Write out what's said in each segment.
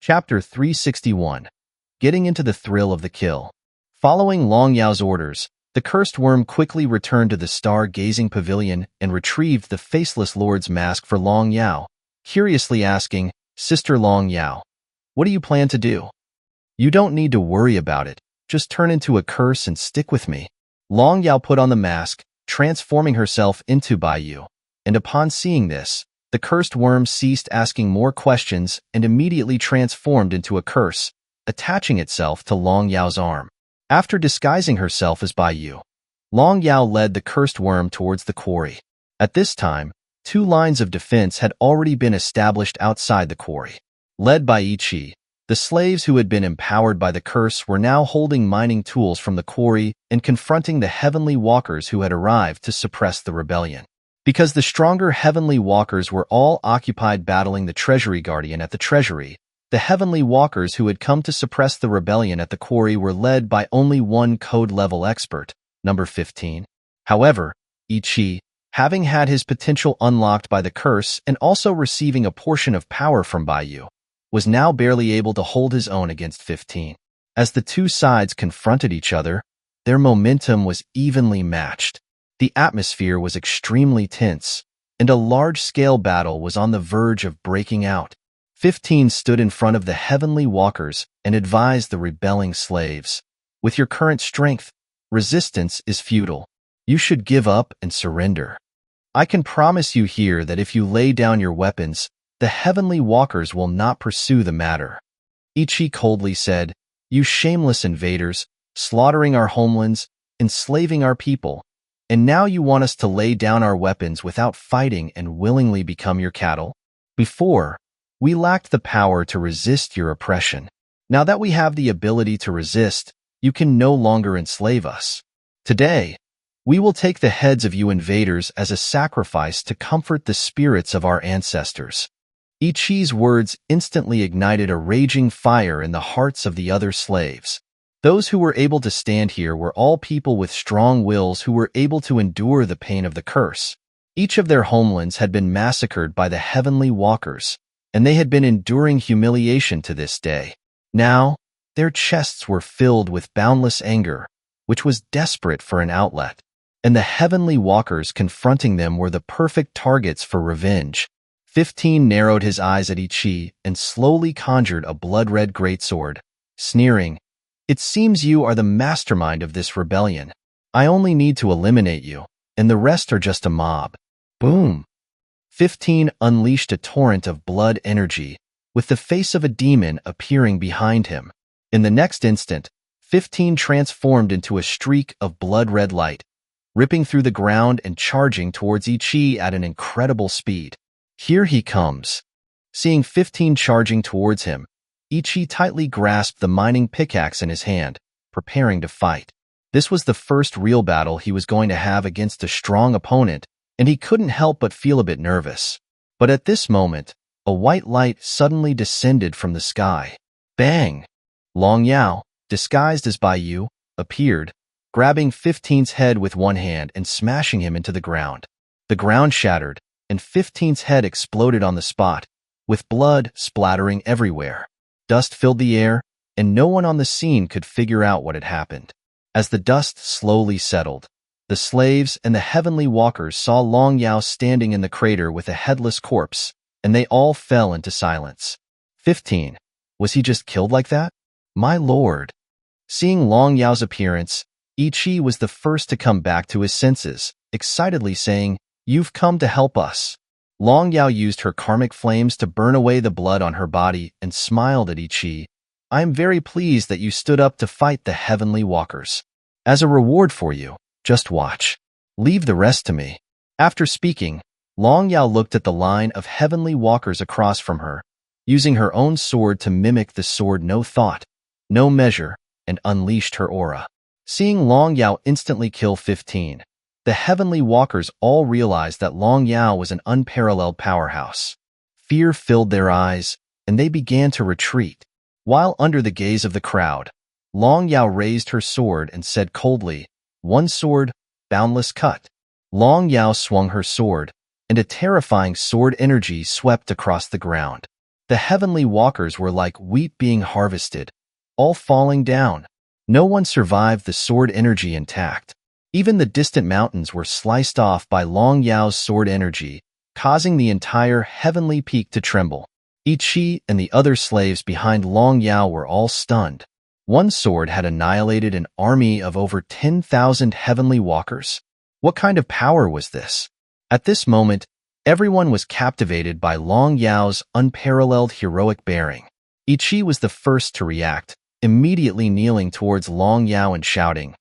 Chapter 361. Getting into the thrill of the kill. Following Long Yao's orders, the cursed worm quickly returned to the star-gazing pavilion and retrieved the faceless lord's mask for Long Yao, curiously asking, "Sister Long Yao, what do you plan to do?" "You don't need to worry about it. Just turn into a curse and stick with me." Long Yao put on the mask, transforming herself into Bai Yu, and upon seeing this, the cursed worm ceased asking more questions and immediately transformed into a curse, attaching itself to Long Yao's arm. After disguising herself as Bai Yu, Long Yao led the cursed worm towards the quarry. At this time, 2 lines of defense had already been established outside the quarry. Led by Ichi, the slaves who had been empowered by the curse were now holding mining tools from the quarry and confronting the heavenly walkers who had arrived to suppress the rebellion. Because the stronger heavenly walkers were all occupied battling the treasury guardian at the treasury, the heavenly walkers who had come to suppress the rebellion at the quarry were led by only one code-level expert, number 15. However, Ichi, having had his potential unlocked by the curse and also receiving a portion of power from Bai Yu, was now barely able to hold his own against 15. As the 2 sides confronted each other, their momentum was evenly matched. The atmosphere was extremely tense, and a large-scale battle was on the verge of breaking out. 15 stood in front of the heavenly walkers and advised the rebelling slaves, "With your current strength, resistance is futile. You should give up and surrender. I can promise you here that if you lay down your weapons, the heavenly walkers will not pursue the matter." Ichi coldly said, "You shameless invaders, slaughtering our homelands, enslaving our people. And now you want us to lay down our weapons without fighting and willingly become your cattle? Before, we lacked the power to resist your oppression. Now that we have the ability to resist, you can no longer enslave us. Today, we will take the heads of you invaders as a sacrifice to comfort the spirits of our ancestors." Ichi's words instantly ignited a raging fire in the hearts of the other slaves. Those who were able to stand here were all people with strong wills who were able to endure the pain of the curse. Each of their homelands had been massacred by the heavenly walkers, and they had been enduring humiliation to this day. Now, their chests were filled with boundless anger, which was desperate for an outlet, and the heavenly walkers confronting them were the perfect targets for revenge. 15 narrowed his eyes at Ichi and slowly conjured a blood-red greatsword, sneering, "It seems you are the mastermind of this rebellion. I only need to eliminate you, and the rest are just a mob." Boom! 15 unleashed a torrent of blood energy, with the face of a demon appearing behind him. In the next instant, 15 transformed into a streak of blood-red light, ripping through the ground and charging towards Ichi at an incredible speed. "Here he comes." Seeing 15 charging towards him, Ichi tightly grasped the mining pickaxe in his hand, preparing to fight. This was the first real battle he was going to have against a strong opponent, and he couldn't help but feel a bit nervous. But at this moment, a white light suddenly descended from the sky. Bang! Long Yao, disguised as Bai Yu, appeared, grabbing 15's head with one hand and smashing him into the ground. The ground shattered, and 15's head exploded on the spot, with blood splattering everywhere. Dust filled the air, and no one on the scene could figure out what had happened. As the dust slowly settled, the slaves and the heavenly walkers saw Long Yao standing in the crater with a headless corpse, and they all fell into silence. 15. Was he just killed like that? My lord! Seeing Long Yao's appearance, Ichi was the first to come back to his senses, excitedly saying, "You've come to help us." Long Yao used her karmic flames to burn away the blood on her body and smiled at Ichi. "I am very pleased that you stood up to fight the heavenly walkers. As a reward for you, just watch. Leave the rest to me." After speaking, Long Yao looked at the line of heavenly walkers across from her, using her own sword to mimic the sword No Thought, No Measure, and unleashed her aura. Seeing Long Yao instantly kill 15, the heavenly walkers all realized that Long Yao was an unparalleled powerhouse. Fear filled their eyes, and they began to retreat. While under the gaze of the crowd, Long Yao raised her sword and said coldly, "One sword, boundless cut." Long Yao swung her sword, and a terrifying sword energy swept across the ground. The heavenly walkers were like wheat being harvested, all falling down. No one survived the sword energy intact. Even the distant mountains were sliced off by Long Yao's sword energy, causing the entire heavenly peak to tremble. Ichi and the other slaves behind Long Yao were all stunned. One sword had annihilated an army of over 10,000 heavenly walkers. What kind of power was this? At this moment, everyone was captivated by Long Yao's unparalleled heroic bearing. Ichi was the first to react, immediately kneeling towards Long Yao and shouting,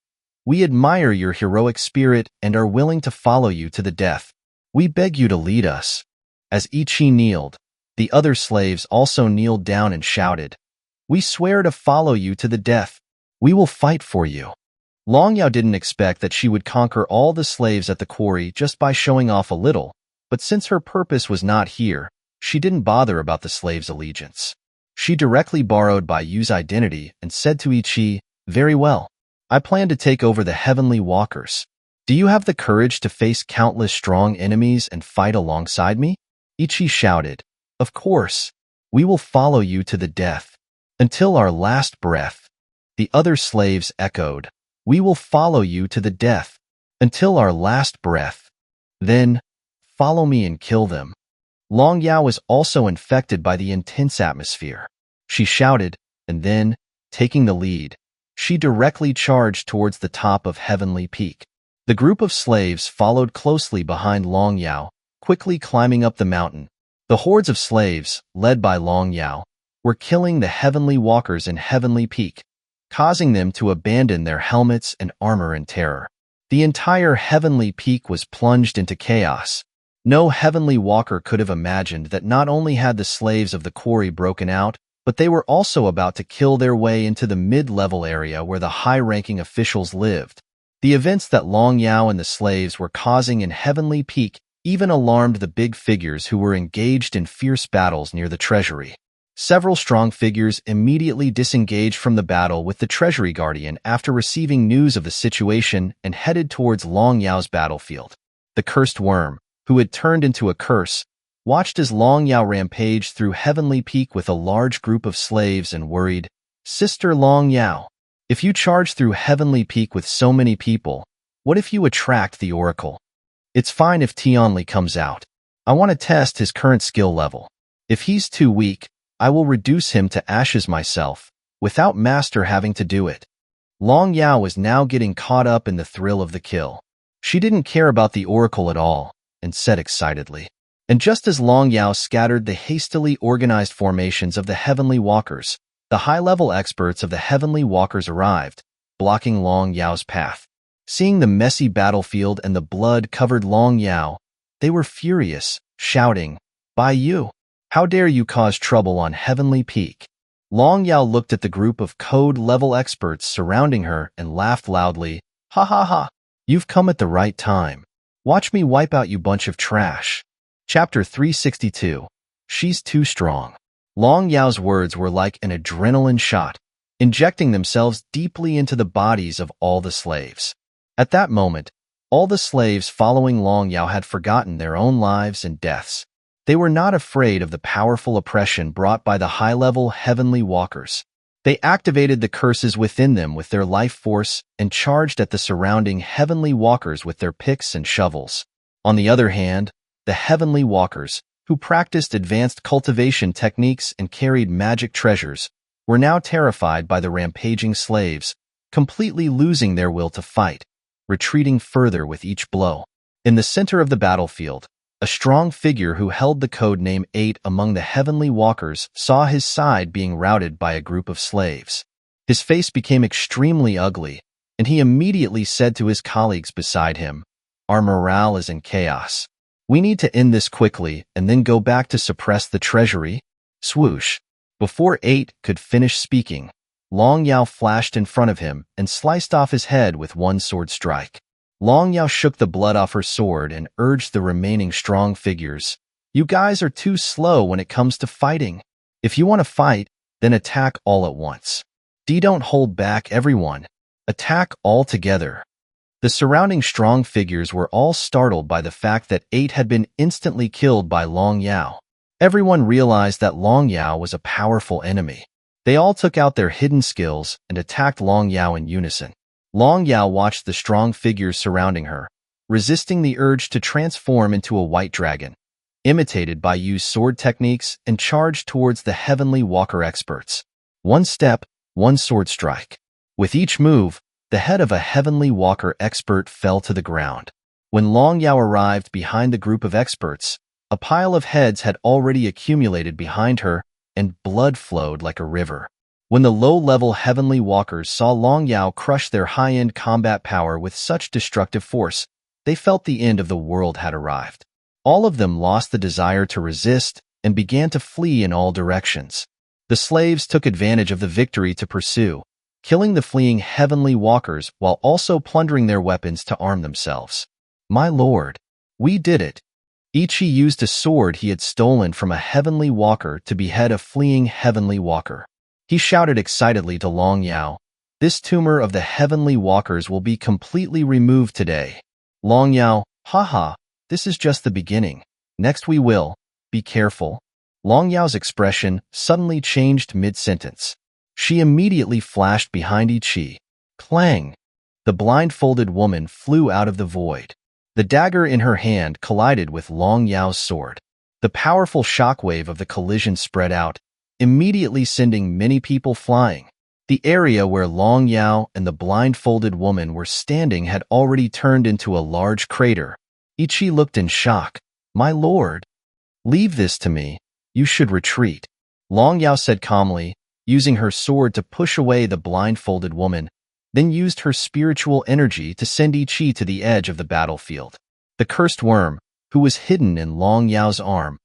"We admire your heroic spirit and are willing to follow you to the death. We beg you to lead us." As Ichi kneeled, the other slaves also kneeled down and shouted, "We swear to follow you to the death. We will fight for you." Long Yao didn't expect that she would conquer all the slaves at the quarry just by showing off a little, but since her purpose was not here, she didn't bother about the slaves' allegiance. She directly borrowed Bai Yu's identity and said to Ichi, "Very well. I plan to take over the heavenly walkers. Do you have the courage to face countless strong enemies and fight alongside me?" Ichi shouted, "Of course. We will follow you to the death. Until our last breath." The other slaves echoed, "We will follow you to the death. Until our last breath. Then, follow me and kill them." Long Yao was also infected by the intense atmosphere. She shouted, and then, taking the lead, she directly charged towards the top of Heavenly Peak. The group of slaves followed closely behind Long Yao, quickly climbing up the mountain. The hordes of slaves, led by Long Yao, were killing the heavenly walkers in Heavenly Peak, causing them to abandon their helmets and armor in terror. The entire Heavenly Peak was plunged into chaos. No heavenly walker could have imagined that not only had the slaves of the quarry broken out, but they were also about to kill their way into the mid-level area where the high-ranking officials lived. The events that Long Yao and the slaves were causing in Heavenly Peak even alarmed the big figures who were engaged in fierce battles near the treasury. Several strong figures immediately disengaged from the battle with the treasury guardian after receiving news of the situation and headed towards Long Yao's battlefield. The cursed worm, who had turned into a curse, watched as Long Yao rampaged through Heavenly Peak with a large group of slaves and worried, "Sister Long Yao, if you charge through Heavenly Peak with so many people, what if you attract the Oracle? It's fine if Tianli comes out. I want to test his current skill level. If he's too weak, I will reduce him to ashes myself, without Master having to do it." Long Yao was now getting caught up in the thrill of the kill. She didn't care about the Oracle at all, and said excitedly. And just as Long Yao scattered the hastily organized formations of the heavenly walkers, the high-level experts of the heavenly walkers arrived, blocking Long Yao's path. Seeing the messy battlefield and the blood-covered Long Yao, they were furious, shouting, "Bai Yu, how dare you cause trouble on Heavenly Peak?" Long Yao looked at the group of code-level experts surrounding her and laughed loudly, "Ha ha ha, you've come at the right time. Watch me wipe out you bunch of trash." Chapter 362. She's Too Strong. Long Yao's words were like an adrenaline shot, injecting themselves deeply into the bodies of all the slaves. At that moment, all the slaves following Long Yao had forgotten their own lives and deaths. They were not afraid of the powerful oppression brought by the high-level heavenly walkers. They activated the curses within them with their life force and charged at the surrounding heavenly walkers with their picks and shovels. On the other hand, the heavenly walkers, who practiced advanced cultivation techniques and carried magic treasures, were now terrified by the rampaging slaves, completely losing their will to fight, retreating further with each blow. In the center of the battlefield, a strong figure who held the code name 8 among the heavenly walkers saw his side being routed by a group of slaves. His face became extremely ugly, and he immediately said to his colleagues beside him, "Our morale is in chaos. We need to end this quickly and then go back to suppress the treasury." Swoosh. Before 8 could finish speaking, Long Yao flashed in front of him and sliced off his head with one sword strike. Long Yao shook the blood off her sword and urged the remaining strong figures, "You guys are too slow when it comes to fighting. If you want to fight, then attack all at once. Don't hold back, everyone. Attack all together." The surrounding strong figures were all startled by the fact that 8 had been instantly killed by Long Yao. Everyone realized that Long Yao was a powerful enemy. They all took out their hidden skills and attacked Long Yao in unison. Long Yao watched the strong figures surrounding her, resisting the urge to transform into a white dragon, imitated by Yu's sword techniques, and charged towards the Heavenly Walker experts. One step, one sword strike. With each move, the head of a Heavenly Walker expert fell to the ground. When Long Yao arrived behind the group of experts, a pile of heads had already accumulated behind her, and blood flowed like a river. When the low-level Heavenly Walkers saw Long Yao crush their high-end combat power with such destructive force, they felt the end of the world had arrived. All of them lost the desire to resist and began to flee in all directions. The slaves took advantage of the victory to pursue, killing the fleeing Heavenly Walkers while also plundering their weapons to arm themselves. "My lord, we did it." Ichi used a sword he had stolen from a Heavenly Walker to behead a fleeing Heavenly Walker. He shouted excitedly to Long Yao, "This tumor of the Heavenly Walkers will be completely removed today." Long Yao, "Haha, this is just the beginning. Next we will. Be careful." Long Yao's expression suddenly changed mid-sentence. She immediately flashed behind Ichi. Clang! The blindfolded woman flew out of the void. The dagger in her hand collided with Long Yao's sword. The powerful shockwave of the collision spread out, immediately sending many people flying. The area where Long Yao and the blindfolded woman were standing had already turned into a large crater. Ichi looked in shock. "My lord, leave this to me. You should retreat." Long Yao said calmly, using her sword to push away the blindfolded woman, then used her spiritual energy to send Ichi to the edge of the battlefield. The cursed worm, who was hidden in Long Yao's arm,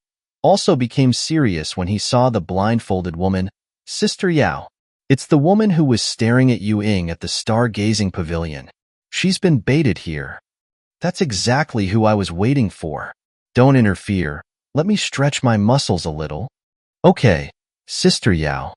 also became serious when he saw the blindfolded woman. "Sister Yao, it's the woman who was staring at Yuing at the stargazing pavilion. She's been baited here." "That's exactly who I was waiting for." "Don't interfere. Let me stretch my muscles a little." "Okay, Sister Yao."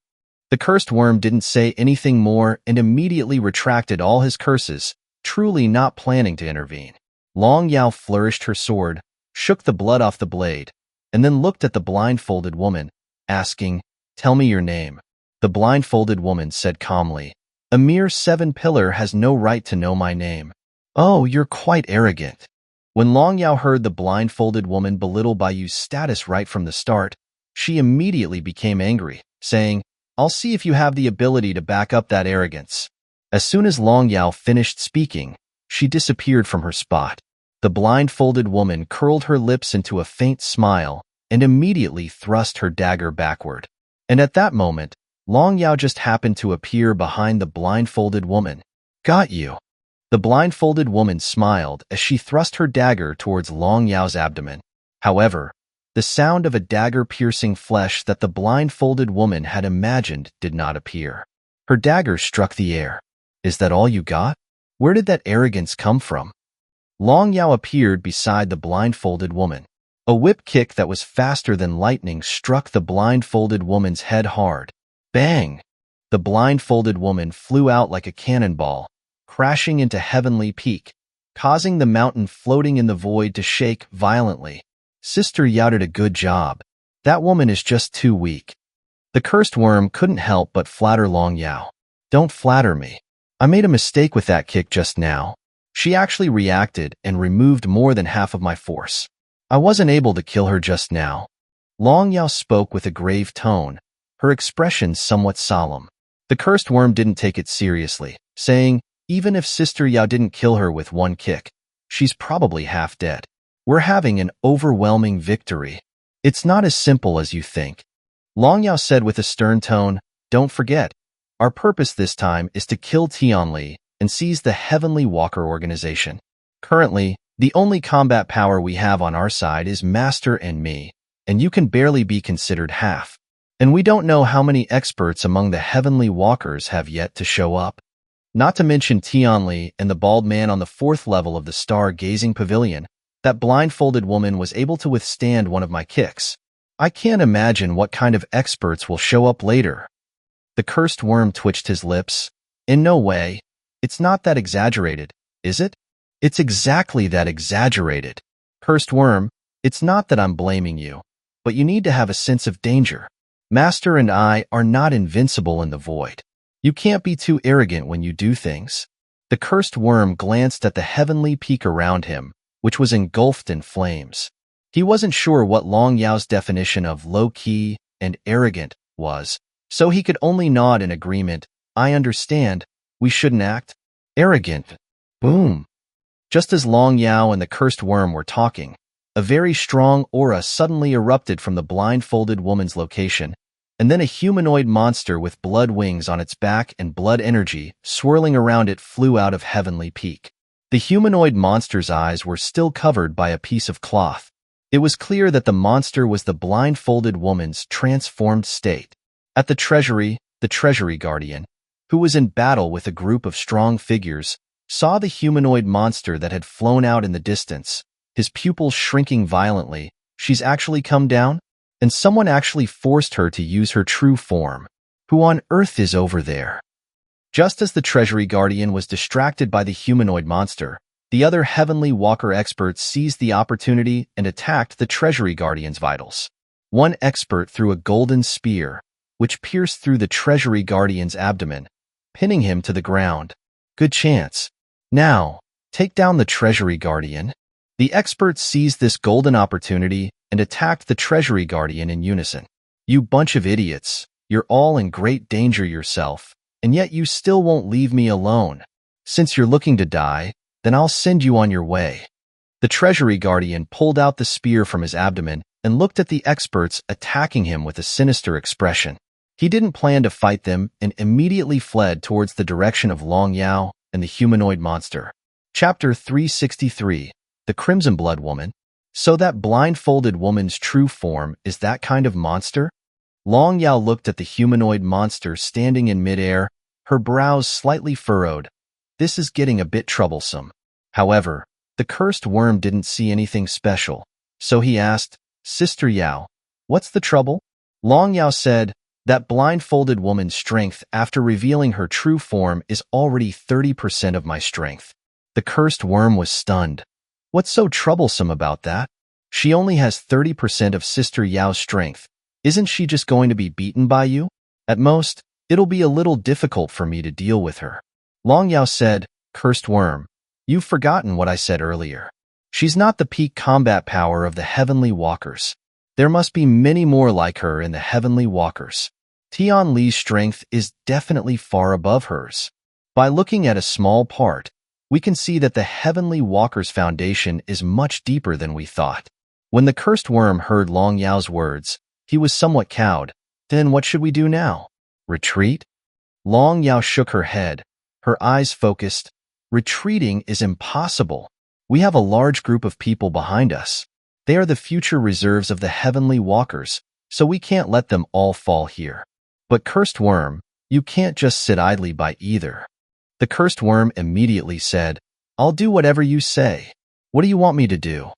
The cursed worm didn't say anything more and immediately retracted all his curses, truly not planning to intervene. Long Yao flourished her sword, shook the blood off the blade, and then looked at the blindfolded woman, asking, "Tell me your name." The blindfolded woman said calmly, "A mere 7-pillar has no right to know my name." "Oh, you're quite arrogant." When Long Yao heard the blindfolded woman belittle Bayu's status right from the start, she immediately became angry, saying, "I'll see if you have the ability to back up that arrogance." As soon as Long Yao finished speaking, she disappeared from her spot. The blindfolded woman curled her lips into a faint smile and immediately thrust her dagger backward. And at that moment, Long Yao just happened to appear behind the blindfolded woman. "Got you." The blindfolded woman smiled as she thrust her dagger towards Long Yao's abdomen. However, the sound of a dagger piercing flesh that the blindfolded woman had imagined did not appear. Her dagger struck the air. "Is that all you got? Where did that arrogance come from?" Long Yao appeared beside the blindfolded woman. A whip kick that was faster than lightning struck the blindfolded woman's head hard. Bang! The blindfolded woman flew out like a cannonball, crashing into Heavenly Peak, causing the mountain floating in the void to shake violently. Sister Yao did a good job. That woman is just too weak. The cursed worm couldn't help but flatter Long Yao. "Don't flatter me. I made a mistake with that kick just now. She actually reacted and removed more than half of my force. I wasn't able to kill her just now." Long Yao spoke with a grave tone, her expression somewhat solemn. The cursed worm didn't take it seriously, saying, "Even if Sister Yao didn't kill her with one kick, she's probably half dead. We're having an overwhelming victory. It's not as simple as you think." Long Yao said with a stern tone, "Don't forget, our purpose this time is to kill Tianli and seize the Heavenly Walker organization. Currently, the only combat power we have on our side is Master and me, and you can barely be considered half. And we don't know how many experts among the Heavenly Walkers have yet to show up. Not to mention Tianli and the bald man on the 4th level of the star-gazing pavilion. That blindfolded woman was able to withstand one of my kicks. I can't imagine what kind of experts will show up later." The cursed worm twitched his lips. "In no way. It's not that exaggerated, is it?" "It's exactly that exaggerated. Cursed worm, it's not that I'm blaming you. but you need to have a sense of danger. Master and I are not invincible in the void. You can't be too arrogant when you do things. The cursed worm glanced at the heavenly peak around him, which was engulfed in flames. He wasn't sure what Long Yao's definition of low-key and arrogant was, so he could only nod in agreement. I understand. We shouldn't act arrogant. Boom. Just as Long Yao and the cursed worm were talking, a very strong aura suddenly erupted from the blindfolded woman's location, and then a humanoid monster with blood wings on its back and blood energy swirling around it flew out of Heavenly Peak. The humanoid monster's eyes were still covered by a piece of cloth. It was clear that the monster was the blindfolded woman's transformed state. At the treasury guardian, who was in battle with a group of strong figures, saw the humanoid monster that had flown out in the distance, his pupils shrinking violently. She's actually come down? And someone actually forced her to use her true form. Who on earth is over there? Just as the treasury guardian was distracted by the humanoid monster, the other Heavenly Walker experts seized the opportunity and attacked the treasury guardian's vitals. One expert threw a golden spear, which pierced through the treasury guardian's abdomen, pinning him to the ground. Good chance. Now, take down the treasury guardian. The experts seized this golden opportunity and attacked the treasury guardian in unison. You bunch of idiots, you're all in great danger yourself, and yet you still won't leave me alone. Since you're looking to die, then I'll send you on your way. The treasury guardian pulled out the spear from his abdomen and looked at the experts attacking him with a sinister expression. He didn't plan to fight them and immediately fled towards the direction of Long Yao and the humanoid monster. Chapter 363, The Crimson Blood Woman. So that blindfolded woman's true form is that kind of monster? Long Yao looked at the humanoid monster standing in midair, her brows slightly furrowed. This is getting a bit troublesome. However, the cursed worm didn't see anything special, so he asked, Sister Yao, what's the trouble? Long Yao said, that blindfolded woman's strength after revealing her true form is already 30% of my strength. The cursed worm was stunned. What's so troublesome about that? She only has 30% of Sister Yao's strength. Isn't she just going to be beaten by you? At most, it'll be a little difficult for me to deal with her. Long Yao said, Cursed worm, you've forgotten what I said earlier. She's not the peak combat power of the Heavenly Walkers. There must be many more like her in the Heavenly Walkers. Tian Li's strength is definitely far above hers. By looking at a small part, we can see that the Heavenly Walker's foundation is much deeper than we thought. When the cursed worm heard Long Yao's words, he was somewhat cowed. Then what should we do now? Retreat? Long Yao shook her head, her eyes focused. Retreating is impossible. We have a large group of people behind us. They are the future reserves of the Heavenly Walkers, so we can't let them all fall here. But cursed worm, you can't just sit idly by either. The cursed worm immediately said, I'll do whatever you say. What do you want me to do?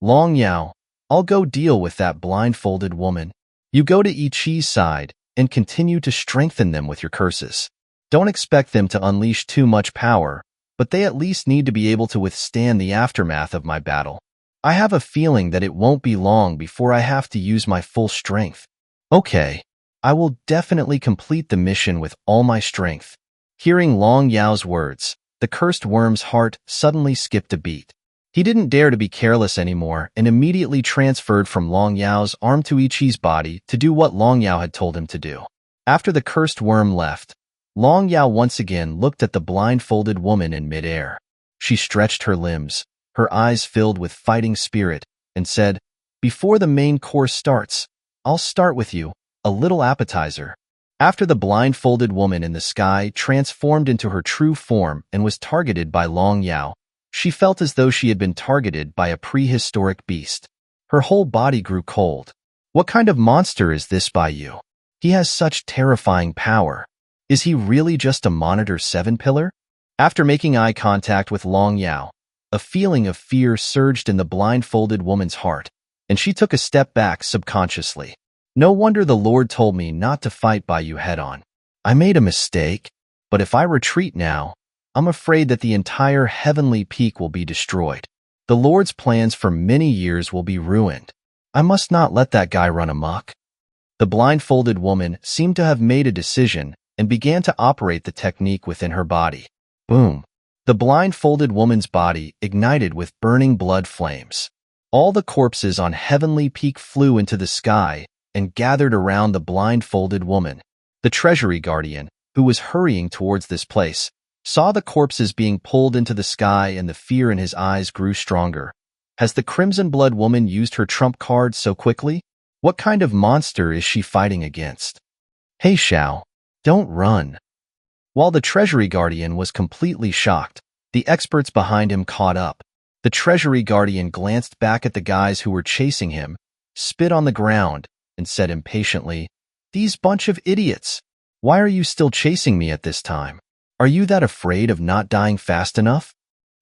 Long Yao, I'll go deal with that blindfolded woman. You go to I Chi's side and continue to strengthen them with your curses. Don't expect them to unleash too much power, but they at least need to be able to withstand the aftermath of my battle. I have a feeling that it won't be long before I have to use my full strength. Okay, I will definitely complete the mission with all my strength. Hearing Long Yao's words, the cursed worm's heart suddenly skipped a beat. He didn't dare to be careless anymore and immediately transferred from Long Yao's arm to I Chi's body to do what Long Yao had told him to do. After the cursed worm left, Long Yao once again looked at the blindfolded woman in midair. She stretched her limbs, her eyes filled with fighting spirit, and said, Before the main course starts, I'll start with you, a little appetizer. After the blindfolded woman in the sky transformed into her true form and was targeted by Long Yao, she felt as though she had been targeted by a prehistoric beast. Her whole body grew cold. What kind of monster is this by you? He has such terrifying power. Is he really just a Monitor 7 pillar? After making eye contact with Long Yao, a feeling of fear surged in the blindfolded woman's heart, and she took a step back subconsciously. No wonder the Lord told me not to fight by you head-on. I made a mistake, but if I retreat now, I'm afraid that the entire heavenly peak will be destroyed. The Lord's plans for many years will be ruined. I must not let that guy run amok. The blindfolded woman seemed to have made a decision and began to operate the technique within her body. Boom! The blindfolded woman's body ignited with burning blood flames. All the corpses on Heavenly Peak flew into the sky and gathered around the blindfolded woman. The treasury guardian, who was hurrying towards this place, saw the corpses being pulled into the sky, and the fear in his eyes grew stronger. Has the Crimson Blood woman used her trump card so quickly? What kind of monster is she fighting against? Hey Xiao, don't run. While the treasury guardian was completely shocked, the experts behind him caught up. The treasury guardian glanced back at the guys who were chasing him, spit on the ground, and said impatiently, "These bunch of idiots! Why are you still chasing me at this time? Are you that afraid of not dying fast enough?"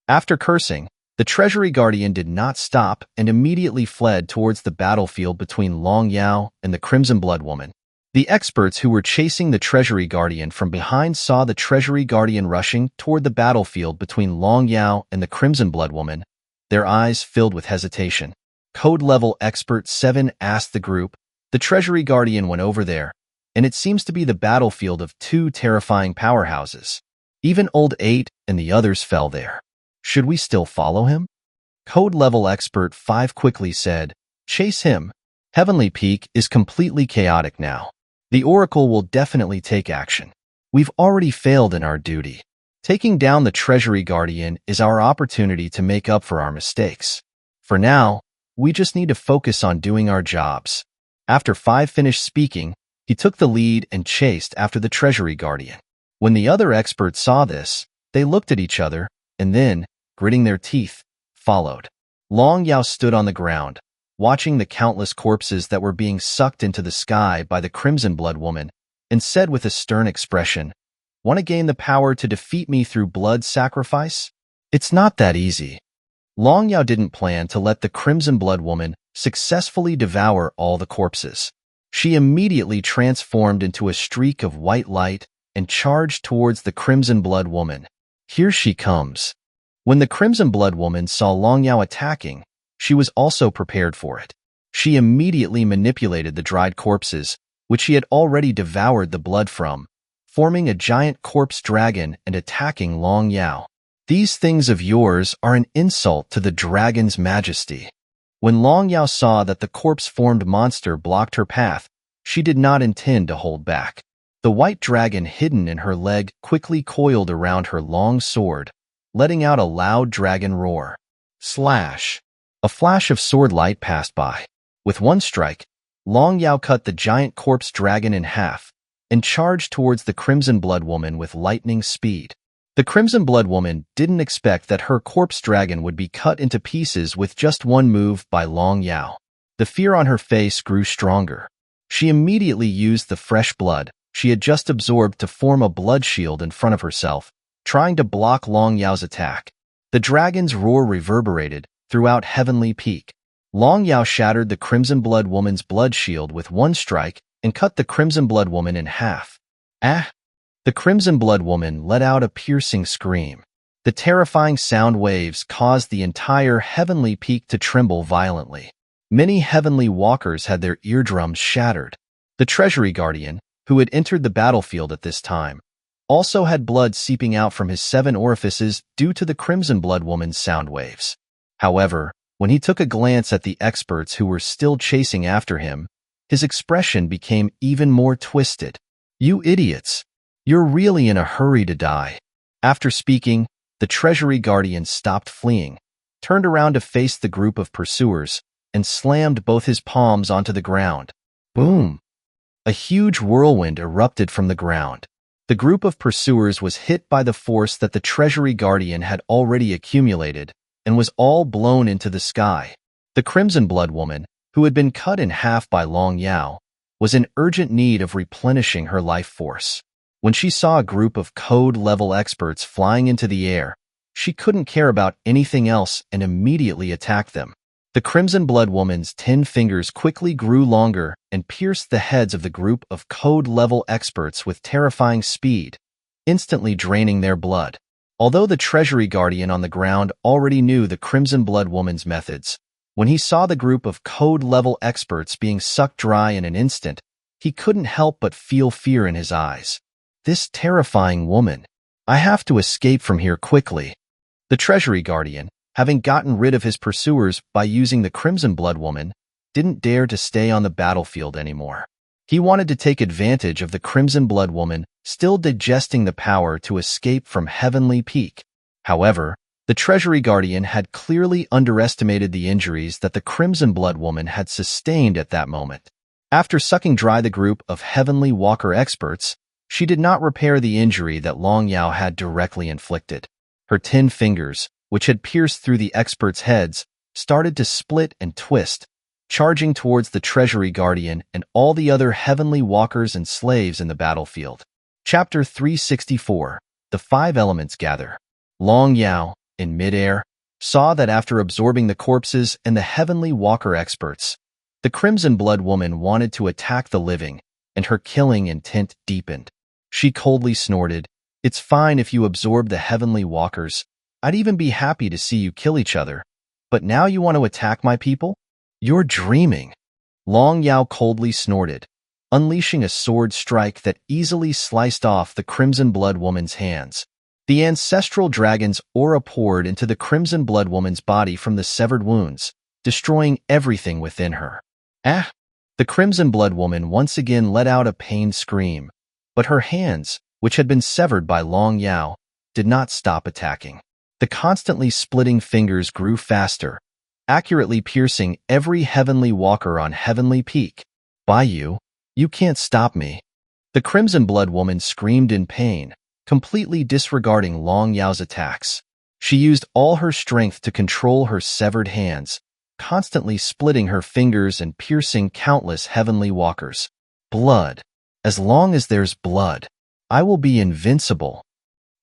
After cursing, the treasury guardian did not stop and immediately fled towards the battlefield between Long Yao and the Crimson Blood woman. The experts who were chasing the treasury guardian from behind saw the treasury guardian rushing toward the battlefield between Long Yao and the Crimson Blood woman, their eyes filled with hesitation. Code Level Expert 7 asked the group. The treasury guardian went over there, and it seems to be the battlefield of two terrifying powerhouses. Even Old 8 and the others fell there. Should we still follow him? Code Level Expert 5 quickly said, "Chase him. Heavenly Peak is completely chaotic now. The Oracle will definitely take action. We've already failed in our duty. Taking down the Treasury Guardian is our opportunity to make up for our mistakes. For now, we just need to focus on doing our jobs." After 5 finished speaking, he took the lead and chased after the Treasury Guardian. When the other experts saw this, they looked at each other, and then, gritting their teeth, followed. Long Yao stood on the ground, watching the countless corpses that were being sucked into the sky by the Crimson Blood woman, and said with a stern expression, "Want to gain the power to defeat me through blood sacrifice? It's not that easy." Long Yao didn't plan to let the Crimson Blood woman successfully devour all the corpses. She immediately transformed into a streak of white light and charged towards the Crimson Blood woman. Here she comes. When the Crimson Blood woman saw Long Yao attacking, she was also prepared for it. She immediately manipulated the dried corpses, which she had already devoured the blood from, forming a giant corpse dragon and attacking Long Yao. "These things of yours are an insult to the dragon's majesty." When Long Yao saw that the corpse-formed monster blocked her path, she did not intend to hold back. The white dragon hidden in her leg quickly coiled around her long sword, letting out a loud dragon roar. Slash! A flash of sword light passed by. With one strike, Long Yao cut the giant corpse dragon in half and charged towards the Crimson Blood woman with lightning speed. The Crimson Blood woman didn't expect that her corpse dragon would be cut into pieces with just one move by Long Yao. The fear on her face grew stronger. She immediately used the fresh blood she had just absorbed to form a blood shield in front of herself, trying to block Long Yao's attack. The dragon's roar reverberated throughout Heavenly Peak. Long Yao shattered the Crimson Blood woman's blood shield with one strike and cut the Crimson Blood woman in half. Ah! The Crimson Blood woman let out a piercing scream. The terrifying sound waves caused the entire Heavenly Peak to tremble violently. Many heavenly walkers had their eardrums shattered. The Treasury Guardian, who had entered the battlefield at this time, also had blood seeping out from his 7 orifices due to the Crimson Blood woman's sound waves. However, when he took a glance at the experts who were still chasing after him, his expression became even more twisted. "You idiots! You're really in a hurry to die." After speaking, the Treasury Guardian stopped fleeing, turned around to face the group of pursuers, and slammed both his palms onto the ground. Boom! A huge whirlwind erupted from the ground. The group of pursuers was hit by the force that the Treasury Guardian had already accumulated and was all blown into the sky. The Crimson Blood woman, who had been cut in half by Long Yao, was in urgent need of replenishing her life force. When she saw a group of code-level experts flying into the air, she couldn't care about anything else and immediately attacked them. The Crimson Blood woman's 10 fingers quickly grew longer and pierced the heads of the group of code-level experts with terrifying speed, instantly draining their blood. Although the Treasury Guardian on the ground already knew the Crimson Blood woman's methods, When he saw the group of code-level experts being sucked dry in an instant, he couldn't help but feel fear in his eyes. This terrifying woman. I have to escape from here quickly. The Treasury Guardian, having gotten rid of his pursuers by using the Crimson Blood Woman, didn't dare to stay on the battlefield anymore. He wanted to take advantage of the Crimson Blood Woman still digesting the power to escape from Heavenly Peak. However, the Treasury Guardian had clearly underestimated the injuries that the Crimson Blood Woman had sustained at that moment. After sucking dry the group of Heavenly Walker experts, she did not repair the injury that Long Yao had directly inflicted. Her 10 fingers, which had pierced through the experts' heads, started to split and twist, charging towards the Treasury Guardian and all the other Heavenly Walkers and slaves in the battlefield. Chapter 364. The 5 Elements Gather. Long Yao, in midair, saw that after absorbing the corpses and the Heavenly Walker experts, the Crimson Blood Woman wanted to attack the living, and her killing intent deepened. She coldly snorted, "It's fine if you absorb the Heavenly Walkers. I'd even be happy to see you kill each other. But now you want to attack my people? You're dreaming." Long Yao coldly snorted, unleashing a sword strike that easily sliced off the Crimson Blood Woman's hands. The ancestral dragon's aura poured into the Crimson Blood Woman's body from the severed wounds, destroying everything within her. Ah! The Crimson Blood Woman once again let out a pained scream, but her hands, which had been severed by Long Yao, did not stop attacking. The constantly splitting fingers grew faster, accurately piercing every Heavenly Walker on Heavenly Peak. "By you can't stop me." The Crimson Blood Woman screamed in pain, completely disregarding Long Yao's attacks. She used all her strength to control her severed hands, constantly splitting her fingers and piercing countless Heavenly Walkers. Blood. As long as there's blood, I will be invincible.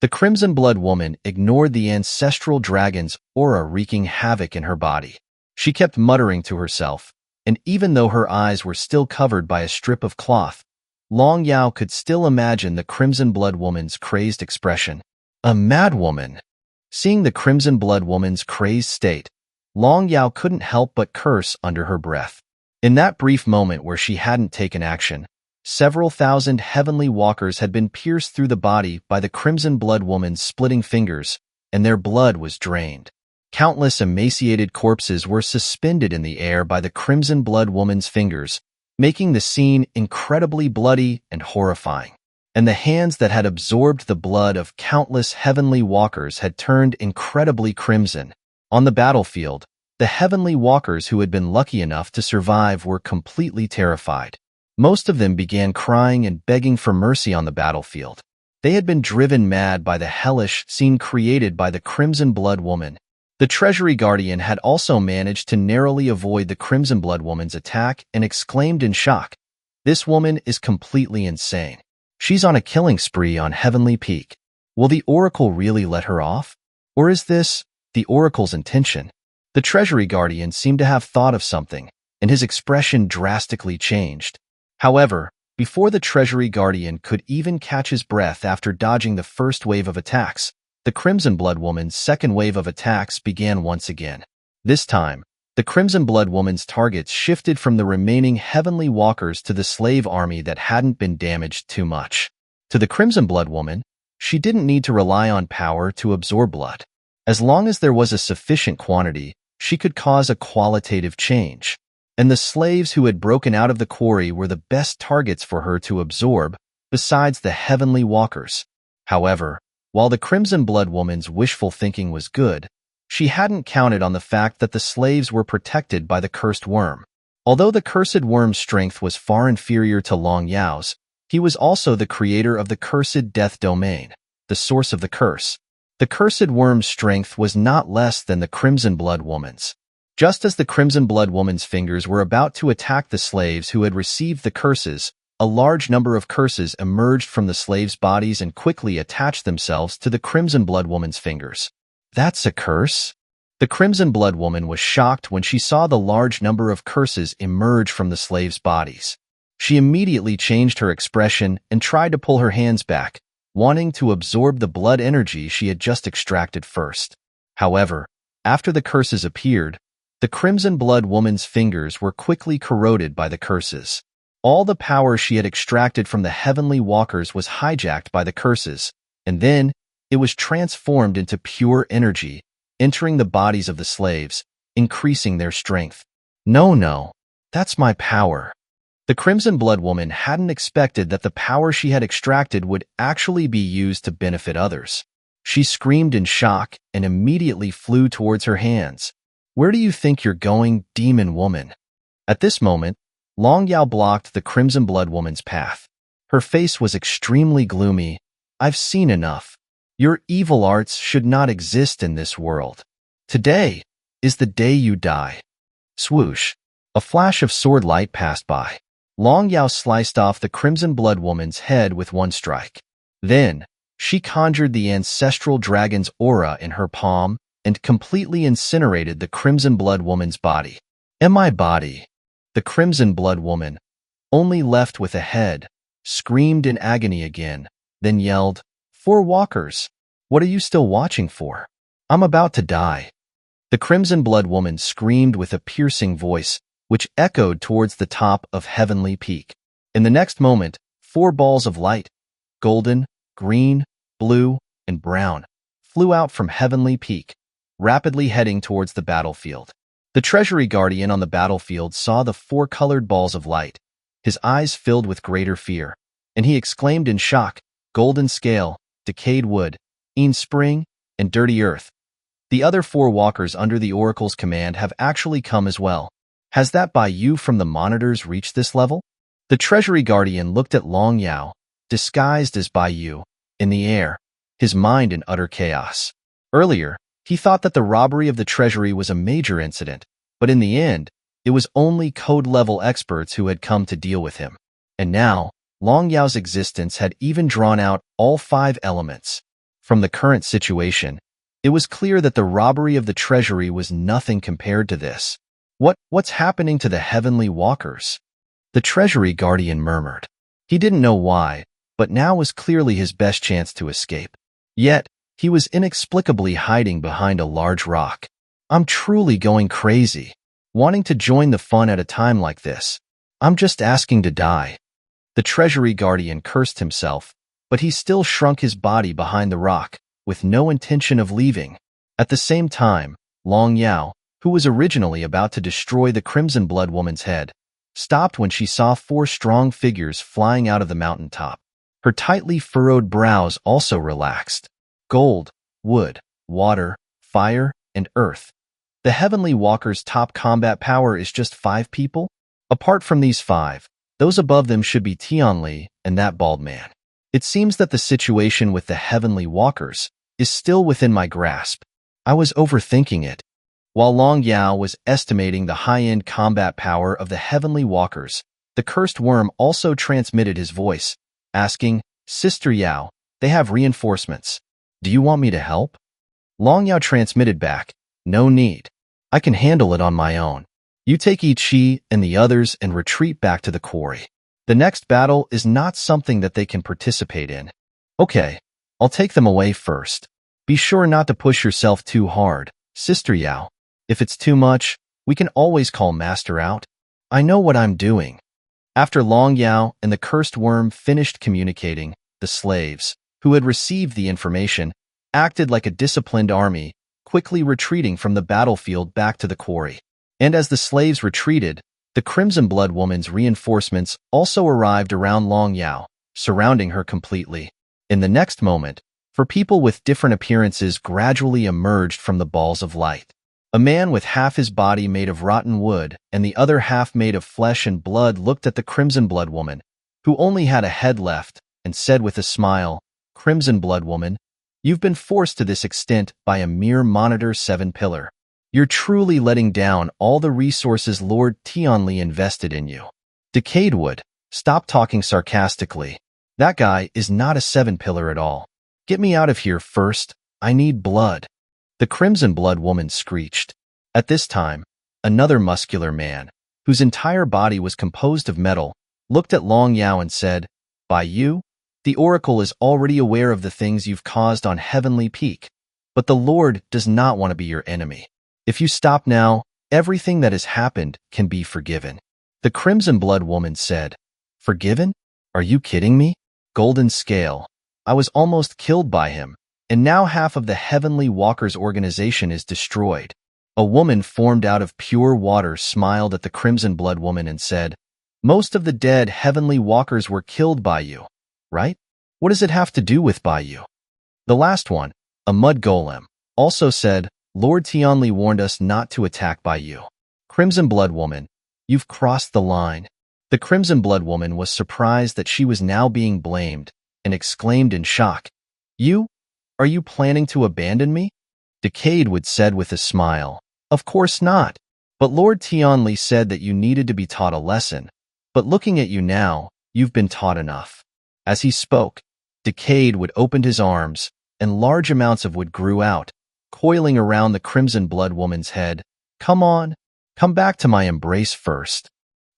The Crimson Blood Woman ignored the ancestral dragon's aura wreaking havoc in her body. She kept muttering to herself, and even though her eyes were still covered by a strip of cloth, Long Yao could still imagine the Crimson Blood Woman's crazed expression. A madwoman. Seeing the Crimson Blood Woman's crazed state, Long Yao couldn't help but curse under her breath. In that brief moment where she hadn't taken action, several thousand Heavenly Walkers had been pierced through the body by the Crimson Blood Woman's splitting fingers, and their blood was drained. Countless emaciated corpses were suspended in the air by the Crimson Blood Woman's fingers, making the scene incredibly bloody and horrifying. And the hands that had absorbed the blood of countless Heavenly Walkers had turned incredibly crimson. On the battlefield, the Heavenly Walkers who had been lucky enough to survive were completely terrified. Most of them began crying and begging for mercy on the battlefield. They had been driven mad by the hellish scene created by the Crimson Blood Woman. The Treasury Guardian had also managed to narrowly avoid the Crimson Blood Woman's attack and exclaimed in shock, "This woman is completely insane. She's on a killing spree on Heavenly Peak. Will the Oracle really let her off? Or is this the Oracle's intention?" The Treasury Guardian seemed to have thought of something, and his expression drastically changed. However, before the Treasury Guardian could even catch his breath after dodging the first wave of attacks, the Crimson Blood Woman's second wave of attacks began once again. This time, the Crimson Blood Woman's targets shifted from the remaining Heavenly Walkers to the slave army that hadn't been damaged too much. To the Crimson Blood Woman, she didn't need to rely on power to absorb blood. As long as there was a sufficient quantity, she could cause a qualitative change. And the slaves who had broken out of the quarry were the best targets for her to absorb, besides the Heavenly Walkers. However, while the Crimson Blood Woman's wishful thinking was good, she hadn't counted on the fact that the slaves were protected by the cursed worm. Although the cursed worm's strength was far inferior to Long Yao's, he was also the creator of the cursed death domain, the source of the curse. The cursed worm's strength was not less than the Crimson Blood Woman's. Just as the Crimson Blood Woman's fingers were about to attack the slaves who had received the curses, a large number of curses emerged from the slaves' bodies and quickly attached themselves to the Crimson Blood Woman's fingers. "That's a curse?" The Crimson Blood Woman was shocked when she saw the large number of curses emerge from the slaves' bodies. She immediately changed her expression and tried to pull her hands back, wanting to absorb the blood energy she had just extracted first. However, after the curses appeared, The Crimson Blood woman's fingers were quickly corroded by the curses. All the power she had extracted from the heavenly walkers was hijacked by the curses, and then it was transformed into pure energy, entering the bodies of the slaves, increasing their strength. No, that's my power. The Crimson Blood woman hadn't expected that the power she had extracted would actually be used to benefit others. She screamed in shock and immediately flew towards her hands. Where do you think you're going, demon woman? At this moment, Long Yao blocked the Crimson Blood woman's path. Her face was extremely gloomy. I've seen enough. Your evil arts should not exist in this world. Today is the day you die. Swoosh. A flash of sword light passed by. Long Yao sliced off the Crimson Blood woman's head with one strike. Then, she conjured the ancestral dragon's aura in her palm and completely incinerated the Crimson Blood woman's body. In my body, the Crimson Blood woman, only left with a head, screamed in agony again, then yelled, "For walkers, what are you still watching for? I'm about to die." The Crimson Blood woman screamed with a piercing voice, which echoed towards the top of Heavenly Peak. In the next moment, 4 balls of light, golden, green, blue, and brown, flew out from Heavenly Peak, rapidly heading towards the battlefield. The Treasury Guardian on the battlefield saw the 4 colored balls of light. His eyes filled with greater fear, and he exclaimed in shock, "Golden scale, decayed wood, spring, and dirty earth. The other 4 walkers under the Oracle's command have actually come as well. Has that Bayou from the monitors reached this level?" The Treasury Guardian looked at Long Yao, disguised as Bayou, in the air, his mind in utter chaos. Earlier, he thought that the robbery of the treasury was a major incident, but in the end, it was only code-level experts who had come to deal with him. And now, Long Yao's existence had even drawn out all 5 elements. From the current situation, it was clear that the robbery of the treasury was nothing compared to this. What's happening to the heavenly walkers? The Treasury Guardian murmured. He didn't know why, but now was clearly his best chance to escape. Yet, he was inexplicably hiding behind a large rock. I'm truly going crazy, wanting to join the fun at a time like this. I'm just asking to die. The Treasury Guardian cursed himself, but he still shrunk his body behind the rock, with no intention of leaving. At the same time, Long Yao, who was originally about to destroy the Crimson Blood woman's head, stopped when she saw 4 strong figures flying out of the mountaintop. Her tightly furrowed brows also relaxed. Gold, wood, water, fire, and earth. The Heavenly Walker's top combat power is just 5 people? Apart from these 5, those above them should be Tianli and that bald man. It seems that the situation with the Heavenly Walkers is still within my grasp. I was overthinking it. While Long Yao was estimating the high-end combat power of the Heavenly Walkers, the cursed worm also transmitted his voice, asking, "Sister Yao, they have reinforcements. Do you want me to help?" Long Yao transmitted back, "No need. I can handle it on my own. You take Ichi and the others and retreat back to the quarry. The next battle is not something that they can participate in." "Okay, I'll take them away first. Be sure not to push yourself too hard, Sister Yao. If it's too much, we can always call Master out. I know what I'm doing." After Long Yao and the cursed worm finished communicating, the slaves, who had received the information, acted like a disciplined army, quickly retreating from the battlefield back to the quarry. And as the slaves retreated, the Crimson Blood woman's reinforcements also arrived around Long Yao, surrounding her completely. In the next moment, 4 people with different appearances gradually emerged from the balls of light. A man with half his body made of rotten wood and the other half made of flesh and blood looked at the Crimson Blood woman, who only had a head left, and said with a smile, "Crimson Blood woman, you've been forced to this extent by a mere Monitor 7 pillar. You're truly letting down all the resources Lord Tianli invested in you." Decayed wood, stop talking sarcastically. That guy is not a 7 pillar at all. Get me out of here first. I need blood. The Crimson Blood woman screeched. At this time, another muscular man, whose entire body was composed of metal, looked at Long Yao and said, "By you? The Oracle is already aware of the things you've caused on Heavenly Peak, but the Lord does not want to be your enemy. If you stop now, Everything that has happened can be forgiven. The Crimson Blood woman said, Forgiven? Are you kidding me? Golden Scale. I was almost killed by him, and now half of the Heavenly Walkers organization is destroyed. A woman formed out of pure water smiled at the Crimson Blood woman and said, Most of the dead Heavenly Walkers were killed by you, right? What does it have to do with by you? The last one, a mud golem, also said, Lord Tianli warned us not to attack by you. Crimson Blood woman, you've crossed the line. The Crimson Blood woman was surprised that she was now being blamed and exclaimed in shock, You? Are you planning to abandon me? Decade would said with a smile, Of course not. But Lord Tianli said that you needed to be taught a lesson. But looking at you now, you've been taught enough. As he spoke, Decade would opened his arms, and large amounts of wood grew out, coiling around the Crimson Blood woman's head. Come on, come back to my embrace first.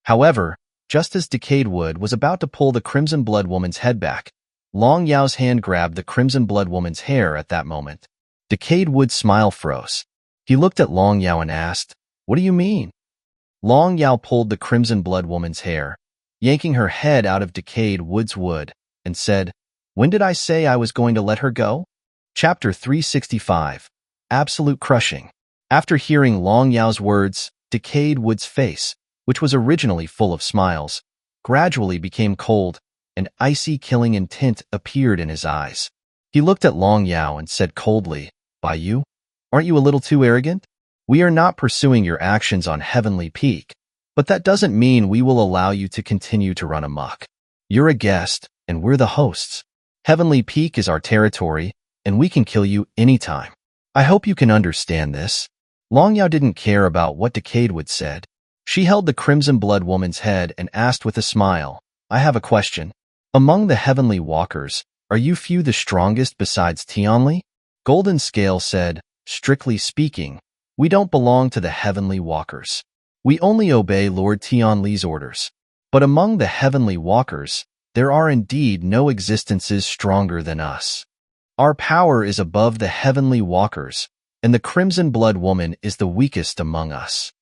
However, just as Decade Wood was about to pull the Crimson Blood woman's head back, Long Yao's hand grabbed the Crimson Blood woman's hair at that moment. Decade Wood's smile froze. He looked at Long Yao and asked, What do you mean? Long Yao pulled the Crimson Blood woman's hair, yanking her head out of Decade Wood's wood, and said, When did I say I was going to let her go? Chapter 365. Absolute Crushing. After hearing Long Yao's words, Decade Wood's face, which was originally full of smiles, gradually became cold, and icy killing intent appeared in his eyes. He looked at Long Yao and said coldly, By you? Aren't you a little too arrogant? We are not pursuing your actions on Heavenly Peak, but that doesn't mean we will allow you to continue to run amok. You're a guest, and we're the hosts. Heavenly Peak is our territory, and we can kill you anytime. I hope you can understand this. Long Yao didn't care about what Decade Wood said. She held the Crimson Blood woman's head and asked with a smile, I have a question. Among the Heavenly Walkers, are you few the strongest besides Tianli? Golden Scale said, Strictly speaking, we don't belong to the Heavenly Walkers. We only obey Lord Tianli's orders. But among the Heavenly Walkers, there are indeed no existences stronger than us. Our power is above the Heavenly Walkers, and the Crimson Blood woman is the weakest among us.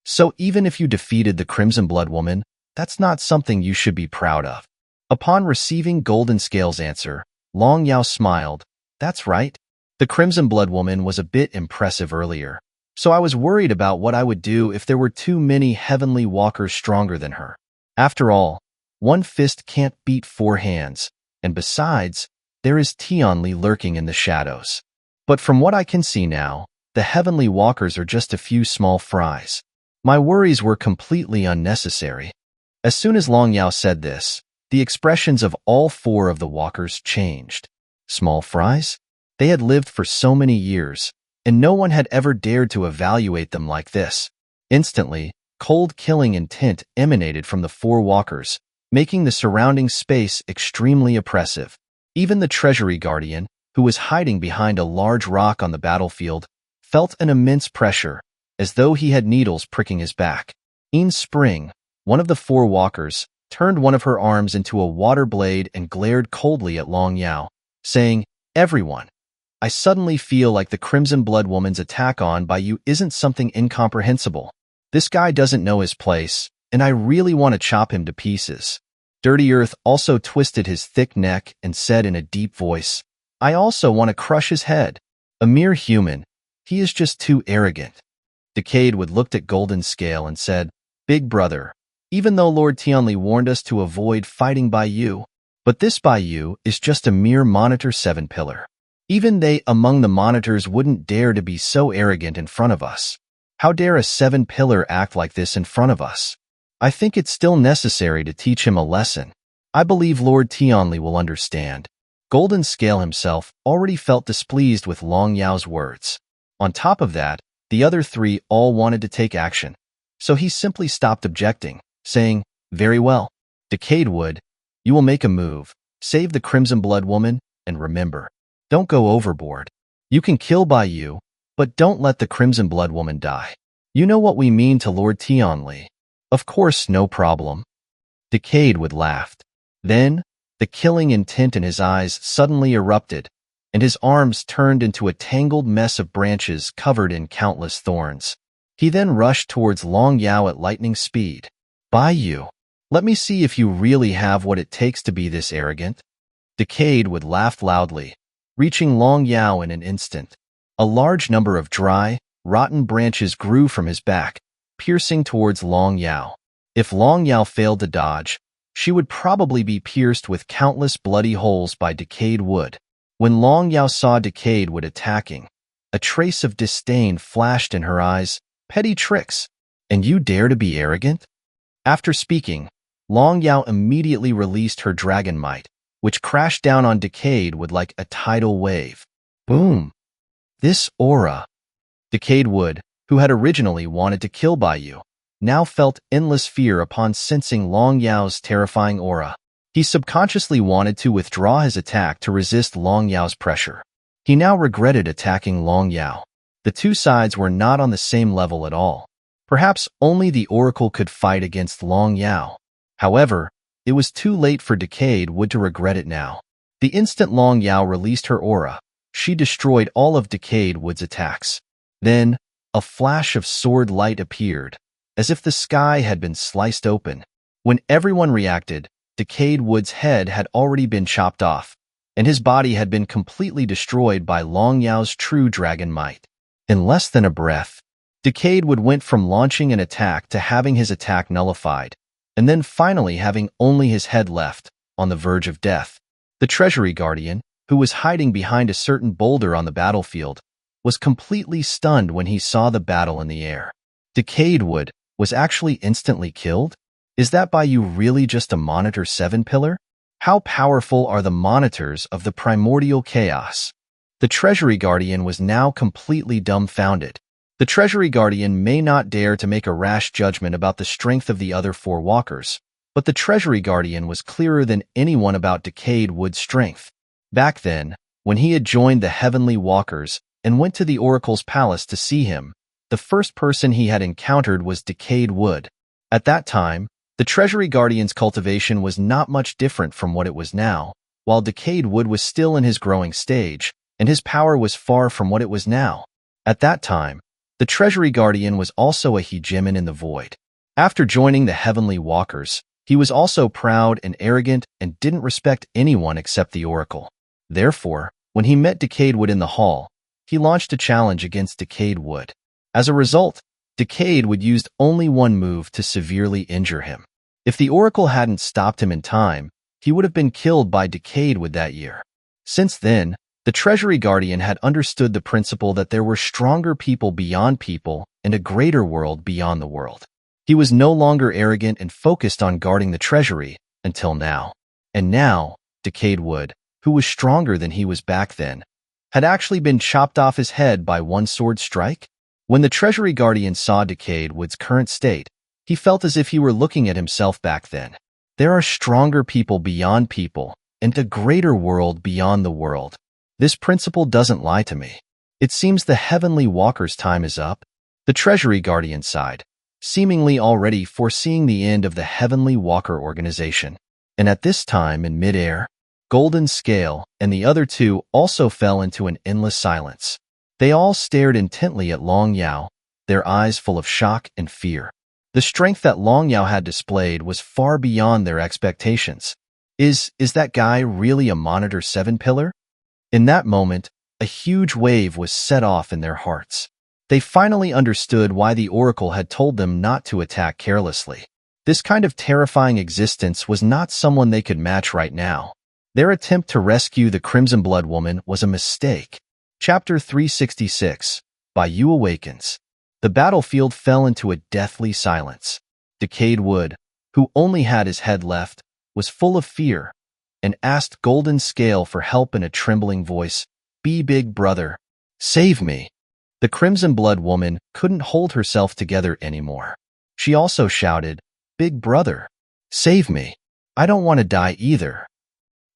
So even if you defeated the Crimson Blood woman, that's not something you should be proud of. Upon receiving Golden Scale's answer, Long Yao smiled. That's right. The Crimson Blood woman was a bit impressive earlier, so I was worried about what I would do if there were too many Heavenly Walkers stronger than her. After all, one fist can't beat four hands, and besides, there is Tianli lurking in the shadows. But from what I can see now, the Heavenly Walkers are just a few small fries. My worries were completely unnecessary. As soon as Long Yao said this, the expressions of all four of the walkers changed. Small fries? They had lived for so many years, and no one had ever dared to evaluate them like this. Instantly, cold killing intent emanated from the four walkers, making the surrounding space extremely oppressive. Even the Treasury Guardian, who was hiding behind a large rock on the battlefield, felt an immense pressure, as though he had needles pricking his back. In Spring, one of the four walkers, turned one of her arms into a water blade and glared coldly at Long Yao, saying, Everyone, I suddenly feel like the Crimson Blood woman's attack on by you isn't something incomprehensible. This guy doesn't know his place, and I really want to chop him to pieces. Dirty Earth also twisted his thick neck and said in a deep voice, I also want to crush his head. A mere human, he is just too arrogant. Decade Wood looked at Golden Scale and said, Big brother, even though Lord Tianli warned us to avoid fighting by you, but this by you is just a mere Monitor 7 pillar. Even they among the monitors wouldn't dare to be so arrogant in front of us. How dare a 7 pillar act like this in front of us? I think it's still necessary to teach him a lesson. I believe Lord Tianli will understand. Golden Scale himself already felt displeased with Long Yao's words. On top of that, the other three all wanted to take action, so he simply stopped objecting, saying, Very well, Decade Wood, you will make a move, save the Crimson Blood woman, and remember, don't go overboard. You can kill by you, but don't let the Crimson Blood woman die. You know what we mean to Lord Tianli. Of course, no problem. Decade Wood laughed. Then, the killing intent in his eyes suddenly erupted, and his arms turned into a tangled mess of branches covered in countless thorns. He then rushed towards Long Yao at lightning speed. By you. Let me see if you really have what it takes to be this arrogant. Decayed would laugh loudly, reaching Long Yao in an instant. A large number of dry, rotten branches grew from his back, piercing towards Long Yao. If Long Yao failed to dodge, she would probably be pierced with countless bloody holes by decayed wood. When Long Yao saw decayed wood attacking, a trace of disdain flashed in her eyes. Petty tricks. And you dare to be arrogant? After speaking, Long Yao immediately released her dragon might, which crashed down on decayed wood like a tidal wave. Boom! This aura. Decayed wood, who had originally wanted to kill Baiyu, now felt endless fear upon sensing Long Yao's terrifying aura. He subconsciously wanted to withdraw his attack to resist Long Yao's pressure. He now regretted attacking Long Yao. The two sides were not on the same level at all. Perhaps only the Oracle could fight against Long Yao. However, it was too late for Decayed Wood to regret it now. The instant Long Yao released her aura, she destroyed all of Decayed Wood's attacks. Then, a flash of sword light appeared, as if the sky had been sliced open. When everyone reacted, Decayed Wood's head had already been chopped off, and his body had been completely destroyed by Long Yao's true dragon might. In less than a breath, Decayed Wood went from launching an attack to having his attack nullified, and then finally having only his head left, on the verge of death. The Treasury Guardian, who was hiding behind a certain boulder on the battlefield, was completely stunned when he saw the battle in the air. Decayed Wood was actually instantly killed? Is that Baiyu really just a Monitor 7 pillar? How powerful are the monitors of the primordial chaos? The Treasury Guardian was now completely dumbfounded. The Treasury Guardian may not dare to make a rash judgment about the strength of the other four walkers, but the Treasury Guardian was clearer than anyone about Decayed Wood's strength. Back then, when he had joined the Heavenly Walkers and went to the Oracle's palace to see him, the first person he had encountered was Decayed Wood. At that time, the Treasury Guardian's cultivation was not much different from what it was now, while Decayed Wood was still in his growing stage, and his power was far from what it was now. At that time, the Treasury Guardian was also a hegemon in the void. After joining the Heavenly Walkers, he was also proud and arrogant and didn't respect anyone except the Oracle. Therefore, when he met Decayed Wood in the hall, he launched a challenge against Decayed Wood. As a result, Decayed Wood used only one move to severely injure him. If the Oracle hadn't stopped him in time, he would have been killed by Decayed Wood that year. Since then, the Treasury Guardian had understood the principle that there were stronger people beyond people and a greater world beyond the world. He was no longer arrogant and focused on guarding the treasury, until now. And now, Decayed Wood, who was stronger than he was back then, had actually been chopped off his head by one sword strike? When the Treasury Guardian saw Decayed Wood's current state, he felt as if he were looking at himself back then. There are stronger people beyond people, and a greater world beyond the world. This principle doesn't lie to me. It seems the Heavenly Walker's time is up. The Treasury Guardian sighed, seemingly already foreseeing the end of the Heavenly Walker organization. And at this time in midair, Golden Scale and the other two also fell into an endless silence. They all stared intently at Long Yao, their eyes full of shock and fear. The strength that Long Yao had displayed was far beyond their expectations. Is that guy really a Monitor 7 pillar? In that moment, a huge wave was set off in their hearts. They finally understood why the Oracle had told them not to attack carelessly. This kind of terrifying existence was not someone they could match right now. Their attempt to rescue the Crimson Blood Woman was a mistake. Chapter 366, Baiyu Awakens. The battlefield fell into a deathly silence. Decayed Wood, who only had his head left, was full of fear, and asked Golden Scale for help in a trembling voice. "Be big brother. Save me." The Crimson Blood Woman couldn't hold herself together anymore. She also shouted, "Big brother. Save me. I don't want to die either."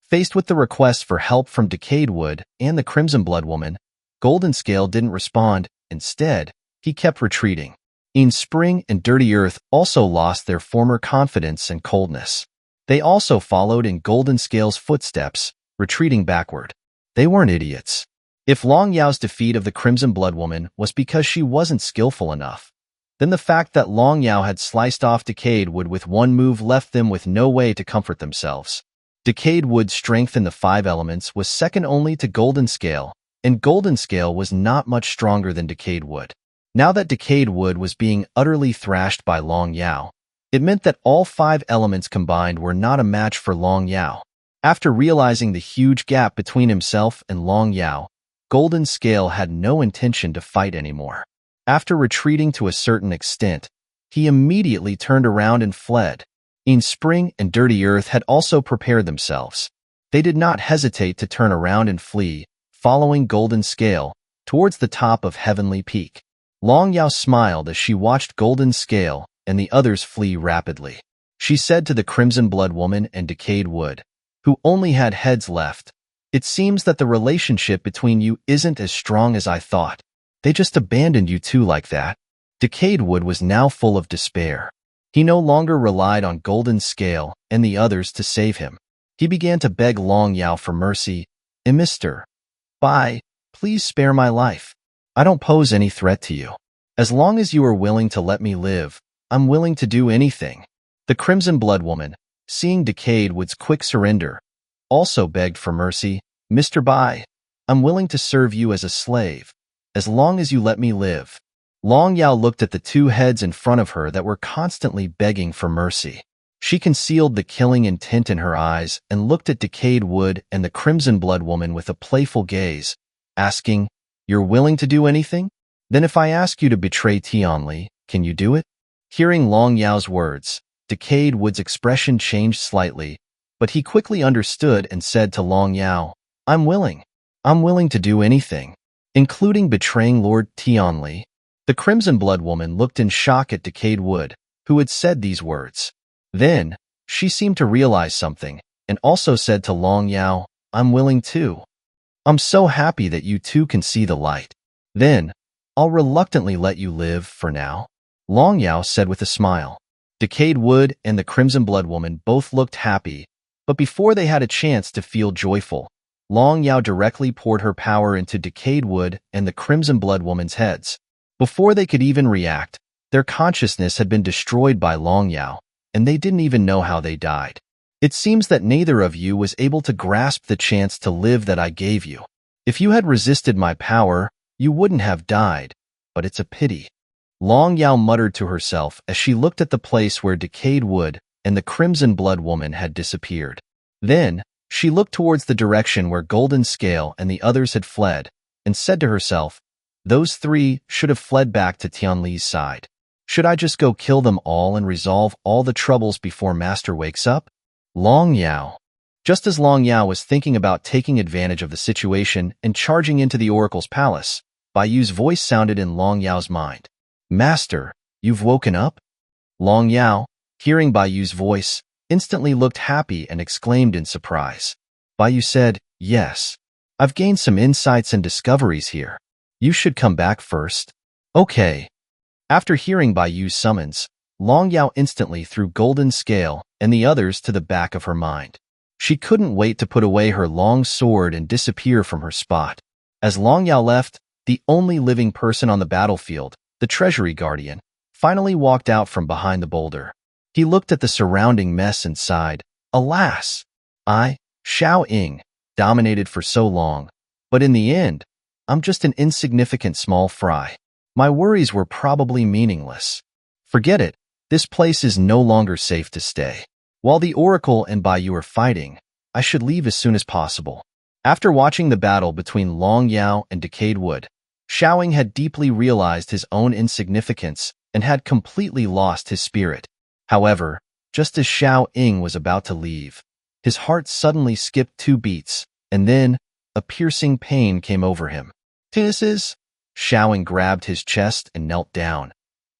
Faced with the request for help from Decayed Wood and the Crimson Blood Woman, Golden Scale didn't respond. Instead, he kept retreating. In Spring and Dirty Earth also lost their former confidence and coldness. They also followed in Golden Scale's footsteps, retreating backward. They weren't idiots. If Long Yao's defeat of the Crimson Blood Woman was because she wasn't skillful enough, Then the fact that Long Yao had sliced off decayed wood with one move left them with no way to comfort themselves. Decayed wood's strength in the 5 elements was second only to golden scale, and golden scale was not much stronger than decayed wood. Now that decayed wood was being utterly thrashed by Long Yao, it meant that all 5 elements combined were not a match for Long Yao. After realizing the huge gap between himself and Long Yao, Golden Scale had no intention to fight anymore. After retreating to a certain extent, he immediately turned around and fled. In Spring and Dirty Earth had also prepared themselves. They did not hesitate to turn around and flee, following Golden Scale, towards the top of Heavenly Peak. Long Yao smiled as she watched Golden Scale and the others flee rapidly. She said to the Crimson Blood Woman and Decayed Wood, who only had heads left, "It seems that the relationship between you isn't as strong as I thought. They just abandoned you two like that." Decayed Wood was now full of despair. He no longer relied on Golden Scale and the others to save him. He began to beg Long Yao for mercy. "Mister Bai, please spare my life. I don't pose any threat to you. As long as you are willing to let me live, I'm willing to do anything." The Crimson Blood Woman, seeing Decayed Wood's quick surrender, also begged for mercy. "Mr. Bai, I'm willing to serve you as a slave, as long as you let me live." Long Yao looked at the 2 heads in front of her that were constantly begging for mercy. She concealed the killing intent in her eyes and looked at Decayed Wood and the Crimson Blood Woman with a playful gaze, asking, "You're willing to do anything? Then if I ask you to betray Tianli, can you do it?" Hearing Long Yao's words, Decayed Wood's expression changed slightly, but he quickly understood and said to Long Yao, I'm willing to do anything, including betraying Lord Tianli." The Crimson Blood Woman looked in shock at Decayed Wood, who had said these words. Then, she seemed to realize something, and also said to Long Yao, "I'm willing too. I'm so happy that you two can see the light. Then, I'll reluctantly let you live for now," Long Yao said with a smile. Decayed Wood and the Crimson Blood Woman both looked happy, but before they had a chance to feel joyful, Long Yao directly poured her power into Decayed Wood and the Crimson Blood Woman's heads. Before they could even react, their consciousness had been destroyed by Long Yao, and they didn't even know how they died. "It seems that neither of you was able to grasp the chance to live that I gave you. If you had resisted my power, you wouldn't have died, but it's a pity." Long Yao muttered to herself as she looked at the place where Decayed Wood and the Crimson Blood Woman had disappeared. Then, she looked towards the direction where Golden Scale and the others had fled, and said to herself, "Those 3 should have fled back to Tianli's side. Should I just go kill them all and resolve all the troubles before Master wakes up?" Long Yao. Just as Long Yao was thinking about taking advantage of the situation and charging into the Oracle's palace, Bai Yu's voice sounded in Long Yao's mind. "Master, you've woken up?" Long Yao, hearing Bai Yu's voice, instantly looked happy and exclaimed in surprise. Bai Yu said, "Yes. I've gained some insights and discoveries here. You should come back first." "Okay." After hearing Bai Yu's summons, Long Yao instantly threw Golden Scale and the others to the back of her mind. She couldn't wait to put away her long sword and disappear from her spot. As Long Yao left, the only living person on the battlefield, the Treasury Guardian, finally walked out from behind the boulder. He looked at the surrounding mess and sighed. "Alas! Xiao Ying, dominated for so long, but in the end, I'm just an insignificant small fry. My worries were probably meaningless. Forget it, this place is no longer safe to stay. While the Oracle and Bai Yu are fighting, I should leave as soon as possible." After watching the battle between Long Yao and Decayed Wood, Xiao Ying had deeply realized his own insignificance and had completely lost his spirit. However, just as Xiao Ying was about to leave, his heart suddenly skipped 2 beats, and then a piercing pain came over him. "This is..." Xiao Ying grabbed his chest and knelt down,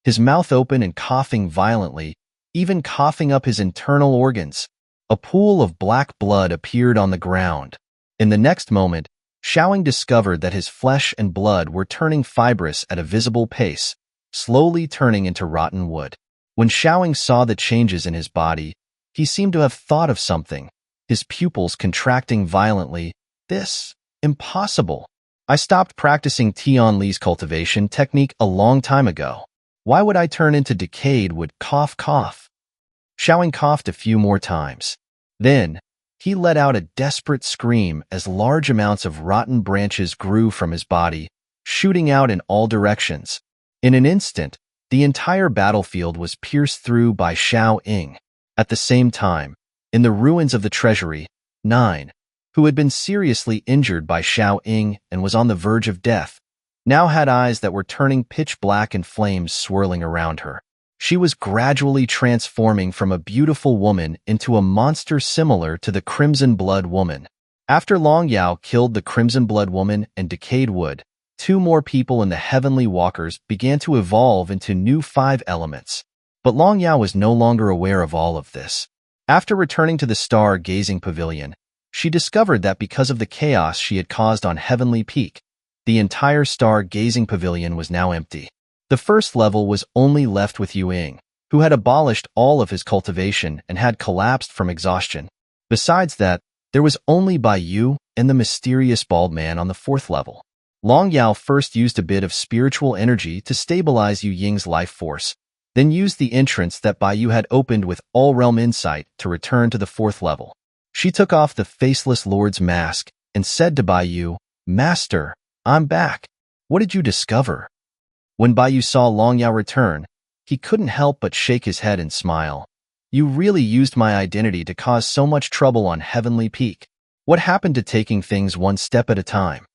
his mouth open and coughing violently, even coughing up his internal organs. A pool of black blood appeared on the ground. In the next moment, Xiao Ying discovered that his flesh and blood were turning fibrous at a visible pace, slowly turning into rotten wood. When Xiao Ying saw the changes in his body, he seemed to have thought of something, his pupils contracting violently. "This, impossible. I stopped practicing Tianli's cultivation technique a long time ago. Why would I turn into decayed wood? Cough, cough. Xiaoying coughed a few more times. Then, he let out a desperate scream as large amounts of rotten branches grew from his body, shooting out in all directions. In an instant, the entire battlefield was pierced through by Xiaoying. At the same time, in the ruins of the treasury, 9, who had been seriously injured by Xiaoying and was on the verge of death, now had eyes that were turning pitch black and flames swirling around her. She was gradually transforming from a beautiful woman into a monster similar to the Crimson Blood Woman. After Long Yao killed the Crimson Blood Woman and decayed wood, 2 more people in the Heavenly Walkers began to evolve into new 5 elements. But Long Yao was no longer aware of all of this. After returning to the star-gazing pavilion, she discovered that because of the chaos she had caused on Heavenly Peak, the entire star-gazing pavilion was now empty. The first level was only left with Yuing, who had abolished all of his cultivation and had collapsed from exhaustion. Besides that, there was only Bai Yu and the mysterious bald man on the 4th level. Long Yao first used a bit of spiritual energy to stabilize Yu Ying's life force, then used the entrance that Bai Yu had opened with all-realm insight to return to the 4th level. She took off the faceless lord's mask and said to Bai Yu, "Master, I'm back. What did you discover?" When Bai Yu saw Long Yao return, he couldn't help but shake his head and smile. "You really used my identity to cause so much trouble on Heavenly Peak. What happened to taking things one step at a time?"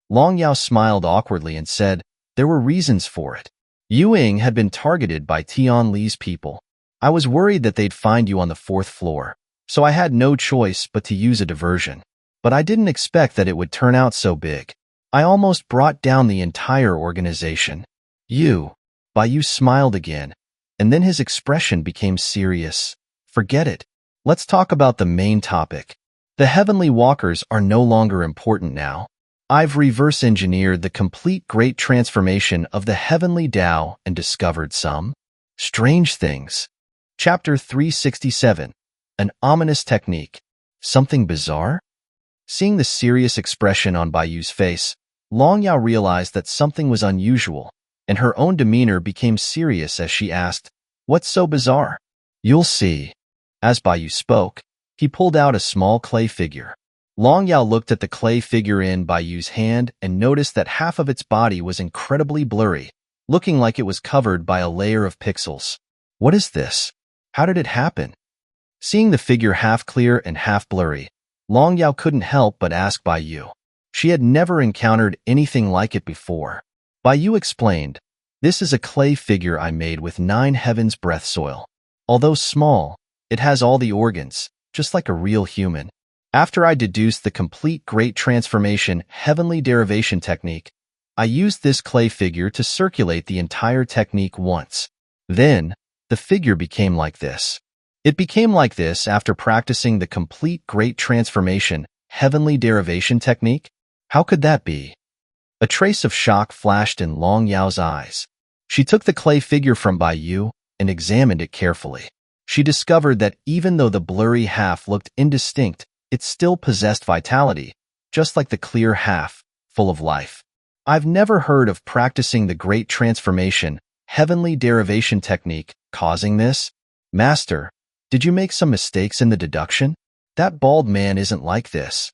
Long Yao smiled awkwardly and said, "There were reasons for it. Yuing had been targeted by Tian Li's people. I was worried that they'd find you on the 4th floor, so I had no choice but to use a diversion. But I didn't expect that it would turn out so big. I almost brought down the entire organization." Bai Yu smiled again, and then his expression became serious. "Forget it. Let's talk about the main topic. The Heavenly Walkers are no longer important now. I've reverse-engineered the complete great transformation of the Heavenly Tao and discovered some strange things." Chapter 367. An ominous technique. Something bizarre? Seeing the serious expression on Bai Yu's face, Long Yao realized that something was unusual, and her own demeanor became serious as she asked, "What's so bizarre?" "You'll see." As Bai Yu spoke, he pulled out a small clay figure. Long Yao looked at the clay figure in Bai Yu's hand and noticed that half of its body was incredibly blurry, looking like it was covered by a layer of pixels. "What is this? How did it happen?" Seeing the figure half clear and half blurry, Long Yao couldn't help but ask Bai Yu. She had never encountered anything like it before. Bai Yu explained, "This is a clay figure I made with 9 heavens breath soil. Although small, it has all the organs, just like a real human. After I deduced the complete great transformation heavenly derivation technique, I used this clay figure to circulate the entire technique once. Then, the figure became like this. It became like this after practicing the complete great transformation heavenly derivation technique? How could that be?" A trace of shock flashed in Long Yao's eyes. She took the clay figure from Bai Yu and examined it carefully. She discovered that even though the blurry half looked indistinct, it still possessed vitality, just like the clear half, full of life. "I've never heard of practicing the great transformation heavenly derivation technique causing this. Master, did you make some mistakes in the deduction? That bald man isn't like this."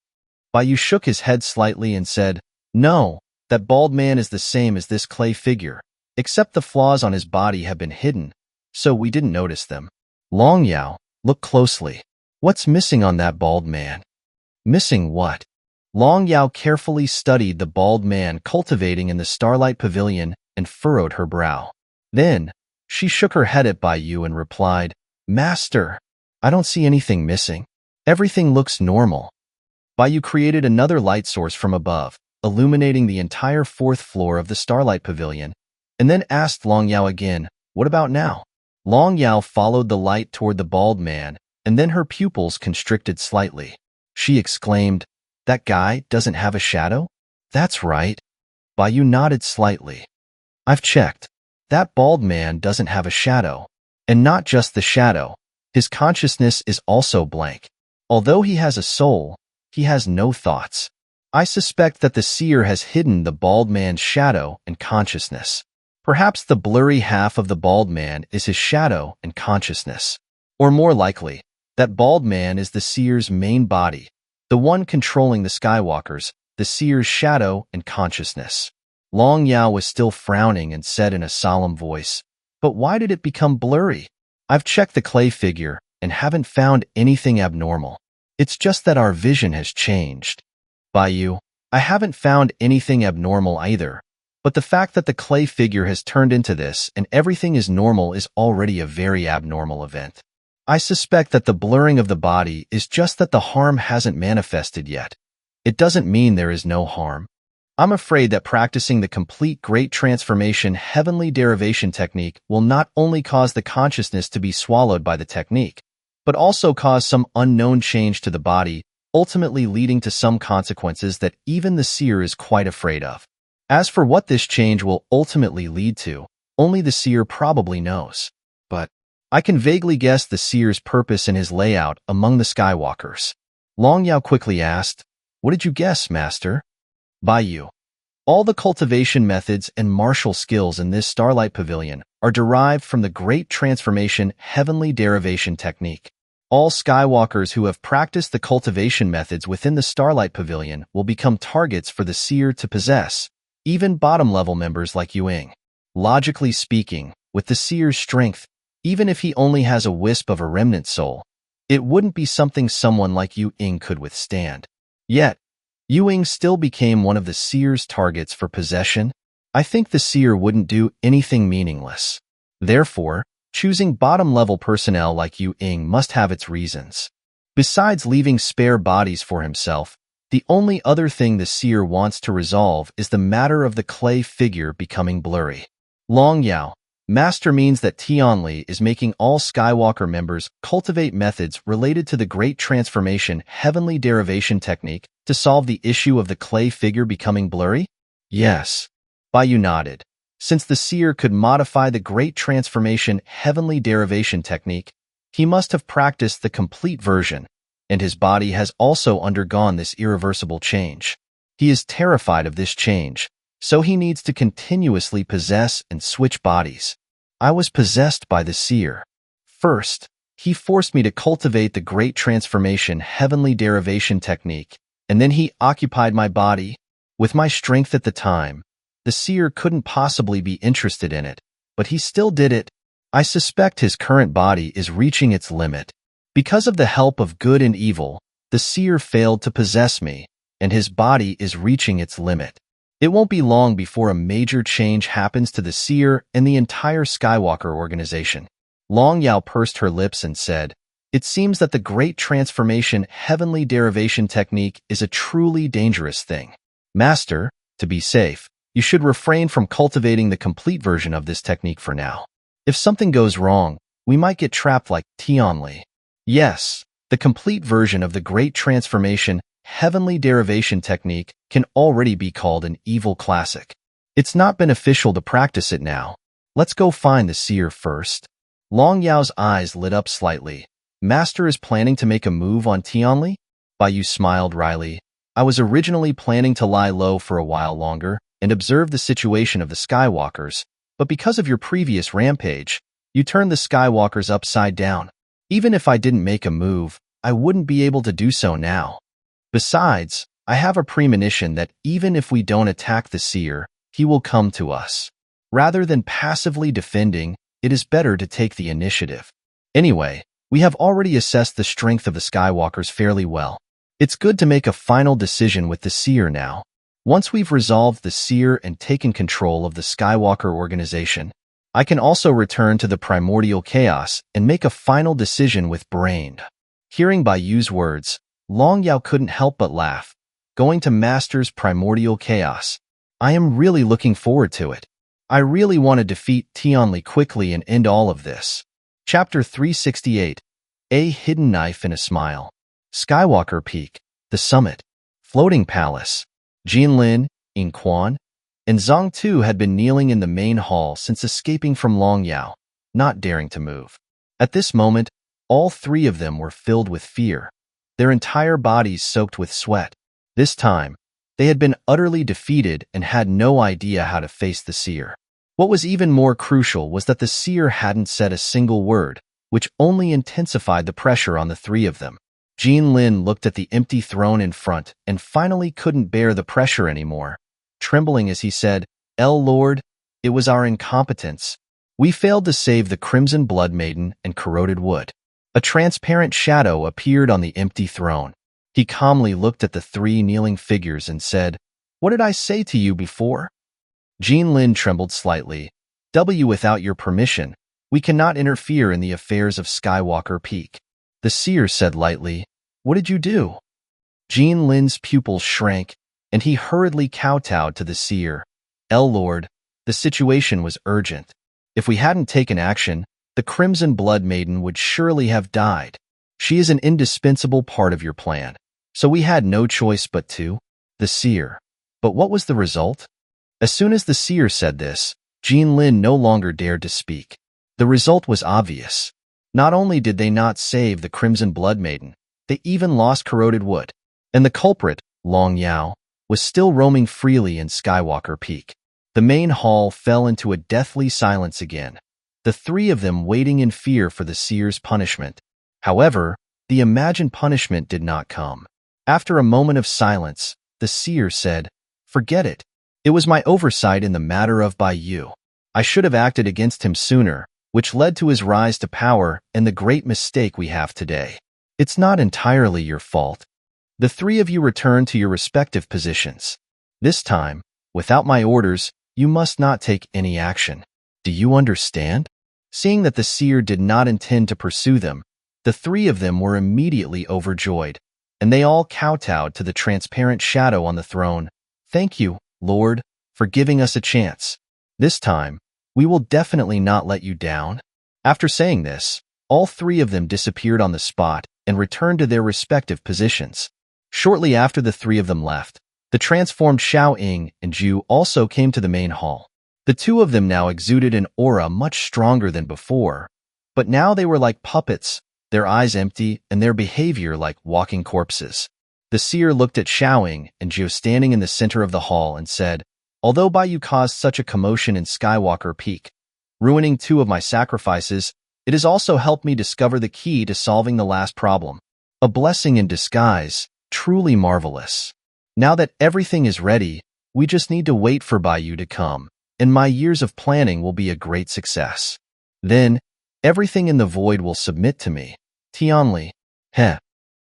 Bai Yu shook his head slightly and said, "No, that bald man is the same as this clay figure, except the flaws on his body have been hidden, so we didn't notice them." "Long Yao, look closely. What's missing on that bald man?" "Missing what?" Long Yao carefully studied the bald man cultivating in the Starlight Pavilion and furrowed her brow. Then, she shook her head at Bai Yu and replied, "Master, I don't see anything missing. Everything looks normal." Bai Yu created another light source from above, illuminating the entire 4th floor of the Starlight Pavilion, and then asked Long Yao again, "What about now?" Long Yao followed the light toward the bald man, and then her pupils constricted slightly. She exclaimed, "That guy doesn't have a shadow?" "That's right." Bai Yu nodded slightly. "I've checked. That bald man doesn't have a shadow. And not just the shadow, his consciousness is also blank. Although he has a soul, he has no thoughts. I suspect that the seer has hidden the bald man's shadow and consciousness." Perhaps the blurry half of the bald man is his shadow and consciousness. Or more likely, that bald man is the seer's main body, the one controlling the Skywalkers, the seer's shadow and consciousness. Long Yao was still frowning and said in a solemn voice, "But why did it become blurry? I've checked the clay figure and haven't found anything abnormal. It's just that our vision has changed." "Baiyu, I haven't found anything abnormal either. But the fact that the clay figure has turned into this and everything is normal is already a very abnormal event. I suspect that the blurring of the body is just that the harm hasn't manifested yet. It doesn't mean there is no harm. I'm afraid that practicing the complete Great Transformation heavenly derivation technique will not only cause the consciousness to be swallowed by the technique, but also cause some unknown change to the body, ultimately leading to some consequences that even the seer is quite afraid of. As for what this change will ultimately lead to, only the seer probably knows. But I can vaguely guess the seer's purpose in his layout among the Skywalkers." Long Yao quickly asked, "What did you guess, Master?" "Baiyu, all the cultivation methods and martial skills in this Starlight Pavilion are derived from the Great Transformation heavenly derivation technique. All Skywalkers who have practiced the cultivation methods within the Starlight Pavilion will become targets for the seer to possess, even bottom-level members like Yuing. Logically speaking, with the seer's strength, even if he only has a wisp of a remnant soul, it wouldn't be something someone like Yuing could withstand. Yet, Yuing still became one of the seer's targets for possession. I think the seer wouldn't do anything meaningless. Therefore, choosing bottom-level personnel like Yuing must have its reasons. Besides leaving spare bodies for himself, the only other thing the seer wants to resolve is the matter of the clay figure becoming blurry." Long Yao, Master means that Tianli is making all Skywalker members cultivate methods related to the Great Transformation heavenly derivation technique to solve the issue of the clay figure becoming blurry? Yes. Baiyu nodded. Since the seer could modify the Great Transformation heavenly derivation technique, he must have practiced the complete version, and his body has also undergone this irreversible change. He is terrified of this change, so he needs to continuously possess and switch bodies. I was possessed by the seer. First, he forced me to cultivate the Great Transformation heavenly derivation technique, and then he occupied my body. With my strength at the time, the seer couldn't possibly be interested in it, but he still did it. I suspect his current body is reaching its limit. Because of the help of good and evil, the seer failed to possess me, and his body is reaching its limit. It won't be long before a major change happens to the seer and the entire Skywalker organization." Long Yao pursed her lips and said, "It seems that the Great Transformation heavenly derivation technique is a truly dangerous thing. Master, to be safe, you should refrain from cultivating the complete version of this technique for now. If something goes wrong, we might get trapped like Tianli." Yes, the complete version of the Great Transformation heavenly derivation technique can already be called an evil classic. It's not beneficial to practice it now. Let's go find the seer first. Long Yao's eyes lit up slightly. "Master is planning to make a move on Tianli?" Baiyu smiled wryly. "I was originally planning to lie low for a while longer and observe the situation of the Skywalkers, but because of your previous rampage, you turned the Skywalkers upside down. Even if I didn't make a move, I wouldn't be able to do so now. Besides, I have a premonition that even if we don't attack the seer, he will come to us. Rather than passively defending, it is better to take the initiative. Anyway, we have already assessed the strength of the Skywalkers fairly well. It's good to make a final decision with the seer now. Once we've resolved the seer and taken control of the Skywalker organization, I can also return to the primordial chaos and make a final decision with brain." Hearing Baiyu's words, Long Yao couldn't help but laugh. Going to Master's primordial chaos. I am really looking forward to it. I really want to defeat Tianli quickly and end all of this. Chapter 368. A Hidden Knife in a Smile. Skywalker Peak, the summit, floating palace. Jinlin, Yingquan, and Zhang Tu had been kneeling in the main hall since escaping from Long Yao, not daring to move. At this moment, all three of them were filled with fear, their entire bodies soaked with sweat. This time, they had been utterly defeated and had no idea how to face the seer. What was even more crucial was that the seer hadn't said a single word, which only intensified the pressure on the three of them. Lin looked at the empty throne in front and finally couldn't bear the pressure anymore. Trembling as he said, Lord, it was our incompetence. We failed to save the Crimson Blood Maiden and corroded wood. A transparent shadow appeared on the empty throne. He calmly looked at the three kneeling figures and said, What did I say to you before? Lin trembled slightly. Without your permission, we cannot interfere in the affairs of Skywalker Peak. The seer said lightly, What did you do? Lin's pupils shrank, and he hurriedly kowtowed to the seer. Lord, the situation was urgent. If we hadn't taken action, the Crimson Blood Maiden would surely have died. She is an indispensable part of your plan, so we had no choice but to. The seer. But what was the result? As soon as the seer said this, Lin no longer dared to speak. The result was obvious. Not only did they not save the Crimson Blood Maiden, they even lost corroded wood. And the culprit, Long Yao, was still roaming freely in Skywalker Peak. The main hall fell into a deathly silence again, the three of them waiting in fear for the seer's punishment. However, the imagined punishment did not come. After a moment of silence, the seer said, Forget it. It was my oversight in the matter of Bai-Yu. I should have acted against him sooner, which led to his rise to power and the great mistake we have today. It's not entirely your fault. The three of you return to your respective positions. This time, without my orders, you must not take any action. Do you understand? Seeing that the seer did not intend to pursue them, the three of them were immediately overjoyed, and they all kowtowed to the transparent shadow on the throne. Thank you, Lord, for giving us a chance. This time, we will definitely not let you down. After saying this, all three of them disappeared on the spot and returned to their respective positions. Shortly after the three of them left, the transformed Xiao Ying and Zhu also came to the main hall. The two of them now exuded an aura much stronger than before, but now they were like puppets, their eyes empty and their behavior like walking corpses. The seer looked at Xiao Ying and Zhu standing in the center of the hall and said, Although Bai-Yu caused such a commotion in Skywalker Peak, ruining two of my sacrifices, it has also helped me discover the key to solving the last problem. A blessing in disguise, truly marvelous. Now that everything is ready, we just need to wait for Bai-Yu to come, and my years of planning will be a great success. Then, everything in the void will submit to me. Tianli. Heh.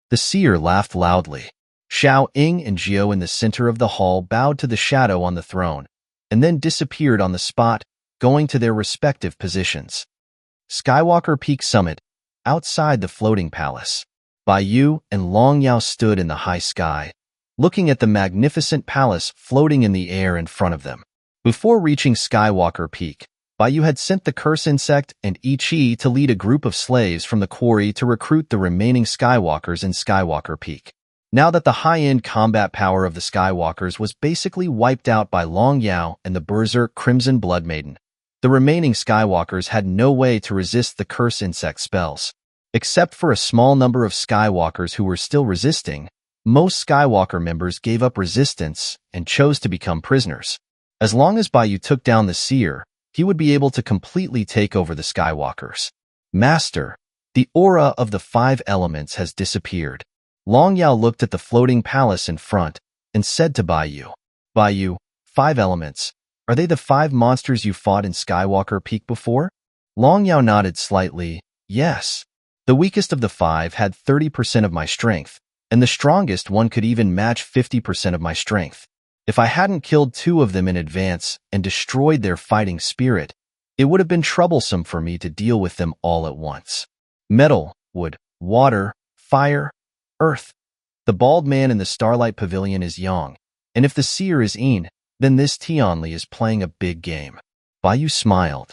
The seer laughed loudly. Xiao Ying and Zhou in the center of the hall bowed to the shadow on the throne, and then disappeared on the spot, going to their respective positions. Skywalker Peak Summit, outside the floating palace. Bai-Yu and Long Yao stood in the high sky, looking at the magnificent palace floating in the air in front of them. Before reaching Skywalker Peak, Bai-Yu had sent the curse insect and I-Chi to lead a group of slaves from the quarry to recruit the remaining Skywalkers in Skywalker Peak. Now that the high-end combat power of the Skywalkers was basically wiped out by Long Yao and the Berserk Crimson Blood Maiden, the remaining Skywalkers had no way to resist the curse insect spells. Except for a small number of Skywalkers who were still resisting, most Skywalker members gave up resistance and chose to become prisoners. As long as Bai-Yu took down the seer, he would be able to completely take over the Skywalkers. Master, the aura of the 5 elements has disappeared. Long Yao looked at the floating palace in front and said to Bai-Yu, Bai-Yu, 5 elements. Are they the 5 monsters you fought in Skywalker Peak before? Long Yao nodded slightly. Yes. The weakest of the 5 had 30% of my strength, and the strongest one could even match 50% of my strength. If I hadn't killed 2 of them in advance and destroyed their fighting spirit, it would have been troublesome for me to deal with them all at once. Metal, wood, water, fire, earth. The bald man in the Starlight Pavilion is Yang, and if the seer is Yin, then this Tianli is playing a big game. Bai-Yu smiled.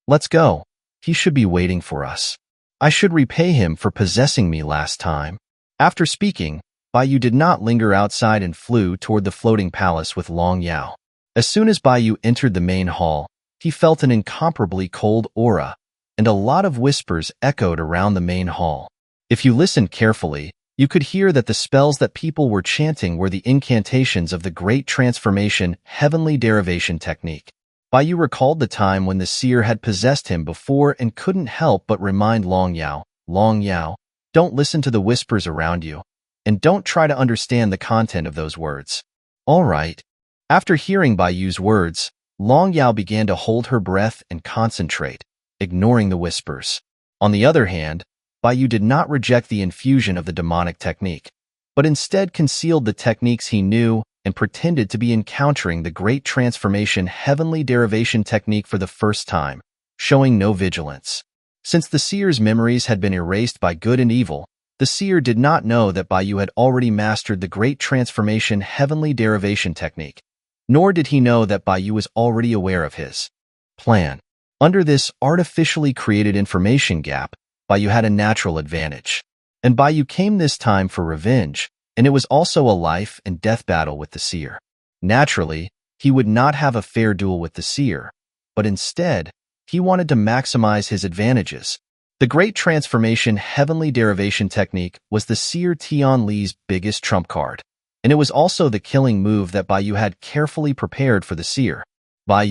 Let's go. He should be waiting for us. I should repay him for possessing me last time. After speaking, Bai-Yu did not linger outside and flew toward the floating palace with Long Yao. As soon as Bai-Yu entered the main hall, he felt an incomparably cold aura, and a lot of whispers echoed around the main hall. If you listened carefully, you could hear that the spells that people were chanting were the incantations of the Great Transformation Heavenly Derivation Technique. Bai recalled the time when the seer had possessed him before and couldn't help but remind Long Yao, don't listen to the whispers around you, and don't try to understand the content of those words. All right. After hearing Bai's words, Long Yao began to hold her breath and concentrate, ignoring the whispers. On the other hand, Bai did not reject the infusion of the demonic technique, but instead concealed the techniques he knew and pretended to be encountering the Great Transformation Heavenly Derivation technique for the first time, showing no vigilance. Since the seer's memories had been erased by good and evil, the seer did not know that Bai had already mastered the Great Transformation Heavenly Derivation technique, nor did he know that Bai was already aware of his plan. Under this artificially created information gap, Bai had a natural advantage. And Bai came this time for revenge, and it was also a life and death battle with the seer. Naturally, he would not have a fair duel with the seer, but instead, he wanted to maximize his advantages. The Great Transformation Heavenly Derivation technique was the seer Tian Li's biggest trump card, and it was also the killing move that Bai had carefully prepared for the seer. Bai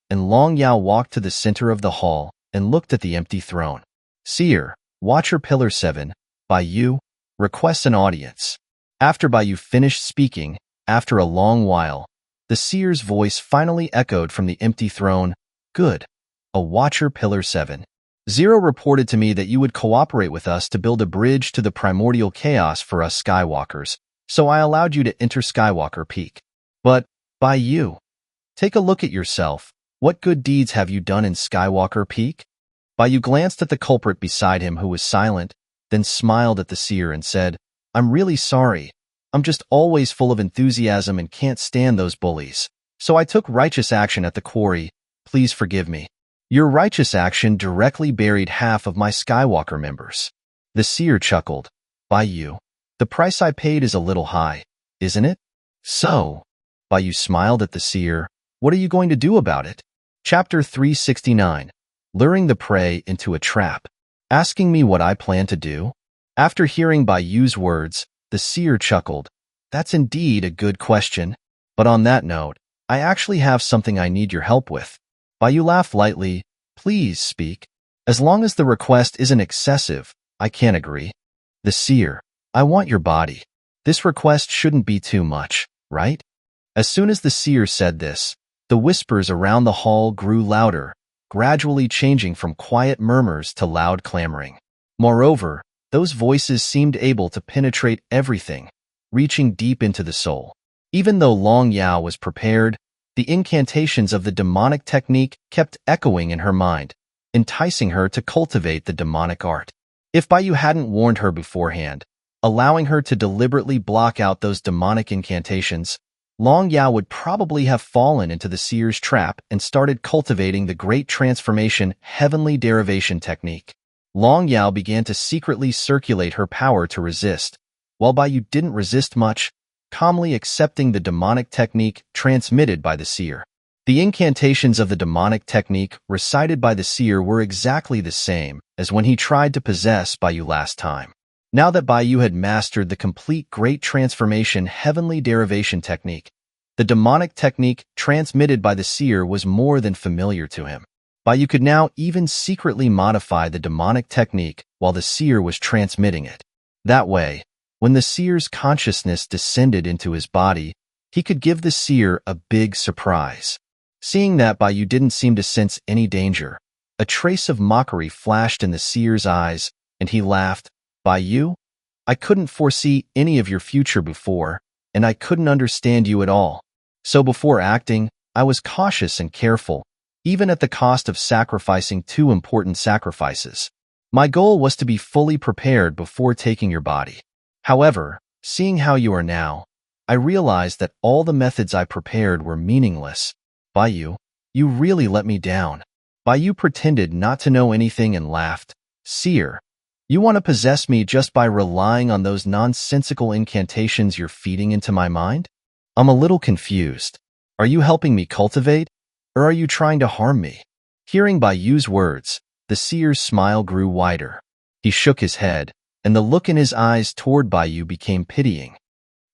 and Long Yao walked to the center of the hall and looked at the empty throne. Seer, Watcher Pillar 7, Bai requests an audience. After Bai finished speaking, after a long while, the seer's voice finally echoed from the empty throne. Good. A Watcher Pillar 7. Zero reported to me that you would cooperate with us to build a bridge to the primordial chaos for us Skywalkers, so I allowed you to enter Skywalker Peak. But, Bai, take a look at yourself. What good deeds have you done in Skywalker Peak? Bai glanced at the culprit beside him who was silent, then smiled at the seer and said, I'm really sorry. I'm just always full of enthusiasm and can't stand those bullies. So I took righteous action at the quarry. Please forgive me. Your righteous action directly buried half of my Skywalker members. The seer chuckled. Bai, the price I paid is a little high, isn't it? So, Bai smiled at the seer. What are you going to do about it? Chapter 369. Luring the prey into a trap. Asking me what I plan to do? After hearing Bai's words, the seer chuckled. That's indeed a good question. But on that note, I actually have something I need your help with. Bai laughed lightly. Please speak. As long as the request isn't excessive, I can't agree. The seer, I want your body. This request shouldn't be too much, right? As soon as the seer said this, the whispers around the hall grew louder, gradually changing from quiet murmurs to loud clamoring. Moreover, those voices seemed able to penetrate everything, reaching deep into the soul. Even though Long Yao was prepared, the incantations of the demonic technique kept echoing in her mind, enticing her to cultivate the demonic art. If Bai hadn't warned her beforehand, allowing her to deliberately block out those demonic incantations, Long Yao would probably have fallen into the seer's trap and started cultivating the Great Transformation Heavenly Derivation technique. Long Yao began to secretly circulate her power to resist, while Bai didn't resist much, calmly accepting the demonic technique transmitted by the seer. The incantations of the demonic technique recited by the seer were exactly the same as when he tried to possess Bai last time. Now that Bai had mastered the complete Great Transformation Heavenly Derivation technique, the demonic technique transmitted by the seer was more than familiar to him. Bai could now even secretly modify the demonic technique while the seer was transmitting it. That way, when the seer's consciousness descended into his body, he could give the seer a big surprise. Seeing that Bai didn't seem to sense any danger, a trace of mockery flashed in the seer's eyes, and he laughed. Bai, I couldn't foresee any of your future before, and I couldn't understand you at all. So before acting, I was cautious and careful, even at the cost of sacrificing 2 important sacrifices. My goal was to be fully prepared before taking your body. However, seeing how you are now, I realized that all the methods I prepared were meaningless. Bai, you really let me down. Bai pretended not to know anything and laughed. Seer, you want to possess me just by relying on those nonsensical incantations you're feeding into my mind? I'm a little confused. Are you helping me cultivate, or are you trying to harm me? Hearing Bai's words, the seer's smile grew wider. He shook his head, and the look in his eyes toward Bai became pitying.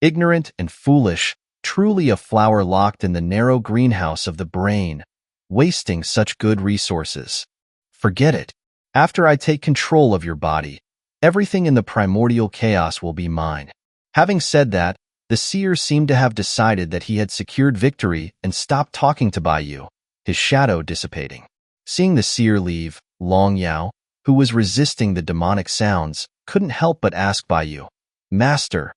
Ignorant and foolish, truly a flower locked in the narrow greenhouse of the brain. wasting such good resources. Forget it. After I take control of your body, everything in the primordial chaos will be mine." Having said that, the seer seemed to have decided that he had secured victory and stopped talking to Bai Yu, his shadow dissipating. Seeing the seer leave, Long Yao, who was resisting the demonic sounds, couldn't help but ask Bai Yu, "Master,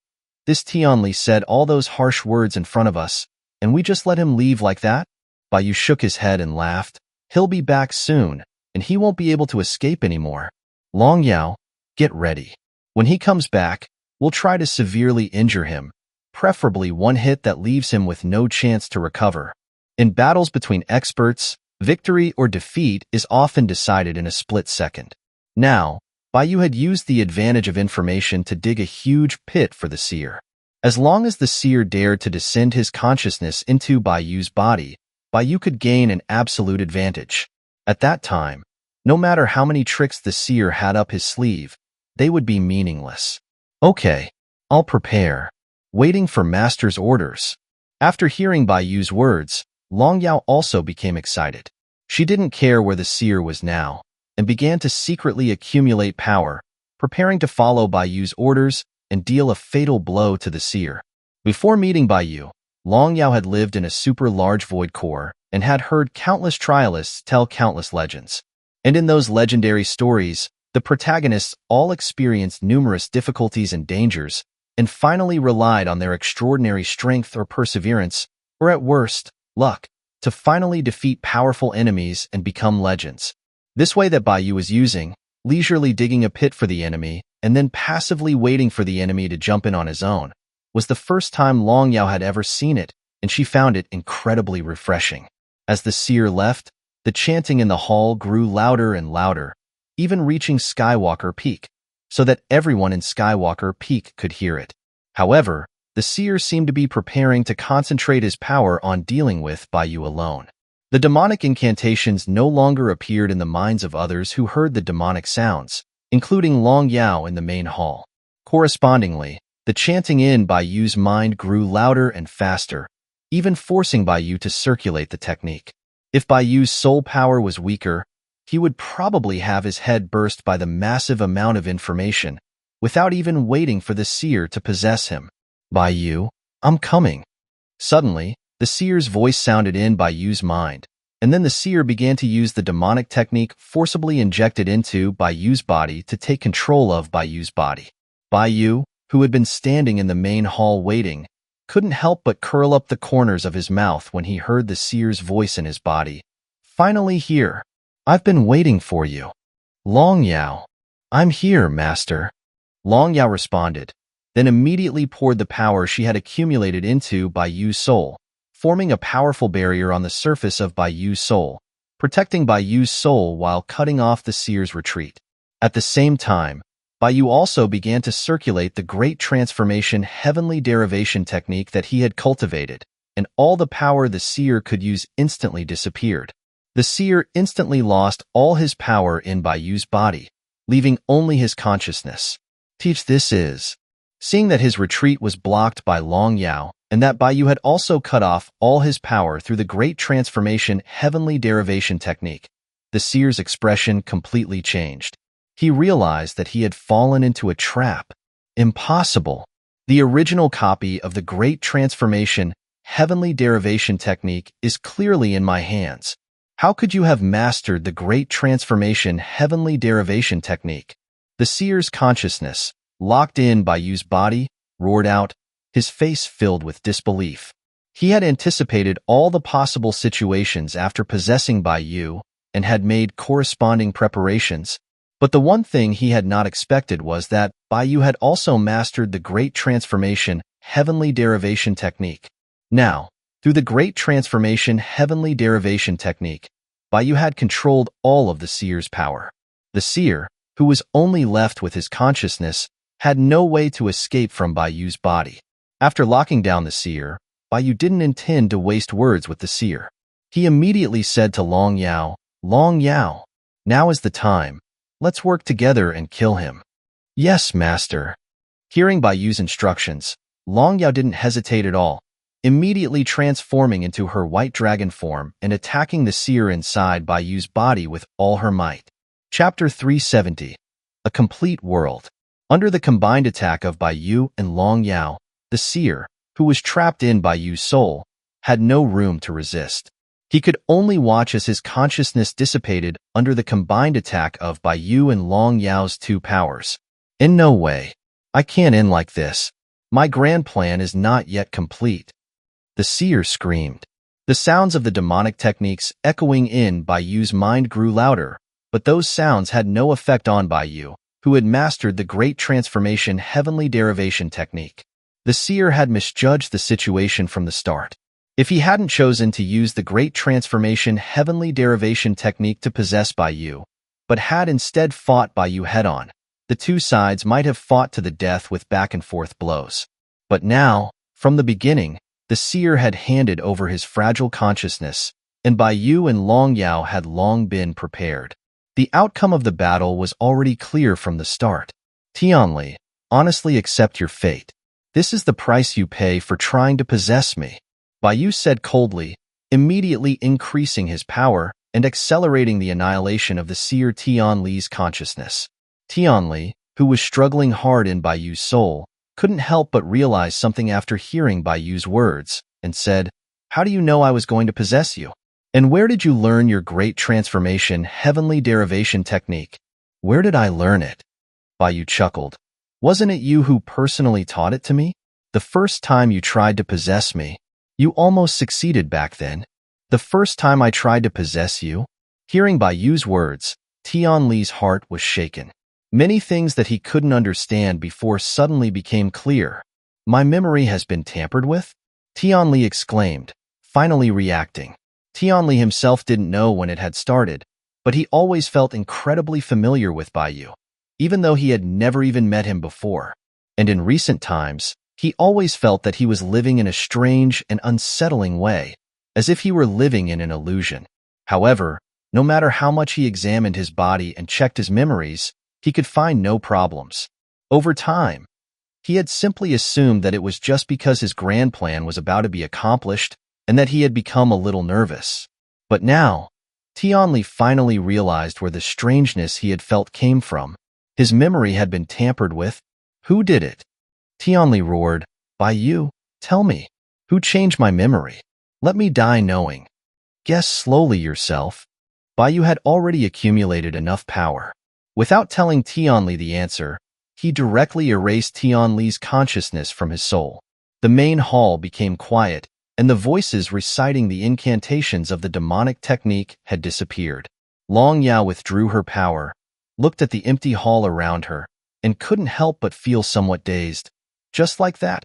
this Tianli said all those harsh words in front of us, and we just let him leave like that?" Bai Yu shook his head and laughed. "He'll be back soon, and he won't be able to escape anymore. Long Yao, get ready. When he comes back, we'll try to severely injure him, preferably one hit that leaves him with no chance to recover." In battles between experts, victory or defeat is often decided in a split second. Now, Bai Yu had used the advantage of information to dig a huge pit for the seer. As long as the seer dared to descend his consciousness into Bai Yu's body, Bai Yu could gain an absolute advantage. At that time, no matter how many tricks the seer had up his sleeve, they would be meaningless. "Okay, I'll prepare." Waiting for Master's orders. After hearing Bai Yu's words, Long Yao also became excited. She didn't care where the seer was now, and began to secretly accumulate power, preparing to follow Bai Yu's orders and deal a fatal blow to the seer. Before meeting Bai Yu, Long Yao had lived in a super-large void core and had heard countless trialists tell countless legends. And in those legendary stories, the protagonists all experienced numerous difficulties and dangers, and finally relied on their extraordinary strength or perseverance, or at worst, luck, to finally defeat powerful enemies and become legends. This way that Bai Yu was using, leisurely digging a pit for the enemy and then passively waiting for the enemy to jump in on his own, was the first time Long Yao had ever seen it, and she found it incredibly refreshing. As the seer left, the chanting in the hall grew louder and louder, even reaching Skywalker Peak, so that everyone in Skywalker Peak could hear it. However, the seer seemed to be preparing to concentrate his power on dealing with Bai Yu alone. The demonic incantations no longer appeared in the minds of others who heard the demonic sounds, including Long Yao in the main hall. Correspondingly, the chanting in Bai Yu's mind grew louder and faster, even forcing Bai Yu to circulate the technique. If Bai Yu's soul power was weaker, he would probably have his head burst by the massive amount of information, without even waiting for the seer to possess him. "Bai Yu, I'm coming." Suddenly, the seer's voice sounded in Bai Yu's mind, and then the seer began to use the demonic technique forcibly injected into Bai Yu's body to take control of Bai Yu's body. Bai Yu, who had been standing in the main hall waiting, couldn't help but curl up the corners of his mouth when he heard the seer's voice in his body. "Finally here. I've been waiting for you." "Long Yao." "I'm here, Master." Long Yao responded, then immediately poured the power she had accumulated into Bai Yu's soul, forming a powerful barrier on the surface of Bai Yu's soul, protecting Bai Yu's soul while cutting off the seer's retreat. At the same time, Bai Yu also began to circulate the Great Transformation Heavenly Derivation technique that he had cultivated, and all the power the seer could use instantly disappeared. The seer instantly lost all his power in Bai Yu's body, leaving only his consciousness. Teach this is. Seeing that his retreat was blocked by Long Yao, and that Bai Yu had also cut off all his power through the Great Transformation Heavenly Derivation technique, the seer's expression completely changed. He realized that he had fallen into a trap. Impossible. The original copy of the Great Transformation Heavenly Derivation technique is clearly in my hands. How could you have mastered the Great Transformation Heavenly Derivation technique? The seer's consciousness, locked in Bai Yu's body, roared out, his face filled with disbelief. He had anticipated all the possible situations after possessing Bai Yu and had made corresponding preparations, but the one thing he had not expected was that Bai Yu had also mastered the Great Transformation Heavenly Derivation technique. Now, through the Great Transformation Heavenly Derivation technique, Bai Yu had controlled all of the seer's power. The seer, who was only left with his consciousness, had no way to escape from Bai Yu's body. After locking down the seer, Bai Yu didn't intend to waste words with the seer. He immediately said to Long Yao, "Long Yao, now is the time. Let's work together and kill him." "Yes, Master." Hearing Bai Yu's instructions, Long Yao didn't hesitate at all. immediately transforming into her white dragon form and attacking the seer inside Bai Yu's body with all her might. Chapter 370. A Complete World. Under the combined attack of Bai Yu and Long Yao, the seer, who was trapped in Bai Yu's soul, had no room to resist. He could only watch as his consciousness dissipated under the combined attack of Bai Yu and Long Yao's two powers. In no way. I can't end like this. My grand plan is not yet complete. The seer screamed. The sounds of the demonic techniques echoing in Bai Yu's mind grew louder, but those sounds had no effect on Bai Yu, who had mastered the Great Transformation Heavenly Derivation technique. The seer had misjudged the situation from the start. If he hadn't chosen to use the Great Transformation Heavenly Derivation technique to possess Bai Yu, but had instead fought Bai Yu head-on, the two sides might have fought to the death with back-and-forth blows. But now, from the beginning, the seer had handed over his fragile consciousness, and Bai Yu and Long Yao had long been prepared. The outcome of the battle was already clear from the start. Tianli, honestly accept your fate. This is the price you pay for trying to possess me. Bai Yu said coldly, immediately increasing his power and accelerating the annihilation of the seer Tianli's consciousness. Tianli, who was struggling hard in Bai Yu's soul, couldn't help but realize something after hearing Bai Yu's words, and said, "How do you know I was going to possess you? And where did you learn your Great Transformation Heavenly Derivation technique?" "Where did I learn it?" Bai Yu chuckled. "Wasn't it you who personally taught it to me? The first time you tried to possess me, you almost succeeded back then. The first time I tried to possess you." Hearing Bai Yu's words, Tianli's heart was shaken. Many things that he couldn't understand before suddenly became clear. "My memory has been tampered with?" Tianli exclaimed, finally reacting. Tianli himself didn't know when it had started, but he always felt incredibly familiar with Bai Yu, even though he had never even met him before. And in recent times, he always felt that he was living in a strange and unsettling way, as if he were living in an illusion. However, no matter how much he examined his body and checked his memories, he could find no problems. Over time, he had simply assumed that it was just because his grand plan was about to be accomplished and that he had become a little nervous. But now, Tianli finally realized where the strangeness he had felt came from. His memory had been tampered with. Who did it? Tianli roared, "Bai Yu, tell me, who changed my memory? Let me die knowing." "Guess slowly yourself." Bai Yu had already accumulated enough power. Without telling Tianli the answer, he directly erased Tianli's consciousness from his soul. The main hall became quiet, and the voices reciting the incantations of the demonic technique had disappeared. Long Yao withdrew her power, looked at the empty hall around her, and couldn't help but feel somewhat dazed. Just like that.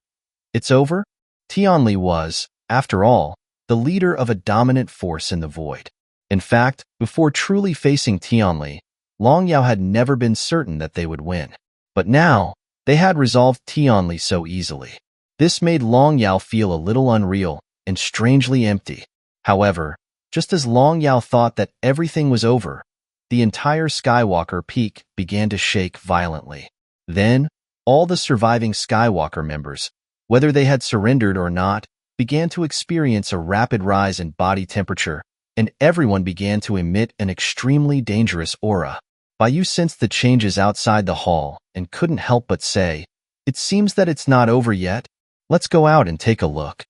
It's over? Tianli was, after all, the leader of a dominant force in the void. In fact, before truly facing Tianli, Long Yao had never been certain that they would win. But now, they had resolved Tianli so easily. This made Long Yao feel a little unreal and strangely empty. However, just as Long Yao thought that everything was over, the entire Skywalker Peak began to shake violently. Then, all the surviving Skywalker members, whether they had surrendered or not, began to experience a rapid rise in body temperature, and everyone began to emit an extremely dangerous aura. Bai Yu sensed the changes outside the hall and couldn't help but say, "It seems that it's not over yet. Let's go out and take a look."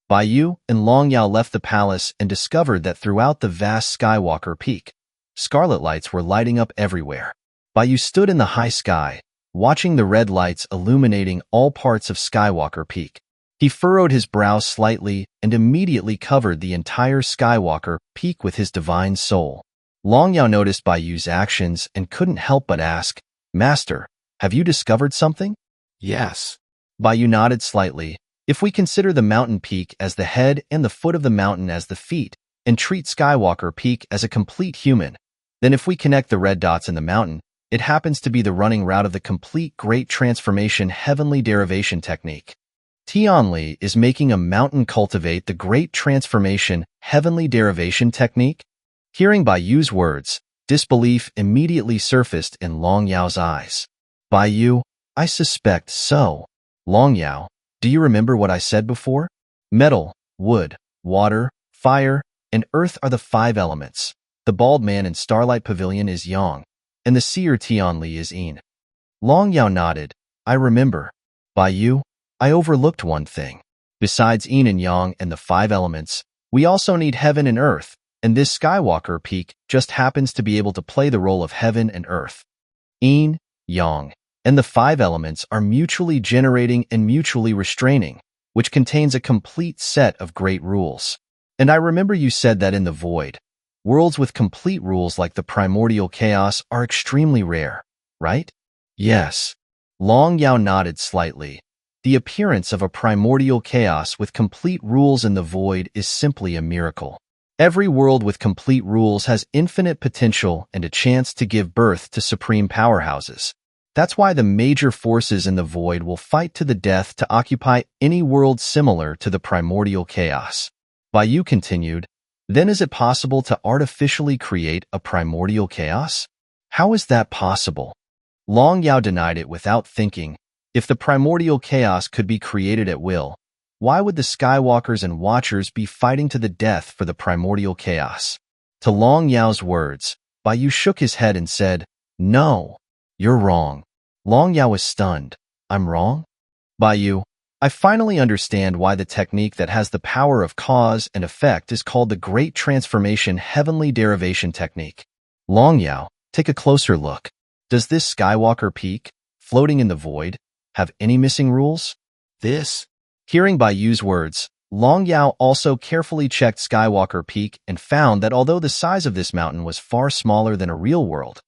Bai Yu and Long Yao left the palace and discovered that throughout the vast Skywalker Peak, scarlet lights were lighting up everywhere. Bai Yu stood in the high sky, watching the red lights illuminating all parts of Skywalker Peak. He furrowed his brow slightly and immediately covered the entire Skywalker Peak with his divine soul. Long Yao noticed Bai Yu's actions and couldn't help but ask, "Master, have you discovered something?" "Yes." Bai Yu nodded slightly. "If we consider the mountain peak as the head and the foot of the mountain as the feet, and treat Skywalker Peak as a complete human, then if we connect the red dots in the mountain, it happens to be the running route of the complete Great Transformation Heavenly Derivation technique. Tianli is making a mountain cultivate the Great Transformation Heavenly Derivation technique?" Hearing Bai Yu's words, disbelief immediately surfaced in Long Yao's eyes. "Bai Yu, I suspect so. Long Yao, do you remember what I said before?" Metal, wood, water, fire, and earth are the 5 elements. The bald man in Starlight Pavilion is Yang, and the seer Tianli is Yin. Long Yao nodded. I remember. By you, I overlooked one thing. Besides Yin and Yang and the 5 elements, we also need heaven and earth, and this Skywalker peak just happens to be able to play the role of heaven and earth. Yin, Yang, and the 5 elements are mutually generating and mutually restraining, which contains a complete set of great rules. And I remember you said that in the void, worlds with complete rules like the primordial chaos are extremely rare, right? Yes. Long Yao nodded slightly. The appearance of a primordial chaos with complete rules in the void is simply a miracle. Every world with complete rules has infinite potential and a chance to give birth to supreme powerhouses. That's why the major forces in the void will fight to the death to occupy any world similar to the primordial chaos. Baiyu continued, then is it possible to artificially create a primordial chaos? How is that possible? Long Yao denied it without thinking. If the primordial chaos could be created at will, why would the Skywalkers and Watchers be fighting to the death for the primordial chaos? To Long Yao's words, Baiyu shook his head and said, no, you're wrong. Long Yao was stunned. I'm wrong? Baiyu, I finally understand why the technique that has the power of cause and effect is called the Great Transformation Heavenly Derivation Technique. Long Yao, take a closer look. Does this Skywalker peak, floating in the void, have any missing rules? Hearing Baiyu's words, Long Yao also carefully checked Skywalker Peak and found that although the size of this mountain was far smaller than a real world,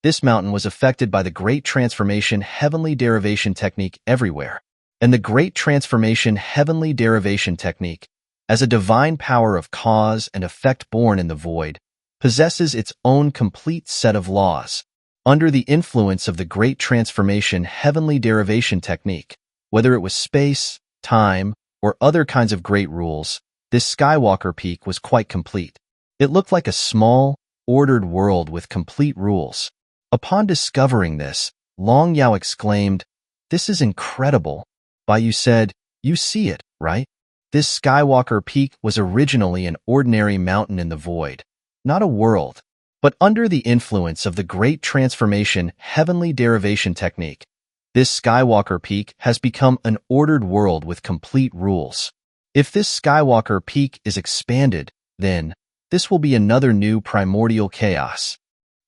this mountain was affected by the Great Transformation Heavenly Derivation Technique everywhere. And the Great Transformation Heavenly Derivation Technique, as a divine power of cause and effect born in the void, possesses its own complete set of laws. Under the influence of the Great Transformation Heavenly Derivation Technique, whether it was space, time, or other kinds of great rules, this Skywalker peak was quite complete. It looked like a small, ordered world with complete rules. Upon discovering this, Long Yao exclaimed, this is incredible. Baiyu said, you see it, right? This Skywalker peak was originally an ordinary mountain in the void, not a world. But under the influence of the Great Transformation Heavenly Derivation Technique, this Skywalker peak has become an ordered world with complete rules. If this Skywalker peak is expanded, then this will be another new primordial chaos.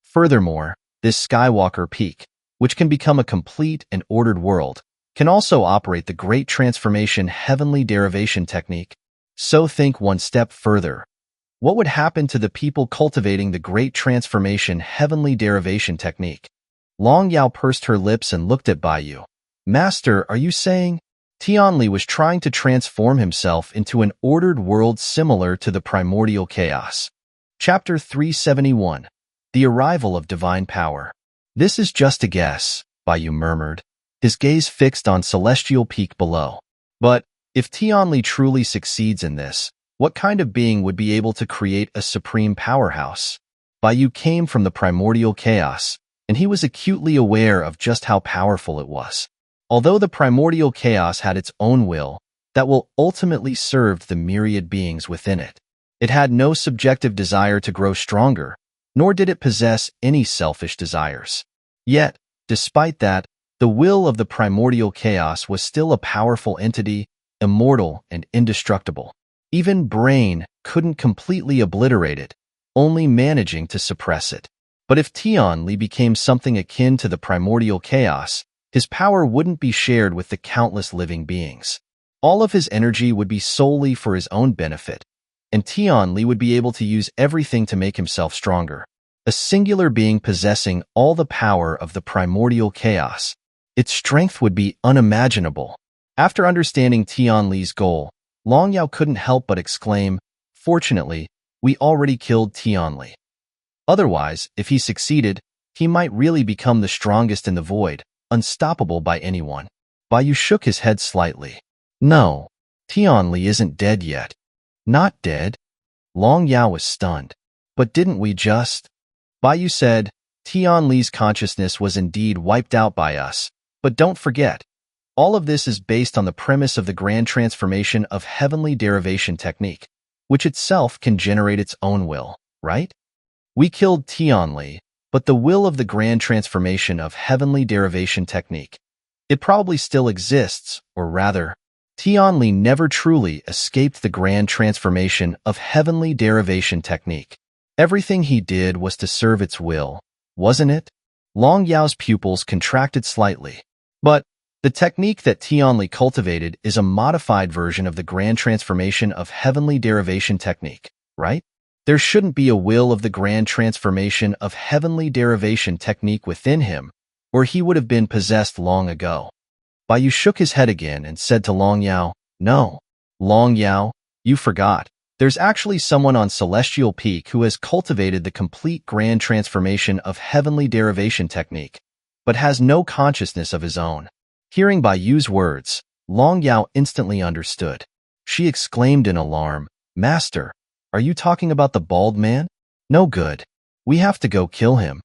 Furthermore, this Skywalker peak, which can become a complete and ordered world, can also operate the Great Transformation Heavenly Derivation Technique. So think one step further. What would happen to the people cultivating the Great Transformation Heavenly Derivation Technique? Long Yao pursed her lips and looked at Baiyu. Master, are you saying? Tianli was trying to transform himself into an ordered world similar to the primordial chaos. Chapter 371. The Arrival of Divine Power. This is just a guess, Baiyu murmured, his gaze fixed on celestial peak below. But if Tianli truly succeeds in this, what kind of being would be able to create a supreme powerhouse? Baiyu came from the primordial chaos, and he was acutely aware of just how powerful it was. Although the primordial chaos had its own will, that will ultimately serve the myriad beings within it. It had no subjective desire to grow stronger, nor did it possess any selfish desires. Yet, despite that, the will of the primordial chaos was still a powerful entity, immortal and indestructible. Even Brain couldn't completely obliterate it, only managing to suppress it. But if Tianli became something akin to the primordial chaos, his power wouldn't be shared with the countless living beings. All of his energy would be solely for his own benefit, and Tianli would be able to use everything to make himself stronger. A singular being possessing all the power of the primordial chaos. Its strength would be unimaginable. After understanding Tianli's goal, Long Yao couldn't help but exclaim, fortunately, we already killed Tianli. Otherwise, if he succeeded, he might really become the strongest in the void, unstoppable by anyone. Baiyu shook his head slightly. No, Tianli isn't dead yet. Not dead? Long Yao was stunned. But didn't we just? Baiyu said, Tianli's consciousness was indeed wiped out by us, but don't forget, All of this is based on the premise of the grand transformation of heavenly derivation technique, which itself can generate its own will, right? We killed Tianli, but the will of the grand transformation of heavenly derivation technique, it probably still exists, or rather, Tianli never truly escaped the grand transformation of heavenly derivation technique. Everything he did was to serve its will, wasn't it? Long Yao's pupils contracted slightly. But the technique that Tianli cultivated is a modified version of the grand transformation of heavenly derivation technique, right? There shouldn't be a will of the grand transformation of heavenly derivation technique within him, or he would have been possessed long ago. Baiyu shook his head again and said to Long Yao, "No, Long Yao, you forgot. There's actually someone on Celestial Peak who has cultivated the complete grand transformation of heavenly derivation technique, but has no consciousness of his own." Hearing Baiyu's words, Long Yao instantly understood. She exclaimed in alarm, "Master, are you talking about the bald man? No good. We have to go kill him."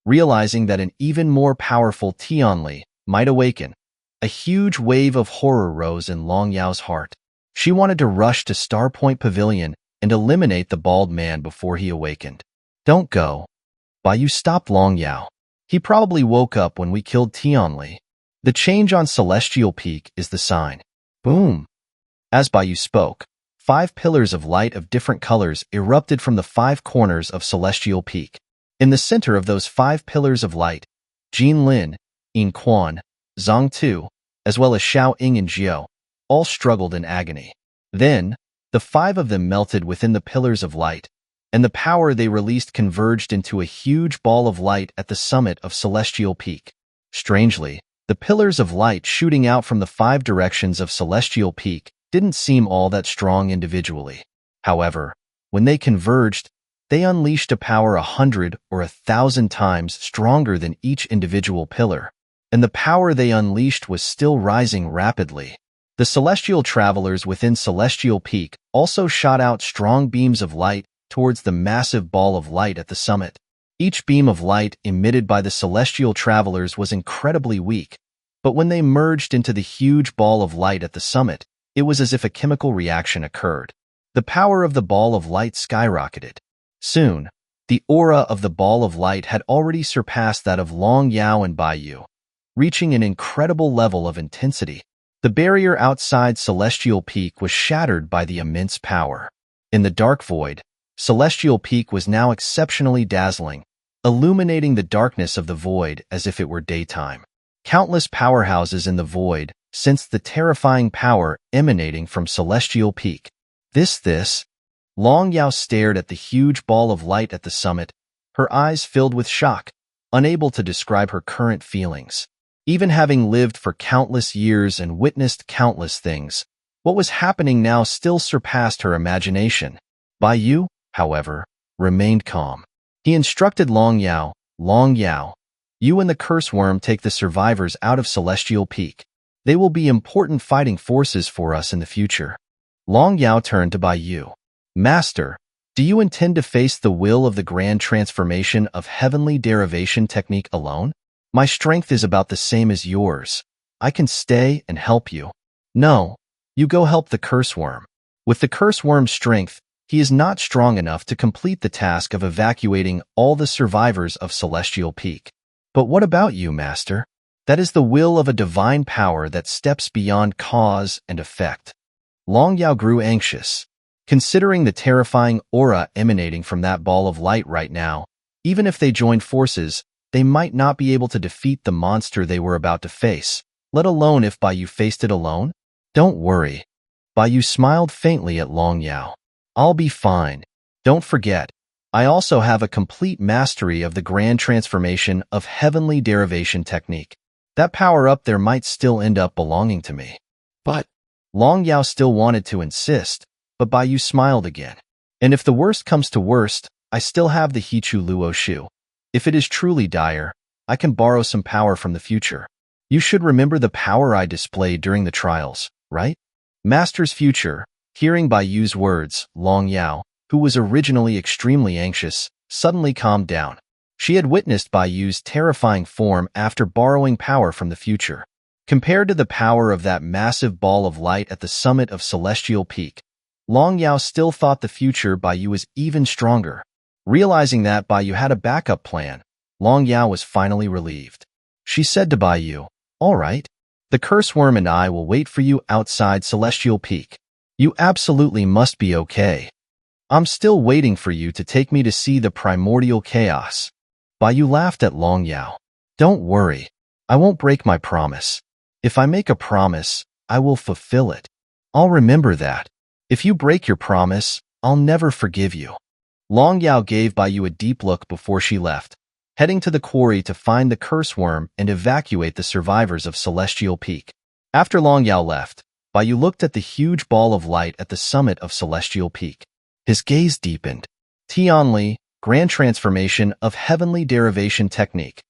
Realizing that an even more powerful Tianli might awaken, a huge wave of horror rose in Long Yao's heart. She wanted to rush to Star Point Pavilion and eliminate the bald man before he awakened. "Don't go." Baiyu stopped Long Yao. "He probably woke up when we killed Tianli. The change on Celestial Peak is the sign." Boom! As Baiyu spoke, 5 pillars of light of different colors erupted from the 5 corners of Celestial Peak. In the center of those 5 pillars of light, Jin Lin, Yin Quan, Zhang Tu, as well as Xiao Ying and Jiao, all struggled in agony. Then, the 5 of them melted within the pillars of light, and the power they released converged into a huge ball of light at the summit of Celestial Peak. Strangely, the pillars of light shooting out from the 5 directions of Celestial Peak didn't seem all that strong individually. However, when they converged, they unleashed a power 100 or 1,000 times stronger than each individual pillar, and the power they unleashed was still rising rapidly. The celestial travelers within Celestial Peak also shot out strong beams of light towards the massive ball of light at the summit. Each beam of light emitted by the celestial travelers was incredibly weak, but when they merged into the huge ball of light at the summit, it was as if a chemical reaction occurred. The power of the ball of light skyrocketed. Soon, the aura of the ball of light had already surpassed that of Long Yao and Baiyu, reaching an incredible level of intensity. The barrier outside Celestial Peak was shattered by the immense power. In the dark void, Celestial Peak was now exceptionally dazzling, illuminating the darkness of the void as if it were daytime. Countless powerhouses in the void sensed the terrifying power emanating from Celestial Peak. This. Long Yao stared at the huge ball of light at the summit, her eyes filled with shock, unable to describe her current feelings. Even having lived for countless years and witnessed countless things, what was happening now still surpassed her imagination. Baiyu, however, remained calm. He instructed Long Yao, "You and the curse worm take the survivors out of Celestial Peak. They will be important fighting forces for us in the future." Long Yao turned to Baiyu. "Master, do you intend to face the will of the grand transformation of heavenly derivation technique alone? My strength is about the same as yours. I can stay and help you." "No, you go help the curse worm. With the curse worm's strength, he is not strong enough to complete the task of evacuating all the survivors of Celestial Peak." "But what about you, Master? That is the will of a divine power that steps beyond cause and effect." Long Yao grew anxious. Considering the terrifying aura emanating from that ball of light right now, even if they joined forces, they might not be able to defeat the monster they were about to face, let alone if Baiyu faced it alone. "Don't worry." Baiyu smiled faintly at Long Yao. "I'll be fine. Don't forget, I also have a complete mastery of the grand transformation of heavenly derivation technique. That power up there might still end up belonging to me." "But—" Long Yao still wanted to insist, but Baiyu smiled again. "And if the worst comes to worst, I still have the Hichu Luo Shu. If it is truly dire, I can borrow some power from the future. You should remember the power I displayed during the trials, right?" Master's future. Hearing Baiyu's words, Long Yao, who was originally extremely anxious, suddenly calmed down. She had witnessed Baiyu's terrifying form after borrowing power from the future. Compared to the power of that massive ball of light at the summit of Celestial Peak, Long Yao still thought the future Baiyu was even stronger. Realizing that Baiyu had a backup plan, Long Yao was finally relieved. She said to Baiyu, "All right, the curse worm and I will wait for you outside Celestial Peak. You absolutely must be okay. I'm still waiting for you to take me to see the primordial chaos." Baiyu laughed at Long Yao. "Don't worry, I won't break my promise. If I make a promise, I will fulfill it. I'll remember that. If you break your promise, I'll never forgive you." Long Yao gave Baiyu a deep look before she left, heading to the quarry to find the curse worm and evacuate the survivors of Celestial Peak. After Long Yao left, Baiyu looked at the huge ball of light at the summit of Celestial Peak. His gaze deepened. Tianli, Grand Transformation of Heavenly Derivation Technique.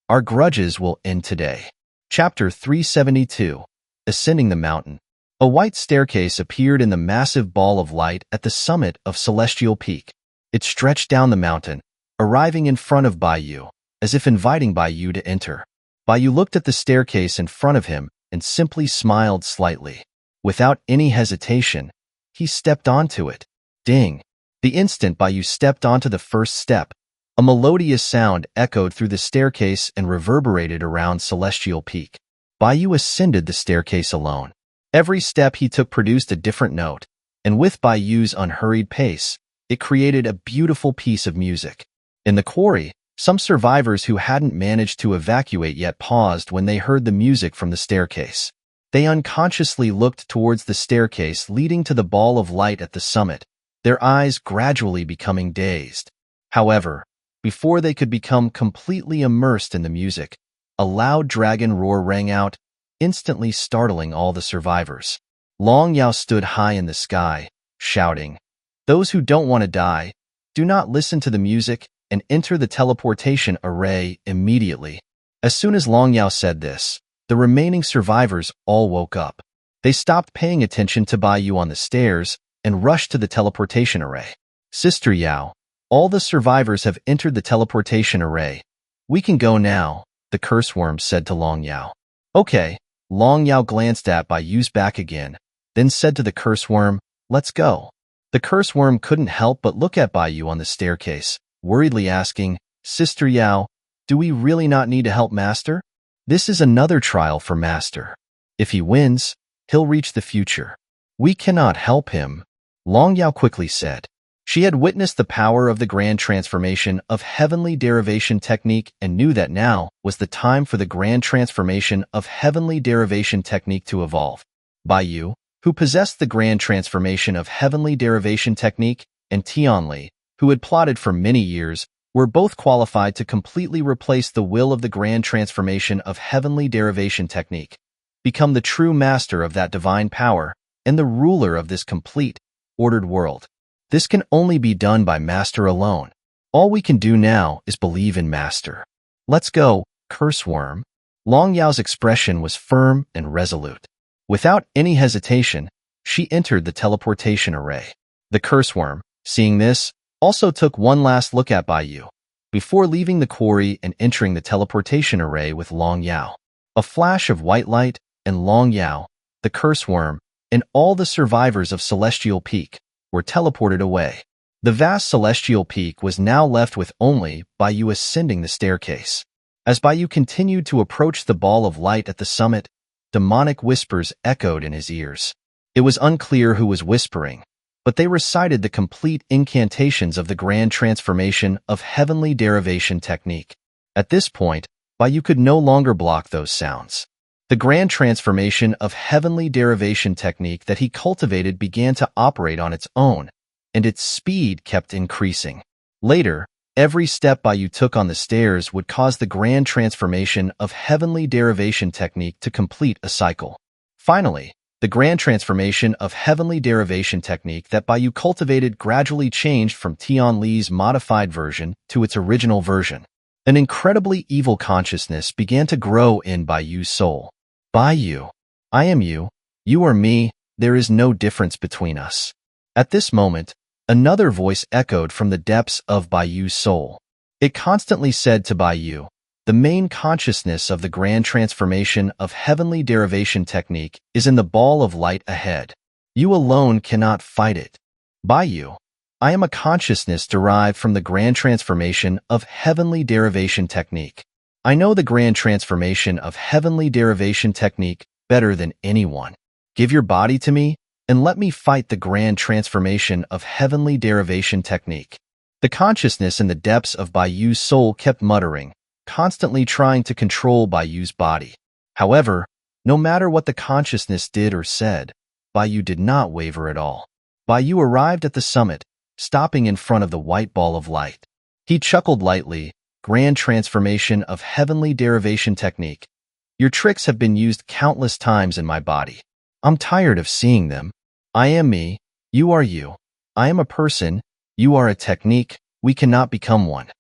Our grudges will end today. Chapter 372. Ascending the Mountain. A white staircase appeared in the massive ball of light at the summit of Celestial Peak. It stretched down the mountain, arriving in front of Baiyu, as if inviting Baiyu to enter. Baiyu looked at the staircase in front of him and simply smiled slightly. Without any hesitation, he stepped onto it. Ding! The instant Baiyu stepped onto the first step, a melodious sound echoed through the staircase and reverberated around Celestial Peak. Baiyu ascended the staircase alone. Every step he took produced a different note, and with Baiyu's unhurried pace, it created a beautiful piece of music. In the quarry, some survivors who hadn't managed to evacuate yet paused when they heard the music from the staircase. They unconsciously looked towards the staircase leading to the ball of light at the summit, their eyes gradually becoming dazed. However, before they could become completely immersed in the music, a loud dragon roar rang out, instantly startling all the survivors. Long Yao stood high in the sky, shouting, "Those who don't want to die, do not listen to the music and enter the teleportation array immediately." As soon as Long Yao said this, the remaining survivors all woke up. They stopped paying attention to Baiyu on the stairs and rushed to the teleportation array. "Sister Yao, all the survivors have entered the teleportation array. We can go now," the curse worm said to Long Yao. "Okay." Long Yao glanced at Baiyu's back again, then said to the curse worm, "Let's go." The curse worm couldn't help but look at Baiyu on the staircase, worriedly asking, "Sister Yao, do we really not need to help Master? This is another trial for Master. If he wins, he'll reach the future. We cannot help him," Long Yao quickly said. She had witnessed the power of the grand transformation of Heavenly Derivation Technique and knew that now was the time for the grand transformation of Heavenly Derivation Technique to evolve. Baiyu, who possessed the grand transformation of Heavenly Derivation Technique, and Tianli, who had plotted for many years, were both qualified to completely replace the will of the grand transformation of Heavenly Derivation Technique, become the true master of that divine power, and the ruler of this complete, ordered world. This can only be done by Master alone. All we can do now is believe in Master. "Let's go, curse worm." Long Yao's expression was firm and resolute. Without any hesitation, she entered the teleportation array. The curse worm, seeing this, also took one last look at Baiyu, before leaving the quarry and entering the teleportation array with Long Yao. A flash of white light, and Long Yao, the curse worm, and all the survivors of Celestial Peak were teleported away. The vast Celestial Peak was now left with only Baiyu ascending the staircase. As Baiyu continued to approach the ball of light at the summit, demonic whispers echoed in his ears. It was unclear who was whispering, but they recited the complete incantations of the grand transformation of Heavenly Derivation Technique. At this point, Baiyu could no longer block those sounds. The grand transformation of Heavenly Derivation Technique that he cultivated began to operate on its own, and its speed kept increasing. Later, every step Baiyu took on the stairs would cause the grand transformation of Heavenly Derivation Technique to complete a cycle. Finally, the grand transformation of Heavenly Derivation Technique that Baiyu cultivated gradually changed from Tianli's modified version to its original version. An incredibly evil consciousness began to grow in Baiyu's soul. "Baiyu, I am you, you are me, there is no difference between us." At this moment, another voice echoed from the depths of Baiyu's soul. It constantly said to Baiyu, The main consciousness of the grand transformation of heavenly derivation technique is in the ball of light ahead. You alone cannot fight it. By you, I am a consciousness derived from the grand transformation of heavenly derivation technique. I know the grand transformation of heavenly derivation technique better than anyone. Give your body to me, and let me fight the grand transformation of heavenly derivation technique. The consciousness in the depths of Baiyu's soul kept muttering, constantly trying to control Baiyu's body. However, no matter what the consciousness did or said, Baiyu did not waver at all. Baiyu arrived at the summit, stopping in front of the white ball of light. He chuckled lightly, grand transformation of heavenly derivation technique. Your tricks have been used countless times in my body. I'm tired of seeing them. I am me, you are you. I am a person, you are a technique, we cannot become one.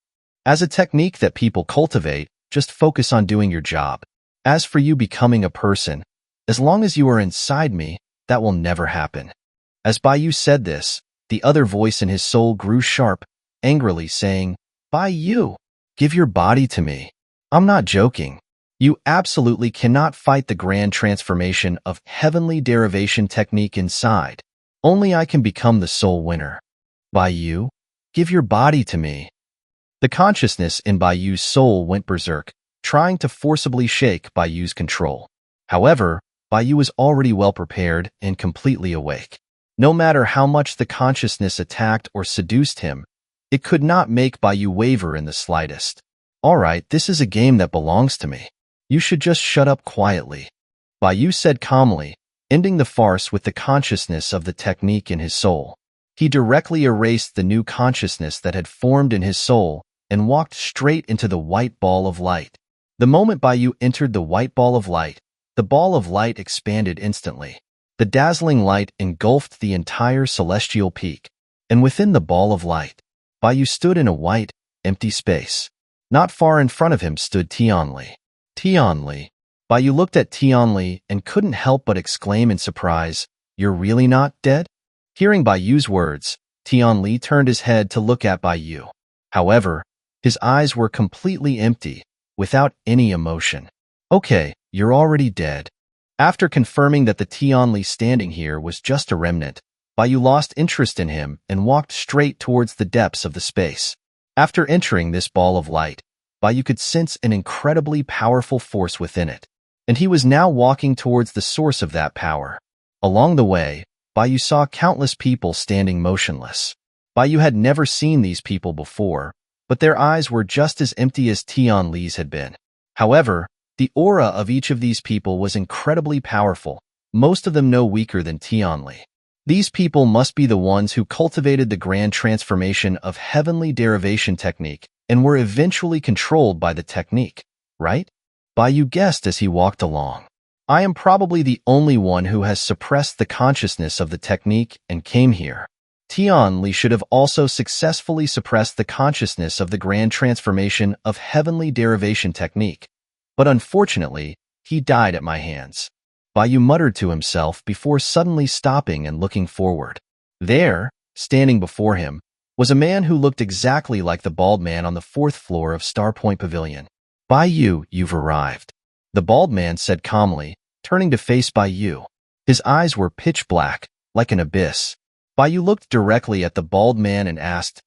As a technique that people cultivate, just focus on doing your job. As for you becoming a person, as long as you are inside me, that will never happen. As Baiyu said this, the other voice in his soul grew sharp, angrily saying, Baiyu, give your body to me. I'm not joking. You absolutely cannot fight the grand transformation of heavenly derivation technique inside. Only I can become the soul winner. Baiyu, give your body to me. The consciousness in Baiyu's soul went berserk, trying to forcibly shake Baiyu's control. However, Baiyu was already well prepared and completely awake. No matter how much the consciousness attacked or seduced him, it could not make Baiyu waver in the slightest. All right, this is a game that belongs to me. You should just shut up quietly. Baiyu said calmly, ending the farce with the consciousness of the technique in his soul. He directly erased the new consciousness that had formed in his soul and walked straight into the white ball of light. The moment Baiyu entered the white ball of light, the ball of light expanded instantly. The dazzling light engulfed the entire celestial peak, and within the ball of light, Baiyu stood in a white, empty space. Not far in front of him stood Tianli. Tianli. Baiyu looked at Tianli and couldn't help but exclaim in surprise, You're really not dead? Hearing Baiyu's words, Tianli turned his head to look at Baiyu. However, his eyes were completely empty, without any emotion. Okay, you're already dead. After confirming that the Tianli standing here was just a remnant, Baiyu lost interest in him and walked straight towards the depths of the space. After entering this ball of light, Baiyu could sense an incredibly powerful force within it, and he was now walking towards the source of that power. Along the way, Baiyu saw countless people standing motionless. Baiyu had never seen these people before, but their eyes were just as empty as Tianli's had been. However, the aura of each of these people was incredibly powerful, most of them no weaker than Tianli. These people must be the ones who cultivated the grand transformation of heavenly derivation technique and were eventually controlled by the technique, right? Baiyu guessed as he walked along. I am probably the only one who has suppressed the consciousness of the technique and came here. Tianli should have also successfully suppressed the consciousness of the grand transformation of heavenly derivation technique, but unfortunately, he died at my hands. Baiyu muttered to himself before suddenly stopping and looking forward. There, standing before him, was a man who looked exactly like the bald man on the 4th floor of Starpoint Pavilion. Baiyu, you've arrived. The bald man said calmly, turning to face Baiyu. His eyes were pitch black, like an abyss. Baiyu looked directly at the bald man and asked,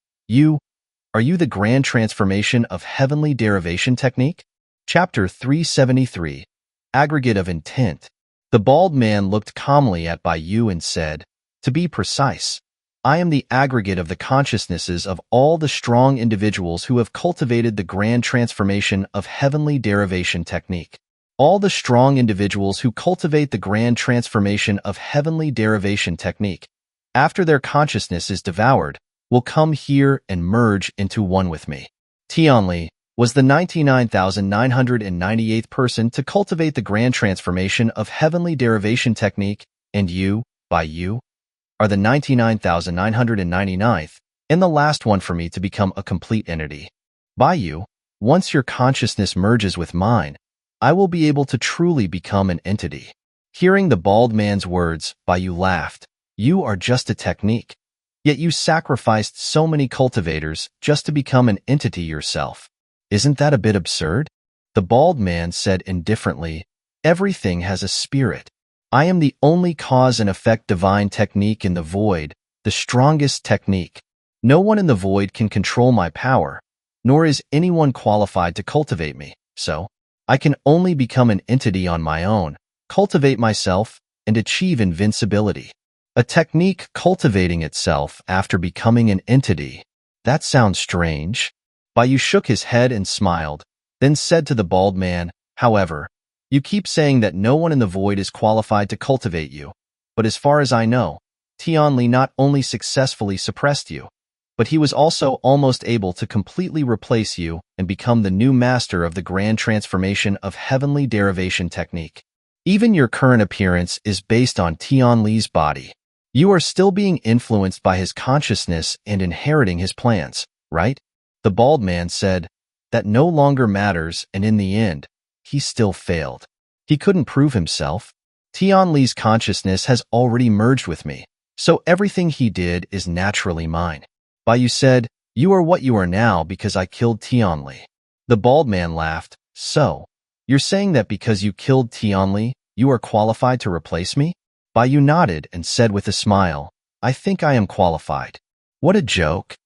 Are you the grand transformation of heavenly derivation technique? Chapter 373, Aggregate of Intent. The bald man looked calmly at Baiyu and said, To be precise, I am the aggregate of the consciousnesses of all the strong individuals who have cultivated the grand transformation of heavenly derivation technique. All the strong individuals who cultivate the grand transformation of heavenly derivation technique, after their consciousness is devoured, will come here and merge into one with me. Tianli was the 99,998th person to cultivate the grand transformation of heavenly derivation technique, and you, Baiyu, are the 99,999th, and the last one for me to become a complete entity. Baiyu, once your consciousness merges with mine, I will be able to truly become an entity. Hearing the bald man's words, Baiyu laughed. You are just a technique. Yet you sacrificed so many cultivators just to become an entity yourself. Isn't that a bit absurd? The bald man said indifferently, "Everything has a spirit. I am the only cause and effect divine technique in the void, the strongest technique. No one in the void can control my power, nor is anyone qualified to cultivate me, so I can only become an entity on my own, cultivate myself, and achieve invincibility. A technique cultivating itself after becoming an entity. That sounds strange." Baiyu shook his head and smiled, then said to the bald man, "However, you keep saying that no one in the void is qualified to cultivate you, but as far as I know, Tianli not only successfully suppressed you, but he was also almost able to completely replace you and become the new master of the grand transformation of heavenly derivation technique. Even your current appearance is based on Tianli's body. You are still being influenced by his consciousness and inheriting his plans, right?" The bald man said, "That no longer matters, and in the end, he still failed. He couldn't prove himself. Tianli's consciousness has already merged with me, so everything he did is naturally mine." Baiyu said, "You are what you are now because I killed Tianli." The bald man laughed, "So, you're saying that because you killed Tianli, you are qualified to replace me?" Baiyu nodded and said with a smile, "I think I am qualified." "What a joke."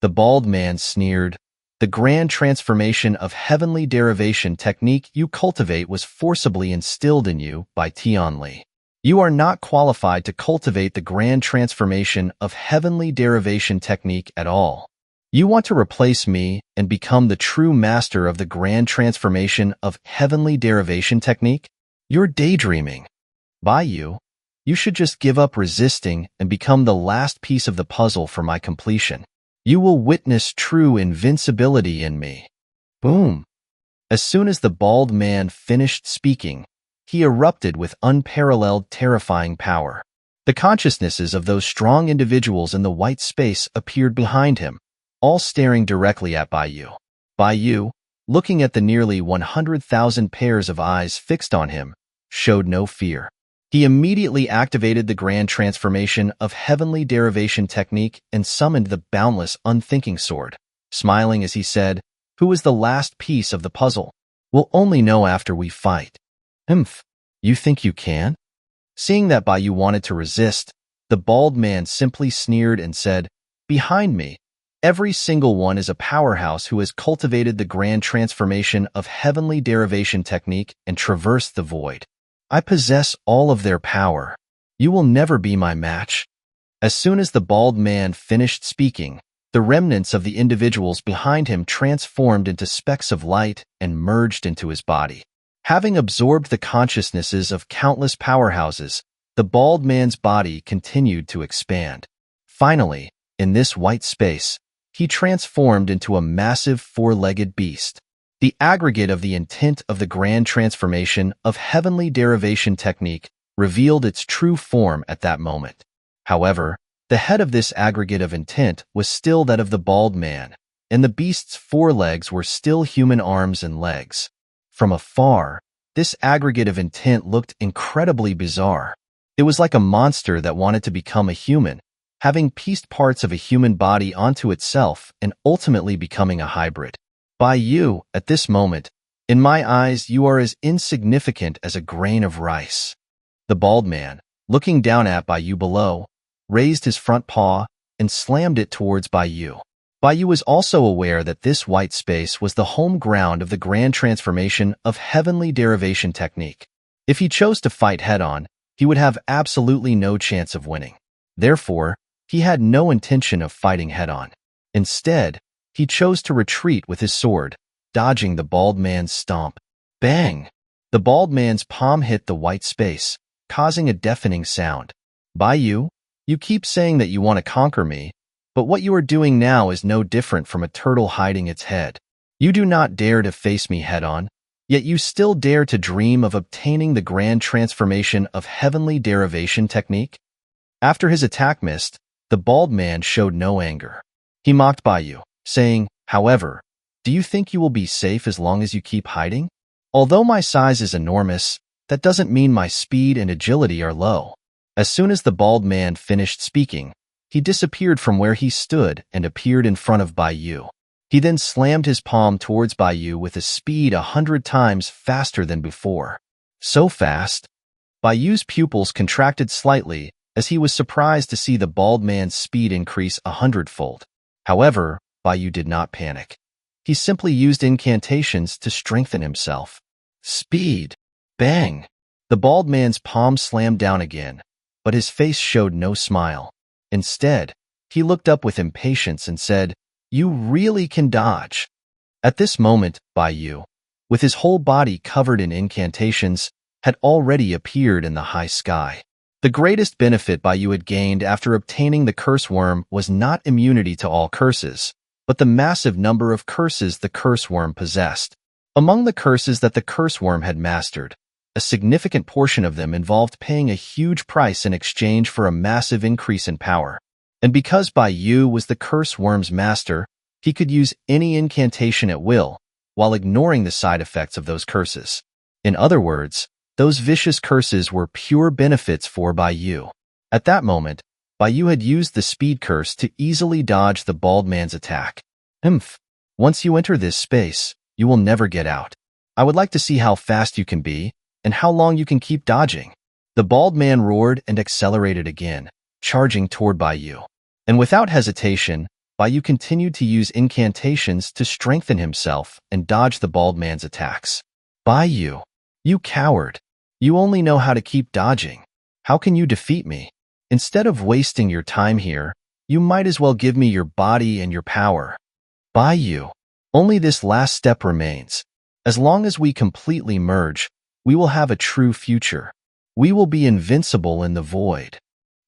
The bald man sneered, "The grand transformation of heavenly derivation technique you cultivate was forcibly instilled in you by Tianli. You are not qualified to cultivate the grand transformation of heavenly derivation technique at all. You want to replace me and become the true master of the grand transformation of heavenly derivation technique? You're daydreaming. Baiyu, you should just give up resisting and become the last piece of the puzzle for my completion. You will witness true invincibility in me." Boom! As soon as the bald man finished speaking, he erupted with unparalleled terrifying power. The consciousnesses of those strong individuals in the white space appeared behind him, all staring directly at Baiyu. Baiyu, looking at the nearly 100,000 pairs of eyes fixed on him, showed no fear. He immediately activated the grand transformation of heavenly derivation technique and summoned the boundless, unthinking sword, smiling as he said, "Who is the last piece of the puzzle? We'll only know after we fight." "Humph, you think you can?" Seeing that Baiyu wanted to resist, the bald man simply sneered and said, "Behind me, every single one is a powerhouse who has cultivated the grand transformation of heavenly derivation technique and traversed the void. I possess all of their power. You will never be my match." As soon as the bald man finished speaking, the remnants of the individuals behind him transformed into specks of light and merged into his body. Having absorbed the consciousnesses of countless powerhouses, the bald man's body continued to expand. Finally, in this white space, he transformed into a massive four-legged beast. The aggregate of the intent of the grand transformation of heavenly derivation technique revealed its true form at that moment. However, the head of this aggregate of intent was still that of the bald man, and the beast's forelegs were still human arms and legs. From afar, this aggregate of intent looked incredibly bizarre. It was like a monster that wanted to become a human, having pieced parts of a human body onto itself and ultimately becoming a hybrid. Baiyu, at this moment, in my eyes you are as insignificant as a grain of rice. The bald man, looking down at Baiyu below, raised his front paw and slammed it towards Baiyu. Baiyu was also aware that this white space was the home ground of the grand transformation of heavenly derivation technique. If he chose to fight head-on, he would have absolutely no chance of winning. Therefore, he had no intention of fighting head-on. Instead, he chose to retreat with his sword, dodging the bald man's stomp. Bang! The bald man's palm hit the white space, causing a deafening sound. Baiyu, you keep saying that you want to conquer me, but what you are doing now is no different from a turtle hiding its head. You do not dare to face me head-on, yet you still dare to dream of obtaining the grand transformation of heavenly derivation technique? After his attack missed, the bald man showed no anger. He mocked Baiyu, saying, "However, do you think you will be safe as long as you keep hiding? Although my size is enormous, that doesn't mean my speed and agility are low." As soon as the bald man finished speaking, he disappeared from where he stood and appeared in front of Baiyu. He then slammed his palm towards Baiyu with a speed 100 times faster than before. So fast, Baiyu's pupils contracted slightly as he was surprised to see the bald man's speed increase 100-fold. However, Baiyu did not panic. He simply used incantations to strengthen himself. Speed! Bang! The bald man's palm slammed down again, but his face showed no smile. Instead, he looked up with impatience and said, "You really can dodge." At this moment, Baiyu, with his whole body covered in incantations, had already appeared in the high sky. The greatest benefit Baiyu had gained after obtaining the curse worm was not immunity to all curses, but the massive number of curses the curse worm possessed. Among the curses that the curse worm had mastered, a significant portion of them involved paying a huge price in exchange for a massive increase in power. And because Baiyu was the curse worm's master, he could use any incantation at will, while ignoring the side effects of those curses. In other words, those vicious curses were pure benefits for Baiyu. At that moment, Baiyu had used the speed curse to easily dodge the bald man's attack. Once you enter this space, you will never get out. I would like to see how fast you can be, and how long you can keep dodging. The bald man roared and accelerated again, charging toward Baiyu. And without hesitation, Baiyu continued to use incantations to strengthen himself and dodge the bald man's attacks. Baiyu, you coward! You only know how to keep dodging. How can you defeat me? Instead of wasting your time here, you might as well give me your body and your power. Baiyu, only this last step remains. As long as we completely merge, we will have a true future. We will be invincible in the void.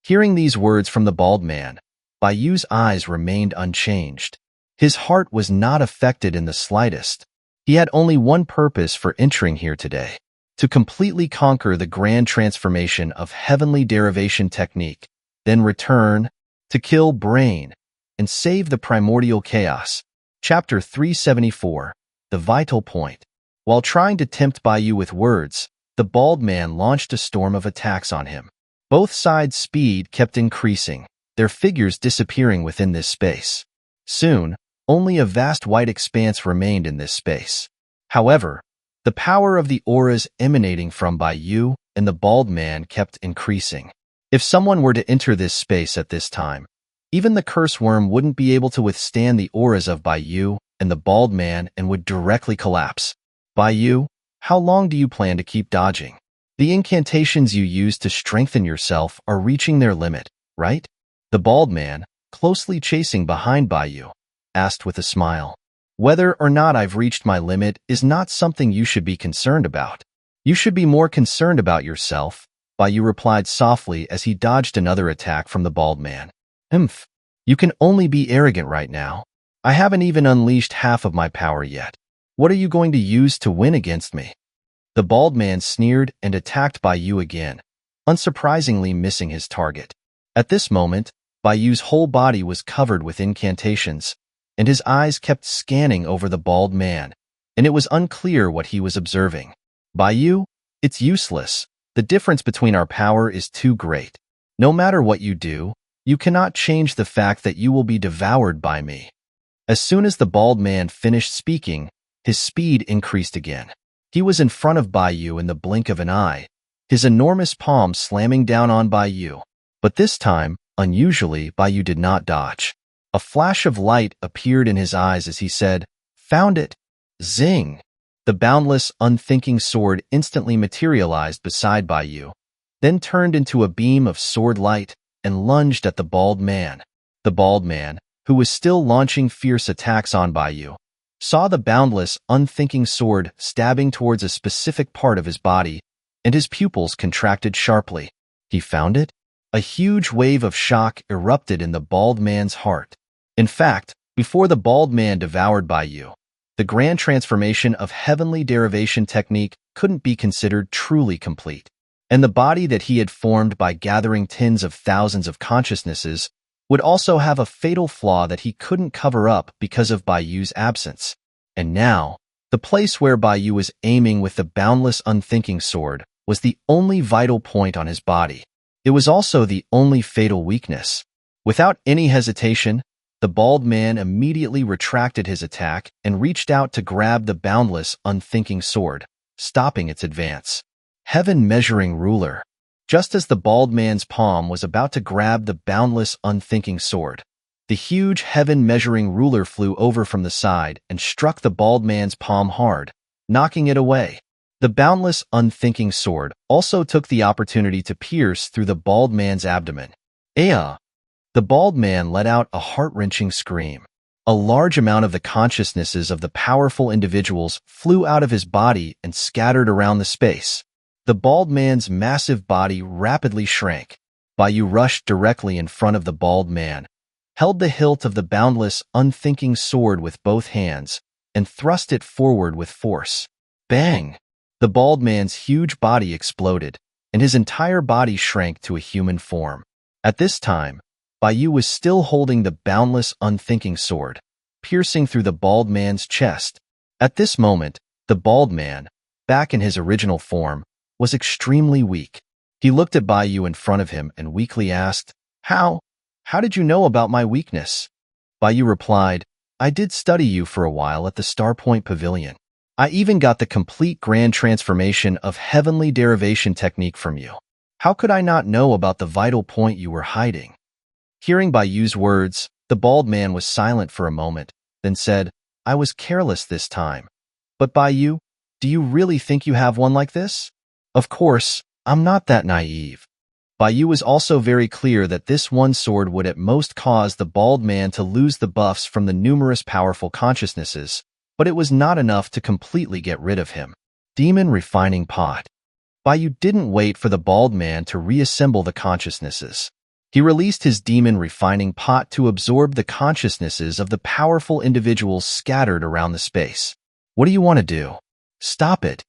Hearing these words from the bald man, Baiyu's eyes remained unchanged. His heart was not affected in the slightest. He had only one purpose for entering here today: to completely conquer the grand transformation of heavenly derivation technique, then return, to kill Brain, and save the primordial chaos. Chapter 374, The Vital Point. While trying to tempt Baiyu with words, the bald man launched a storm of attacks on him. Both sides' speed kept increasing, their figures disappearing within this space. Soon, only a vast white expanse remained in this space. However, the power of the auras emanating from Baiyu and the bald man kept increasing. If someone were to enter this space at this time, even the curse worm wouldn't be able to withstand the auras of Baiyu and the bald man and would directly collapse. Baiyu, how long do you plan to keep dodging? The incantations you use to strengthen yourself are reaching their limit, right? The bald man, closely chasing behind Baiyu, asked with a smile. Whether or not I've reached my limit is not something you should be concerned about. You should be more concerned about yourself, Baiyu replied softly as he dodged another attack from the bald man. You can only be arrogant right now. I haven't even unleashed half of my power yet. What are you going to use to win against me? The bald man sneered and attacked Baiyu again, unsurprisingly missing his target. At this moment, Baiyu's whole body was covered with incantations, and his eyes kept scanning over the bald man, and it was unclear what he was observing. Baiyu, it's useless. The difference between our power is too great. No matter what you do, you cannot change the fact that you will be devoured by me. As soon as the bald man finished speaking, his speed increased again. He was in front of Baiyu in the blink of an eye, his enormous palm slamming down on Baiyu. But this time, unusually, Baiyu did not dodge. A flash of light appeared in his eyes as he said, "Found it!" Zing! The boundless, unthinking sword instantly materialized beside Baiyu, then turned into a beam of sword light and lunged at the bald man. The bald man, who was still launching fierce attacks on Baiyu, saw the boundless, unthinking sword stabbing towards a specific part of his body, and his pupils contracted sharply. He found it? A huge wave of shock erupted in the bald man's heart. In fact, before the bald man devoured Baiyu, the grand transformation of heavenly derivation technique couldn't be considered truly complete, and the body that he had formed by gathering tens of thousands of consciousnesses would also have a fatal flaw that he couldn't cover up because of Baiyu's absence. And now, the place where Baiyu was aiming with the boundless unthinking sword was the only vital point on his body. It was also the only fatal weakness. Without any hesitation, The bald man immediately retracted his attack and reached out to grab the boundless, unthinking sword, stopping its advance. Heaven measuring ruler. Just as the bald man's palm was about to grab the boundless, unthinking sword, the huge heaven measuring ruler flew over from the side and struck the bald man's palm hard, knocking it away. The boundless, unthinking sword also took the opportunity to pierce through the bald man's abdomen. Aya! The bald man let out a heart-wrenching scream. A large amount of the consciousnesses of the powerful individuals flew out of his body and scattered around the space. The bald man's massive body rapidly shrank. Baiyu rushed directly in front of the bald man, held the hilt of the boundless, unthinking sword with both hands, and thrust it forward with force. Bang! The bald man's huge body exploded, and his entire body shrank to a human form. At this time, Baiyu was still holding the boundless, unthinking sword, piercing through the bald man's chest. At this moment, the bald man, back in his original form, was extremely weak. He looked at Baiyu in front of him and weakly asked, How did you know about my weakness? Baiyu replied, I did study you for a while at the Starpoint Pavilion. I even got the complete grand transformation of heavenly derivation technique from you. How could I not know about the vital point you were hiding? Hearing Baiyu's words, the bald man was silent for a moment, then said, I was careless this time. But Baiyu, do you really think you have one like this? Of course, I'm not that naive. Baiyu was also very clear that this one sword would at most cause the bald man to lose the buffs from the numerous powerful consciousnesses, but it was not enough to completely get rid of him. Demon Refining Pot. Baiyu didn't wait for the bald man to reassemble the consciousnesses. He released his demon refining pot to absorb the consciousnesses of the powerful individuals scattered around the space. What do you want to do? Stop it.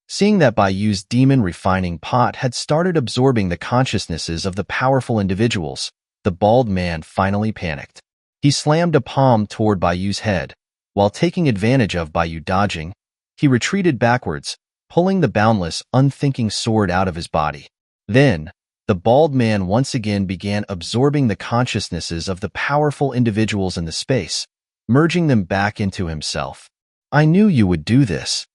Seeing that Baiyu's demon refining pot had started absorbing the consciousnesses of the powerful individuals, the bald man finally panicked. He slammed a palm toward Baiyu's head. While taking advantage of Baiyu dodging, he retreated backwards, pulling the boundless, unthinking sword out of his body. Then, the bald man once again began absorbing the consciousnesses of the powerful individuals in the space, merging them back into himself. I knew you would do this.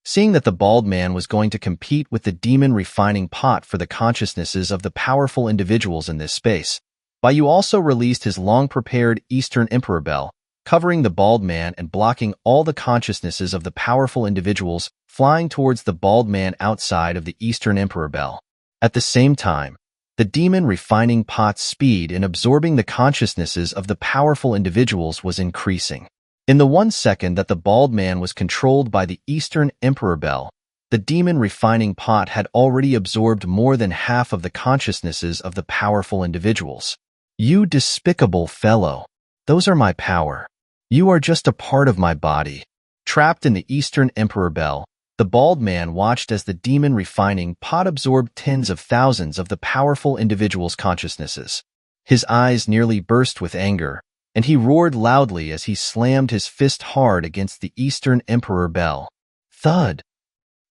Seeing that the bald man was going to compete with the demon refining pot for the consciousnesses of the powerful individuals in this space, Baiyu also released his long-prepared Eastern Emperor Bell, covering the bald man and blocking all the consciousnesses of the powerful individuals flying towards the bald man outside of the Eastern Emperor Bell. At the same time, the demon refining pot's speed in absorbing the consciousnesses of the powerful individuals was increasing. In the 1 second that the bald man was controlled by the Eastern Emperor Bell, the demon refining pot had already absorbed more than half of the consciousnesses of the powerful individuals. You despicable fellow! Those are my power. You are just a part of my body. Trapped in the Eastern Emperor Bell, the bald man watched as the demon refining pot absorbed tens of thousands of the powerful individuals' consciousnesses. His eyes nearly burst with anger, and he roared loudly as he slammed his fist hard against the Eastern Emperor Bell. Thud!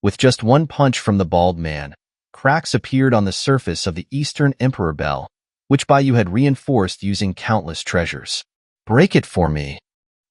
With just one punch from the bald man, cracks appeared on the surface of the Eastern Emperor Bell, which Baiyu had reinforced using countless treasures. Break it for me.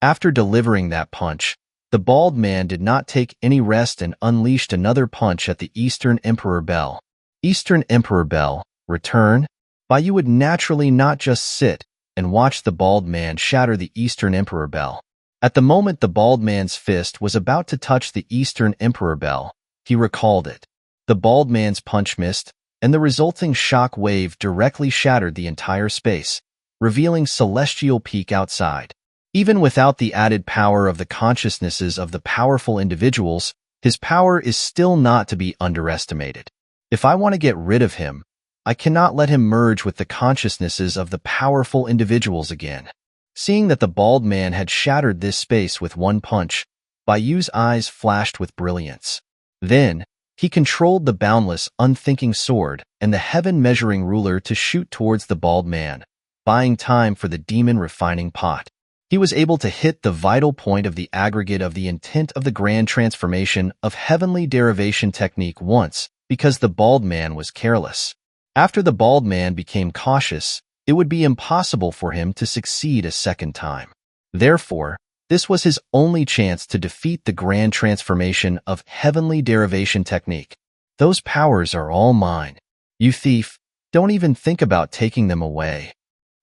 After delivering that punch, the bald man did not take any rest and unleashed another punch at the Eastern Emperor Bell. Eastern Emperor Bell, return? Baiyu would naturally not just sit and watch the bald man shatter the Eastern Emperor Bell. At the moment the bald man's fist was about to touch the Eastern Emperor Bell, he recalled it. The bald man's punch missed, and the resulting shock wave directly shattered the entire space, revealing Celestial Peak outside. Even without the added power of the consciousnesses of the powerful individuals, his power is still not to be underestimated. If I want to get rid of him, I cannot let him merge with the consciousnesses of the powerful individuals again. Seeing that the bald man had shattered this space with one punch, Baiyu's eyes flashed with brilliance. Then, he controlled the boundless, unthinking sword and the heaven-measuring ruler to shoot towards the bald man, buying time for the demon refining pot. He was able to hit the vital point of the aggregate of the intent of the grand transformation of heavenly derivation technique once, because the bald man was careless. After the bald man became cautious, it would be impossible for him to succeed a second time. Therefore, this was his only chance to defeat the grand transformation of heavenly derivation technique. Those powers are all mine. You thief, don't even think about taking them away.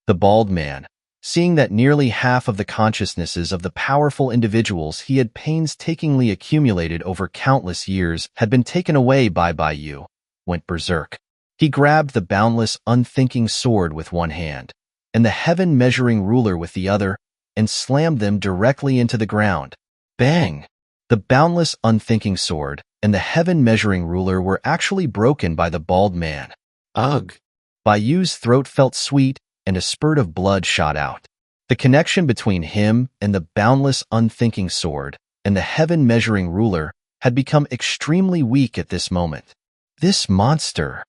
The bald man, seeing that nearly half of the consciousnesses of the powerful individuals he had painstakingly accumulated over countless years had been taken away by Yu, went berserk. He grabbed the boundless, unthinking sword with one hand, and the heaven-measuring ruler with the other, and slammed them directly into the ground. Bang! The boundless, unthinking sword and the heaven-measuring ruler were actually broken by the bald man. Ugh! Bayu's throat felt sweet, and a spurt of blood shot out. The connection between him and the boundless, unthinking sword and the heaven-measuring ruler had become extremely weak at this moment. This monster!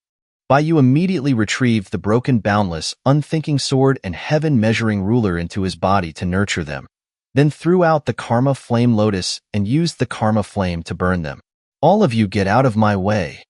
Bayu immediately retrieved the broken boundless, unthinking sword and heaven-measuring ruler into his body to nurture them, then threw out the karma flame lotus and used the karma flame to burn them. All of you get out of my way!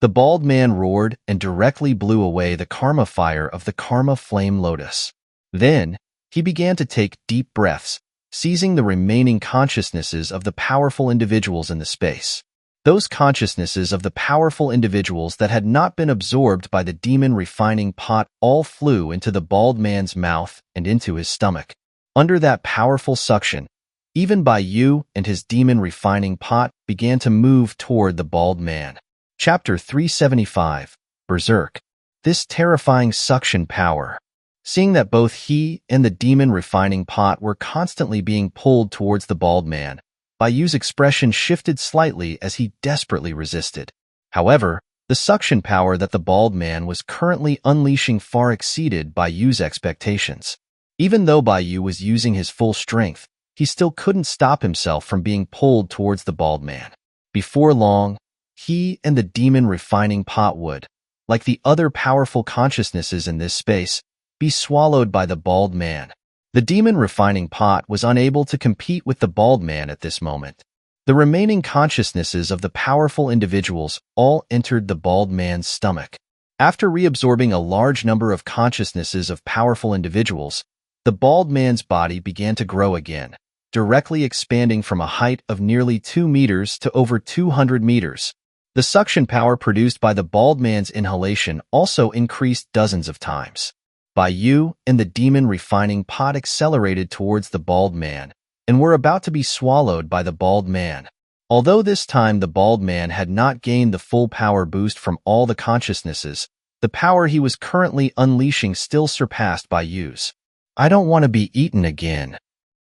The bald man roared and directly blew away the karma fire of the karma flame lotus. Then, he began to take deep breaths, seizing the remaining consciousnesses of the powerful individuals in the space. Those consciousnesses of the powerful individuals that had not been absorbed by the demon refining pot all flew into the bald man's mouth and into his stomach. Under that powerful suction, even Bayu and his demon refining pot began to move toward the bald man. Chapter 375, Berserk. This terrifying suction power. Seeing that both he and the demon refining pot were constantly being pulled towards the bald man, Bayu's expression shifted slightly as he desperately resisted. However, the suction power that the bald man was currently unleashing far exceeded Bayu's expectations. Even though Bayu was using his full strength, he still couldn't stop himself from being pulled towards the bald man. Before long, he and the demon refining pot would, like the other powerful consciousnesses in this space, be swallowed by the bald man. The demon refining pot was unable to compete with the bald man at this moment. The remaining consciousnesses of the powerful individuals all entered the bald man's stomach. After reabsorbing a large number of consciousnesses of powerful individuals, the bald man's body began to grow again, directly expanding from a height of nearly 2 meters to over 200 meters. The suction power produced by the bald man's inhalation also increased dozens of times. Bayu and the demon refining pot accelerated towards the bald man and were about to be swallowed by the bald man. Although this time the bald man had not gained the full power boost from all the consciousnesses, the power he was currently unleashing still surpassed Bayu's. I don't want to be eaten again.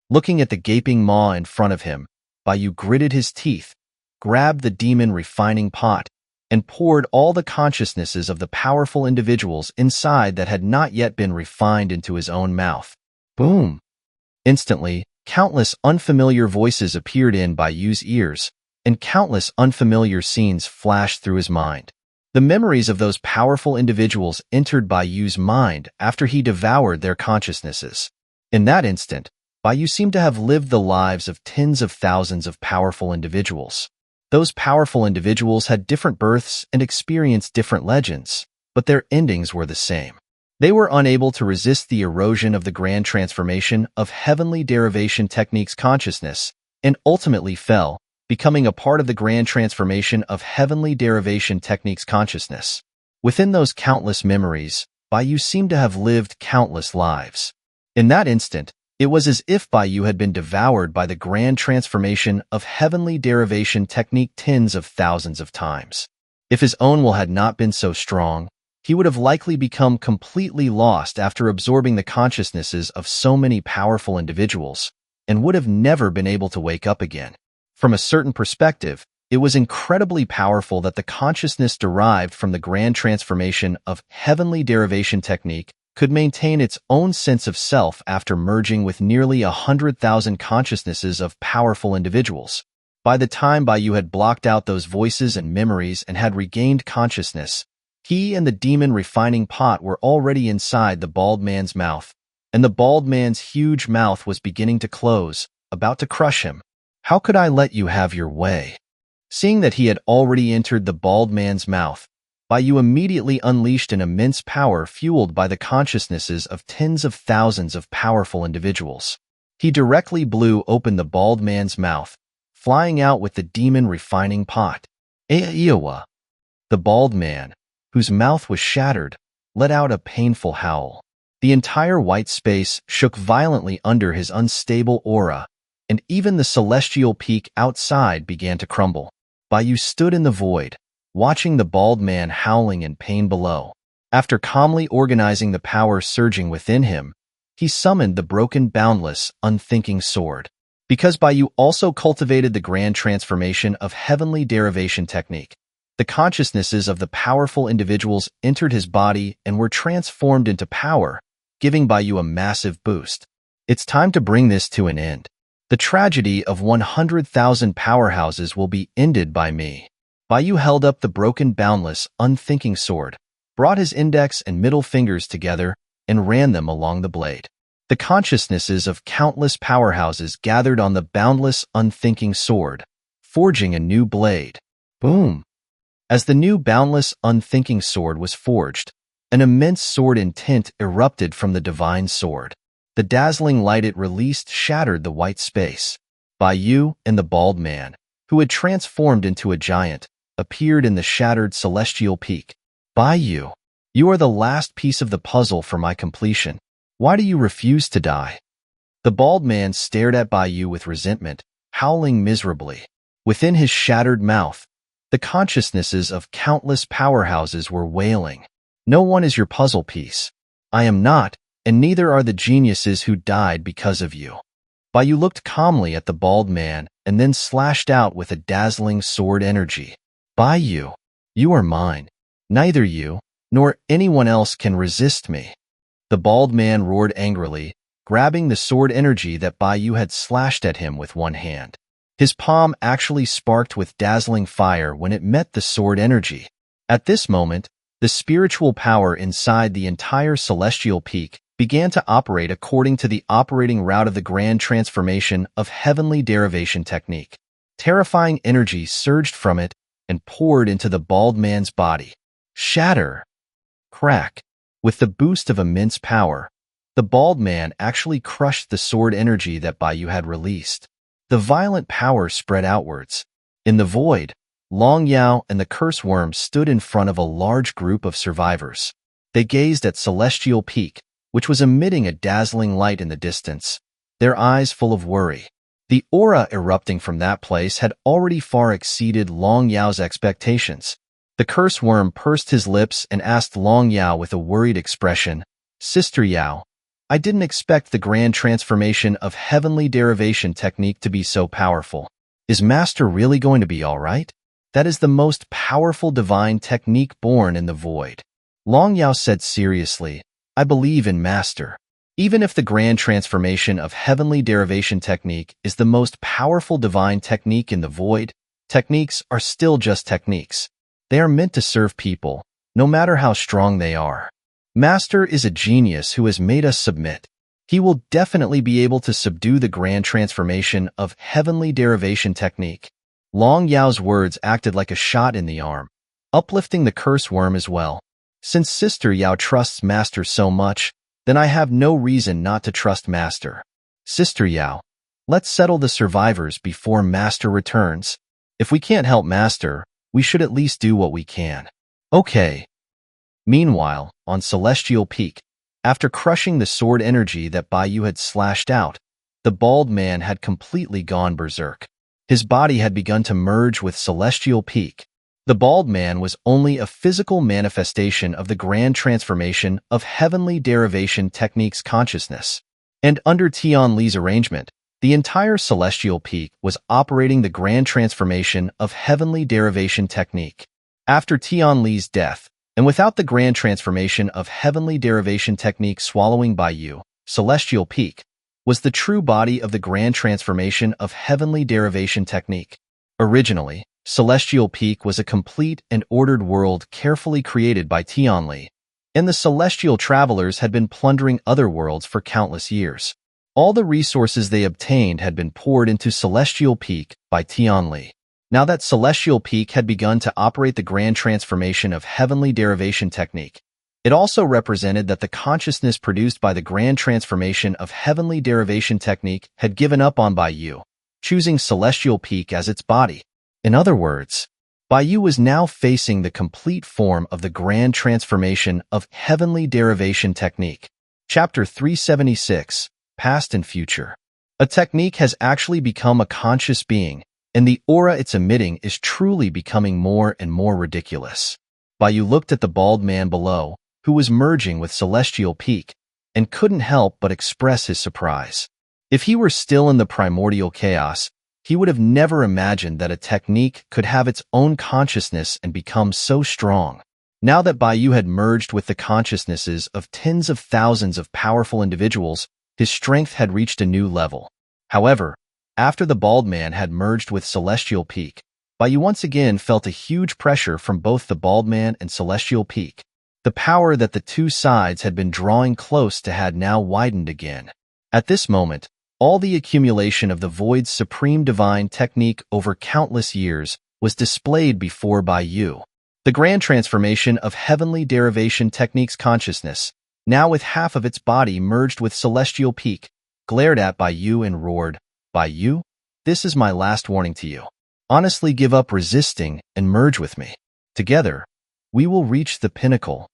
Looking at the gaping maw in front of him, Bayu gritted his teeth, grabbed the demon refining pot, and poured all the consciousnesses of the powerful individuals inside that had not yet been refined into his own mouth. Boom! Instantly, countless unfamiliar voices appeared in Bayu's ears, and countless unfamiliar scenes flashed through his mind. The memories of those powerful individuals entered Bayu's mind after he devoured their consciousnesses. In that instant, Bayu seemed to have lived the lives of tens of thousands of powerful individuals. Those powerful individuals had different births and experienced different legends, but their endings were the same. They were unable to resist the erosion of the grand transformation of heavenly derivation techniques consciousness, and ultimately fell, becoming a part of the grand transformation of heavenly derivation techniques consciousness. Within those countless memories, Bayu seemed to have lived countless lives. In that instant, it was as if Bayu had been devoured by the grand transformation of heavenly derivation technique tens of thousands of times. If his own will had not been so strong, he would have likely become completely lost after absorbing the consciousnesses of so many powerful individuals, and would have never been able to wake up again. From a certain perspective, it was incredibly powerful that the consciousness derived from the grand transformation of heavenly derivation technique could maintain its own sense of self after merging with nearly 100,000 consciousnesses of powerful individuals. By the time Bayu had blocked out those voices and memories and had regained consciousness, he and the demon refining pot were already inside the bald man's mouth, and the bald man's huge mouth was beginning to close, about to crush him. How could I let you have your way? Seeing that he had already entered the bald man's mouth, Baiyu immediately unleashed an immense power fueled by the consciousnesses of tens of thousands of powerful individuals. He directly blew open the bald man's mouth, flying out with the demon refining pot. Iowa. The bald man, whose mouth was shattered, let out a painful howl. The entire white space shook violently under his unstable aura, and even the celestial peak outside began to crumble. Baiyu stood in the void, watching the bald man howling in pain below. After calmly organizing the power surging within him, he summoned the broken, boundless, unthinking sword. Because Baiyu also cultivated the grand transformation of heavenly derivation technique, the consciousnesses of the powerful individuals entered his body and were transformed into power, giving Baiyu a massive boost. It's time to bring this to an end. The tragedy of 100,000 powerhouses will be ended by me. Baiyu held up the broken, boundless, unthinking sword, brought his index and middle fingers together, and ran them along the blade. The consciousnesses of countless powerhouses gathered on the boundless, unthinking sword, forging a new blade. Boom! As the new boundless, unthinking sword was forged, an immense sword intent erupted from the divine sword. The dazzling light it released shattered the white space. Baiyu and the bald man, who had transformed into a giant, appeared in the shattered celestial peak. Baiyu, you are the last piece of the puzzle for my completion. Why do you refuse to die? The bald man stared at Baiyu with resentment, howling miserably. Within his shattered mouth, the consciousnesses of countless powerhouses were wailing. No one is your puzzle piece. I am not, and neither are the geniuses who died because of you. Baiyu looked calmly at the bald man and then slashed out with a dazzling sword energy. Baiyu, you are mine. Neither you nor anyone else can resist me. The bald man roared angrily, grabbing the sword energy that Baiyu had slashed at him with one hand. His palm actually sparked with dazzling fire when it met the sword energy. At this moment, the spiritual power inside the entire celestial peak began to operate according to the operating route of the grand transformation of heavenly derivation technique. Terrifying energy surged from it and poured into the bald man's body. Shatter! Crack! With the boost of immense power, the bald man actually crushed the sword energy that Baiyu had released. The violent power spread outwards. In the void, Long Yao and the curse worm stood in front of a large group of survivors. They gazed at Celestial Peak, which was emitting a dazzling light in the distance, their eyes full of worry. The aura erupting from that place had already far exceeded Long Yao's expectations. The curse worm pursed his lips and asked Long Yao with a worried expression, Sister Yao, I didn't expect the grand transformation of heavenly derivation technique to be so powerful. Is Master really going to be all right? That is the most powerful divine technique born in the void. Long Yao said seriously, I believe in Master. Even if the grand transformation of heavenly derivation technique is the most powerful divine technique in the void, techniques are still just techniques. They are meant to serve people, no matter how strong they are. Master is a genius who has made us submit. He will definitely be able to subdue the grand transformation of heavenly derivation technique. Long Yao's words acted like a shot in the arm, uplifting the curse worm as well. Since Sister Yao trusts Master so much, then I have no reason not to trust Master. Sister Yao, let's settle the survivors before Master returns. If we can't help Master, we should at least do what we can. Okay. Meanwhile, on Celestial Peak, after crushing the sword energy that Baiyu had slashed out, the bald man had completely gone berserk. His body had begun to merge with Celestial Peak. The bald man was only a physical manifestation of the grand transformation of heavenly derivation technique's consciousness. And under Tianli's arrangement, the entire Celestial Peak was operating the grand transformation of heavenly derivation technique. After Tianli's death, and without the grand transformation of heavenly derivation technique swallowing Baiyu, Celestial Peak was the true body of the grand transformation of heavenly derivation technique. Originally, Celestial Peak was a complete and ordered world carefully created by Tianli, and the celestial travelers had been plundering other worlds for countless years. All the resources they obtained had been poured into Celestial Peak by Tianli. Now that Celestial Peak had begun to operate the grand transformation of heavenly derivation technique, it also represented that the consciousness produced by the grand transformation of heavenly derivation technique had given up on Baiyu, choosing Celestial Peak as its body. In other words, Baiyu was now facing the complete form of the grand transformation of heavenly derivation technique. Chapter 376, Past and Future. A technique has actually become a conscious being, and the aura it's emitting is truly becoming more and more ridiculous. Baiyu looked at the bald man below, who was merging with Celestial Peak, and couldn't help but express his surprise. If he were still in the primordial chaos, he would have never imagined that a technique could have its own consciousness and become so strong. Now that Baiyu had merged with the consciousnesses of tens of thousands of powerful individuals, his strength had reached a new level. However, after the bald man had merged with Celestial Peak, Baiyu once again felt a huge pressure from both the bald man and Celestial Peak. The power that the two sides had been drawing close to had now widened again. At this moment, all the accumulation of the Void's supreme divine technique over countless years was displayed before Baiyu. The grand transformation of heavenly derivation technique's consciousness, now with half of its body merged with Celestial Peak, glared at Baiyu and roared, "Baiyu, this is my last warning to you. Honestly, give up resisting and merge with me. Together, we will reach the pinnacle."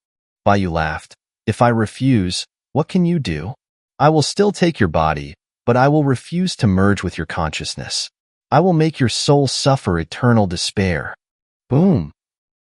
Baiyu laughed. "If I refuse, what can you do? I will still take your body, but I will refuse to merge with your consciousness. I will make your soul suffer eternal despair." Boom!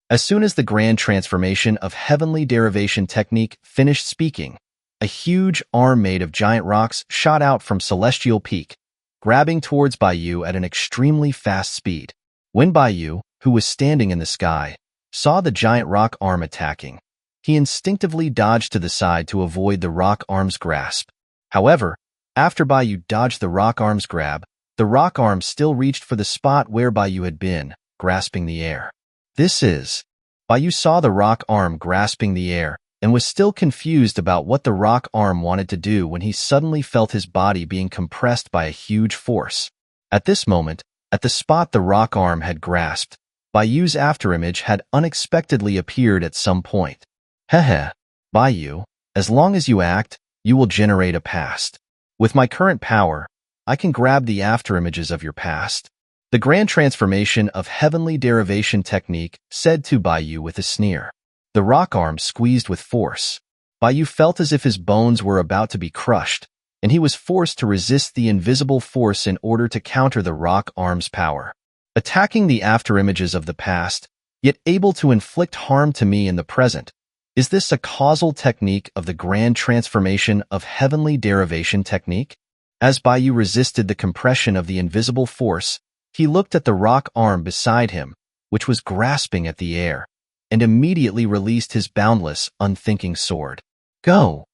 As soon as the grand transformation of heavenly derivation technique finished speaking, a huge arm made of giant rocks shot out from Celestial Peak, grabbing towards Baiyu at an extremely fast speed. When Baiyu, who was standing in the sky, saw the giant rock arm attacking, he instinctively dodged to the side to avoid the rock arm's grasp. However, after Baiyu dodged the rock arm's grab, the rock arm still reached for the spot where Baiyu had been, grasping the air. Baiyu saw the rock arm grasping the air and was still confused about what the rock arm wanted to do when he suddenly felt his body being compressed by a huge force. At this moment, at the spot the rock arm had grasped, Baiyu's afterimage had unexpectedly appeared at some point. Hehe, Baiyu, as long as you act, you will generate a past. With my current power, I can grab the afterimages of your past. The grand transformation of heavenly derivation technique said to Baiyu with a sneer. The rock arm squeezed with force. Baiyu felt as if his bones were about to be crushed, and he was forced to resist the invisible force in order to counter the rock arm's power. Attacking the afterimages of the past, yet able to inflict harm to me in the present, is this a causal technique of the grand transformation of heavenly derivation technique? As Baiyu resisted the compression of the invisible force, he looked at the rock arm beside him, which was grasping at the air, and immediately released his boundless, unthinking sword. Go!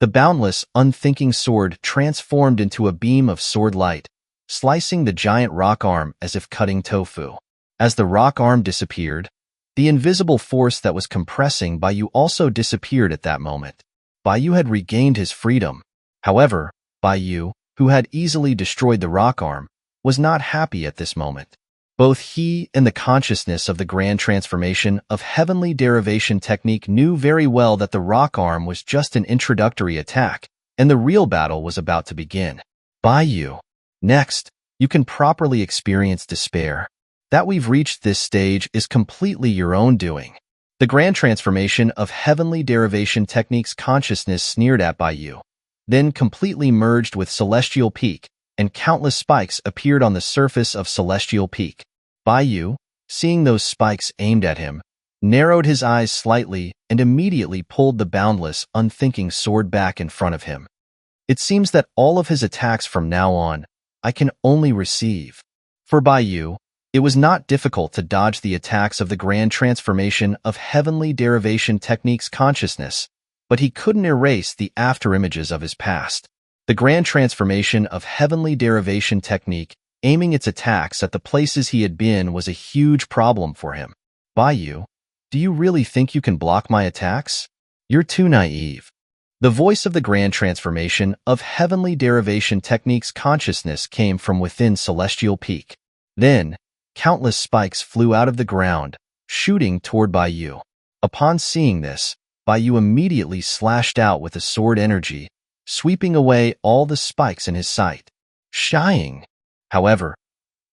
The boundless, unthinking sword transformed into a beam of sword light, slicing the giant rock arm as if cutting tofu. As the rock arm disappeared, the invisible force that was compressing Baiyu also disappeared at that moment. Baiyu had regained his freedom. However, Baiyu, who had easily destroyed the rock arm, was not happy at this moment. Both he and the consciousness of the grand transformation of heavenly derivation technique knew very well that the rock arm was just an introductory attack, and the real battle was about to begin. Baiyu. Next, you can properly experience despair. That we've reached this stage is completely your own doing. The grand transformation of heavenly derivation technique's consciousness sneered at Baiyu, then completely merged with Celestial Peak, and countless spikes appeared on the surface of Celestial Peak. Baiyu, seeing those spikes aimed at him, narrowed his eyes slightly and immediately pulled the boundless, unthinking sword back in front of him. It seems that all of his attacks from now on, I can only receive. For Baiyu, it was not difficult to dodge the attacks of the grand transformation of heavenly derivation technique's consciousness, but he couldn't erase the afterimages of his past. The grand transformation of heavenly derivation technique, aiming its attacks at the places he had been, was a huge problem for him. Baiyu, do you really think you can block my attacks? You're too naive. The voice of the grand transformation of heavenly derivation technique's consciousness came from within Celestial Peak. Then, countless spikes flew out of the ground, shooting toward Bai Yu. Upon seeing this, Bai Yu immediately slashed out with a sword energy, sweeping away all the spikes in his sight. Shying. However,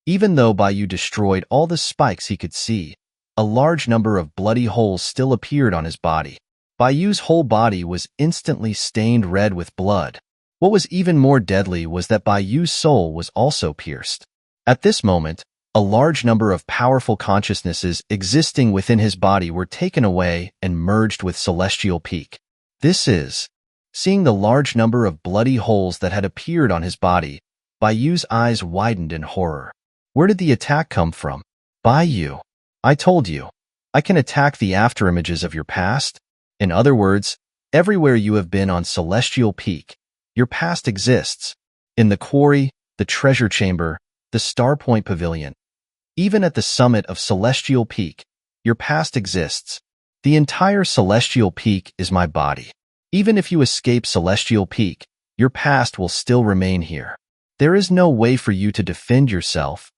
even though Bai Yu destroyed all the spikes he could see, a large number of bloody holes still appeared on his body. Bai Yu's whole body was instantly stained red with blood. What was even more deadly was that Bai Yu's soul was also pierced. At this moment, a large number of powerful consciousnesses existing within his body were taken away and merged with celestial peak. Seeing the large number of bloody holes that had appeared on his body, Bai Yu's eyes widened in horror. Where did the attack come from? Bai Yu, I told you, I can attack the afterimages of your past. In other words, everywhere you have been on Celestial Peak, your past exists. In the quarry, the treasure chamber, the Star Point Pavilion. Even at the summit of Celestial Peak, your past exists. The entire Celestial Peak is my body. Even if you escape Celestial Peak, your past will still remain here. There is no way for you to defend yourself.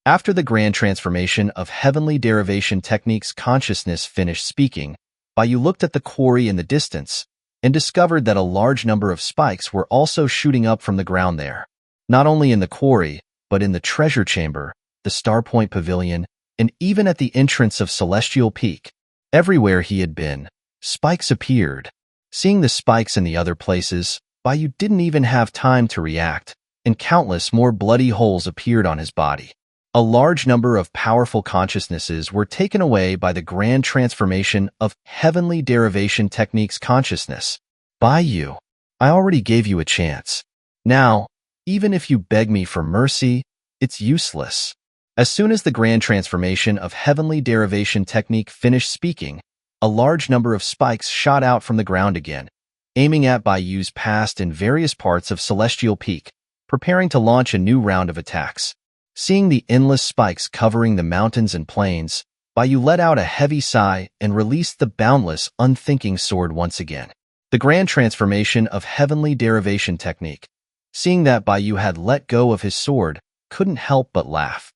After the grand transformation of heavenly derivation techniques, consciousness finished speaking, Bai Yu looked at the quarry in the distance and discovered that a large number of spikes were also shooting up from the ground there. Not only in the quarry, but in the treasure chamber, the Star Point Pavilion, and even at the entrance of Celestial Peak. Everywhere he had been, spikes appeared. Seeing the spikes in the other places, Bai Yu didn't even have time to react, and countless more bloody holes appeared on his body. A large number of powerful consciousnesses were taken away by the grand transformation of heavenly derivation techniques consciousness. Bai Yu, I already gave you a chance. Now, even if you beg me for mercy, it's useless. As soon as the grand transformation of heavenly derivation technique finished speaking, a large number of spikes shot out from the ground again, aiming at Bai Yu's past in various parts of Celestial Peak, preparing to launch a new round of attacks. Seeing the endless spikes covering the mountains and plains, Bai Yu let out a heavy sigh and released the boundless, unthinking sword once again. The grand transformation of heavenly derivation technique. Seeing that Bai Yu had let go of his sword, couldn't help but laugh.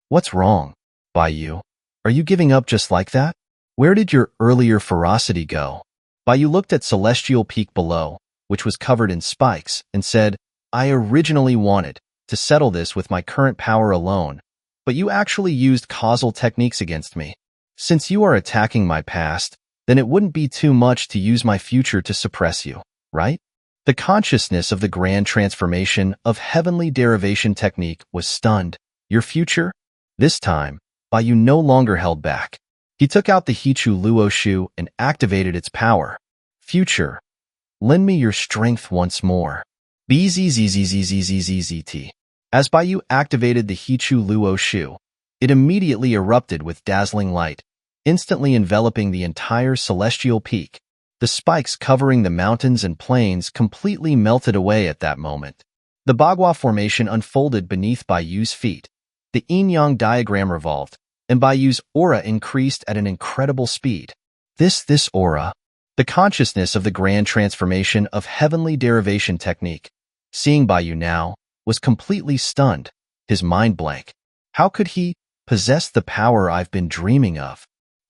What's wrong, Bai Yu? Are you giving up just like that? Where did your earlier ferocity go? Bai Yu looked at Celestial Peak below, which was covered in spikes, and said, I originally wanted to settle this with my current power alone, but you actually used causal techniques against me. Since you are attacking my past, then it wouldn't be too much to use my future to suppress you, right? The consciousness of the grand transformation of heavenly derivation technique was stunned. Your future? This time, Bai Yu no longer held back. He took out the Hichu Luo Shu and activated its power. Future, lend me your strength once more. BZZZZZZZZT. As Bai Yu activated the Hichu Luo Shu, it immediately erupted with dazzling light, instantly enveloping the entire Celestial Peak. The spikes covering the mountains and plains completely melted away at that moment. The Bagua formation unfolded beneath Bai Yu's feet. The yin-yang diagram revolved, and Bai Yu's aura increased at an incredible speed. This aura, the consciousness of the grand transformation of heavenly derivation technique. Seeing Bai Yu now, was completely stunned, his mind blank. How could he possess the power I've been dreaming of?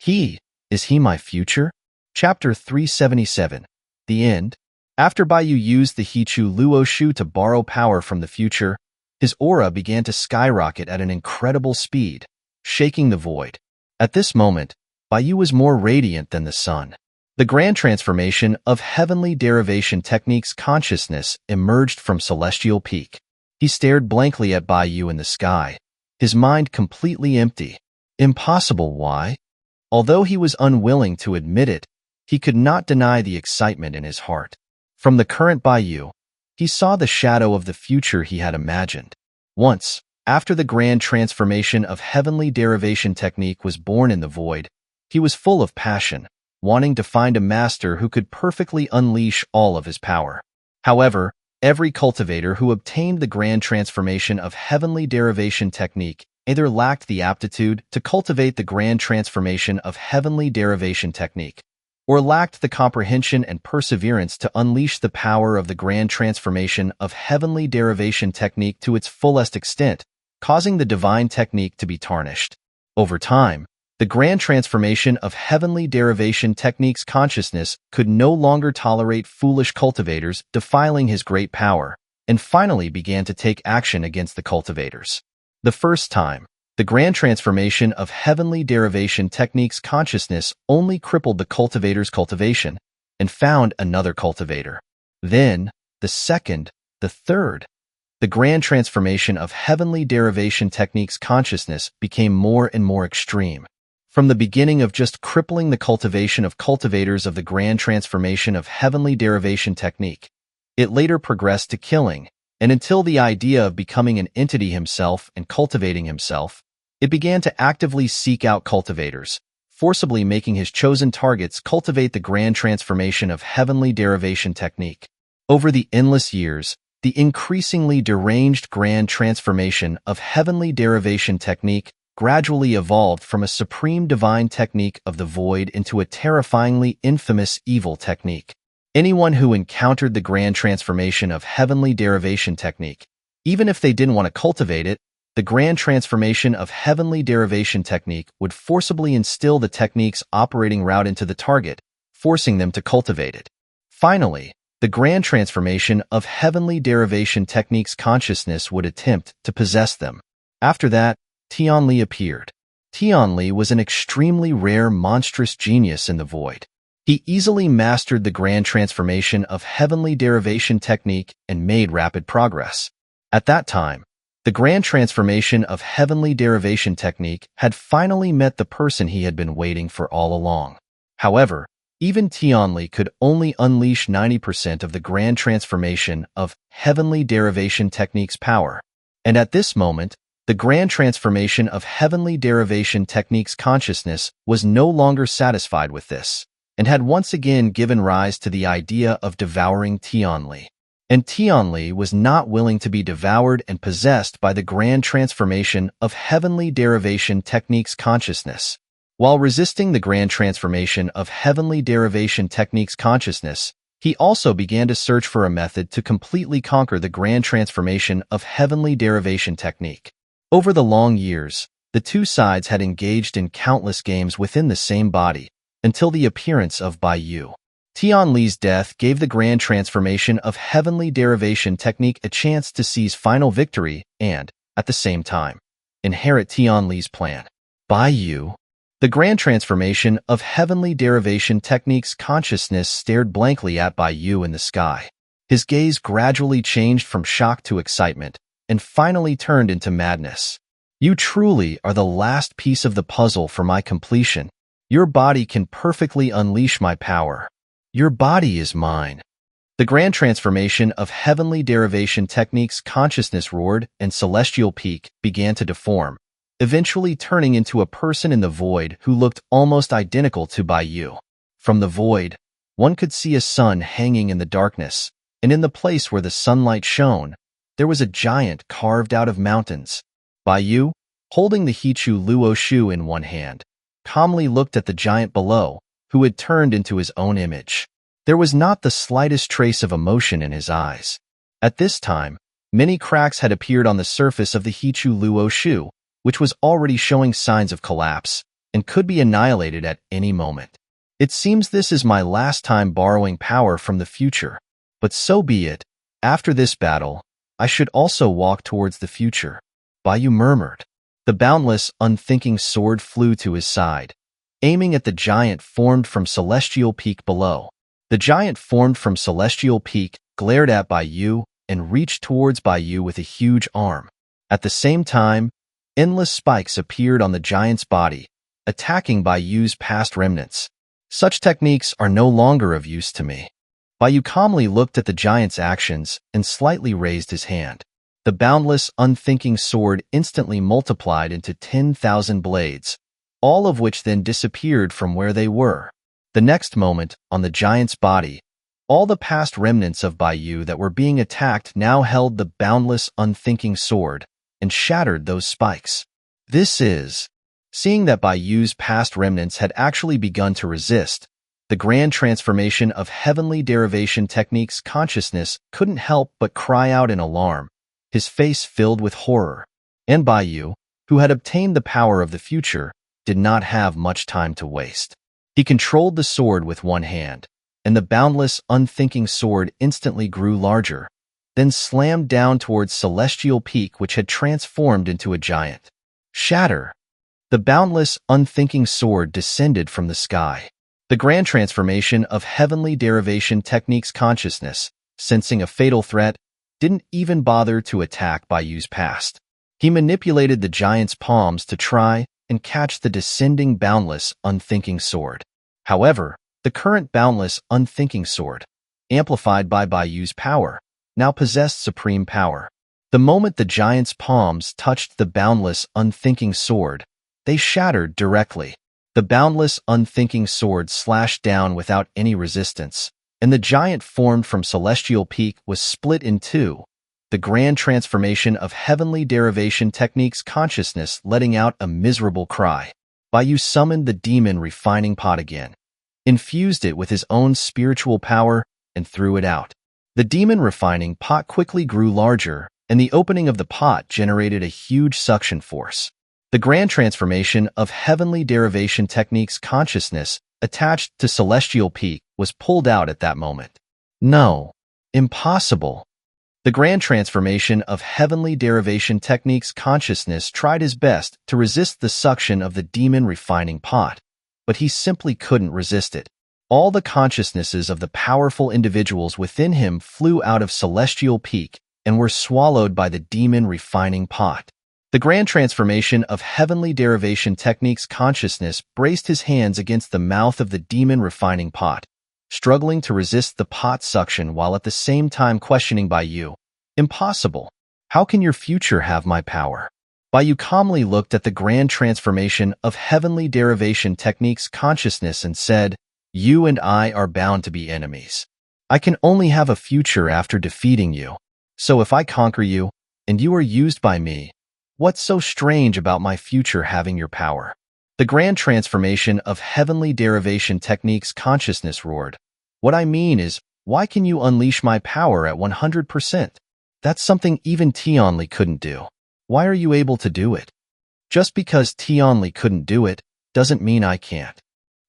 Is he my future? Chapter 377. The End. After Bai Yu used the Hichu Luo Shu to borrow power from the future, his aura began to skyrocket at an incredible speed, shaking the void. At this moment, Bai Yu was more radiant than the sun. The grand transformation of heavenly derivation techniques consciousness emerged from Celestial Peak. He stared blankly at Bai Yu in the sky, his mind completely empty. Impossible, why? Although he was unwilling to admit it, he could not deny the excitement in his heart. From the current Bai Yu, he saw the shadow of the future he had imagined. Once, after the grand transformation of heavenly derivation technique was born in the void, he was full of passion, wanting to find a master who could perfectly unleash all of his power. However, every cultivator who obtained the grand transformation of heavenly derivation technique either lacked the aptitude to cultivate the grand transformation of heavenly derivation technique, or lacked the comprehension and perseverance to unleash the power of the grand transformation of heavenly derivation technique to its fullest extent, causing the divine technique to be tarnished. Over time, the grand transformation of heavenly derivation technique's consciousness could no longer tolerate foolish cultivators defiling his great power, and finally began to take action against the cultivators. The first time, the grand transformation of heavenly derivation technique's consciousness only crippled the cultivator's cultivation and found another cultivator. Then, the second, the third. The grand transformation of heavenly derivation technique's consciousness became more and more extreme. From the beginning of just crippling the cultivation of cultivators of the grand transformation of heavenly derivation technique, it later progressed to killing, and until the idea of becoming an entity himself and cultivating himself, it began to actively seek out cultivators, forcibly making his chosen targets cultivate the grand transformation of heavenly derivation technique. Over the endless years, the increasingly deranged grand transformation of heavenly derivation technique gradually evolved from a supreme divine technique of the void into a terrifyingly infamous evil technique. Anyone who encountered the grand transformation of heavenly derivation technique, even if they didn't want to cultivate it, the grand transformation of heavenly derivation technique would forcibly instill the technique's operating route into the target, forcing them to cultivate it. Finally, the grand transformation of heavenly derivation technique's consciousness would attempt to possess them. After that, Tianli appeared. Tianli was an extremely rare monstrous genius in the void. He easily mastered the grand transformation of heavenly derivation technique and made rapid progress. At that time, the grand transformation of heavenly derivation technique had finally met the person he had been waiting for all along. However, even Tianli could only unleash 90% of the grand transformation of heavenly derivation technique's power. And at this moment, the grand transformation of heavenly derivation technique's consciousness was no longer satisfied with this, and had once again given rise to the idea of devouring Tianli. And Tianli was not willing to be devoured and possessed by the grand transformation of heavenly derivation technique's consciousness. While resisting the grand transformation of heavenly derivation technique's consciousness, he also began to search for a method to completely conquer the grand transformation of heavenly derivation technique. Over the long years, the two sides had engaged in countless games within the same body, until the appearance of Bai Yu. Tianli's death gave the grand transformation of heavenly derivation technique a chance to seize final victory and, at the same time, inherit Tianli's plan. Bai Yu. The grand transformation of heavenly derivation technique's consciousness stared blankly at Bai Yu in the sky. His gaze gradually changed from shock to excitement, and finally turned into madness. You truly are the last piece of the puzzle for my completion. Your body can perfectly unleash my power. Your body is mine. The grand transformation of heavenly derivation technique's consciousness roared, and celestial peak began to deform, eventually turning into a person in the void who looked almost identical to Bai Yu. From the void, one could see a sun hanging in the darkness, and in the place where the sunlight shone, there was a giant carved out of mountains. Bai Yu, holding the Hichu Luo Shu in one hand, calmly looked at the giant below, who had turned into his own image. There was not the slightest trace of emotion in his eyes. At this time, many cracks had appeared on the surface of the Hichu Luo Shu, which was already showing signs of collapse, and could be annihilated at any moment. It seems this is my last time borrowing power from the future, but so be it. After this battle, I should also walk towards the future. Bai Yu murmured. The boundless, unthinking sword flew to his side, aiming at the giant formed from celestial peak below. The giant formed from celestial peak glared at Bai Yu and reached towards Bai Yu with a huge arm. At the same time, endless spikes appeared on the giant's body, attacking Bai Yu's past remnants. Such techniques are no longer of use to me. Bai Yu calmly looked at the giant's actions and slightly raised his hand. The boundless, unthinking sword instantly multiplied into 10,000 blades, all of which then disappeared from where they were. The next moment, on the giant's body, all the past remnants of Bai Yu that were being attacked now held the boundless, unthinking sword and shattered those spikes. Seeing that Bai Yu's past remnants had actually begun to resist, the grand transformation of heavenly derivation technique's consciousness couldn't help but cry out in alarm, his face filled with horror. And Baiyu, who had obtained the power of the future, did not have much time to waste. He controlled the sword with one hand, and the boundless, unthinking sword instantly grew larger, then slammed down towards Celestial Peak, which had transformed into a giant. Shatter! The boundless, unthinking sword descended from the sky. The grand transformation of heavenly derivation techniques consciousness, sensing a fatal threat, didn't even bother to attack Baiyu's past. He manipulated the giant's palms to try and catch the descending boundless, unthinking sword. However, the current boundless, unthinking sword, amplified by Baiyu's power, now possessed supreme power. The moment the giant's palms touched the boundless, unthinking sword, they shattered directly. The boundless, unthinking sword slashed down without any resistance, and the giant formed from Celestial Peak was split in two, the grand transformation of heavenly derivation techniques consciousness letting out a miserable cry. Baiyu summoned the demon refining pot again, infused it with his own spiritual power, and threw it out. The demon refining pot quickly grew larger, and the opening of the pot generated a huge suction force. The grand transformation of heavenly derivation techniques consciousness attached to Celestial Peak was pulled out at that moment. No, impossible. The grand transformation of heavenly derivation techniques consciousness tried his best to resist the suction of the demon refining pot, but he simply couldn't resist it. All the consciousnesses of the powerful individuals within him flew out of Celestial Peak and were swallowed by the demon refining pot. The grand transformation of heavenly derivation techniques consciousness braced his hands against the mouth of the demon refining pot, struggling to resist the pot suction while at the same time questioning Baiyu. Impossible. How can your future have my power? Baiyu calmly looked at the grand transformation of heavenly derivation techniques consciousness and said, "You and I are bound to be enemies. I can only have a future after defeating you. So if I conquer you, and you are used by me, what's so strange about my future having your power?" The grand transformation of heavenly derivation techniques consciousness roared. "What I mean is, why can you unleash my power at 100%? That's something even Tianli couldn't do. Why are you able to do it? Just because Tianli couldn't do it, doesn't mean I can't."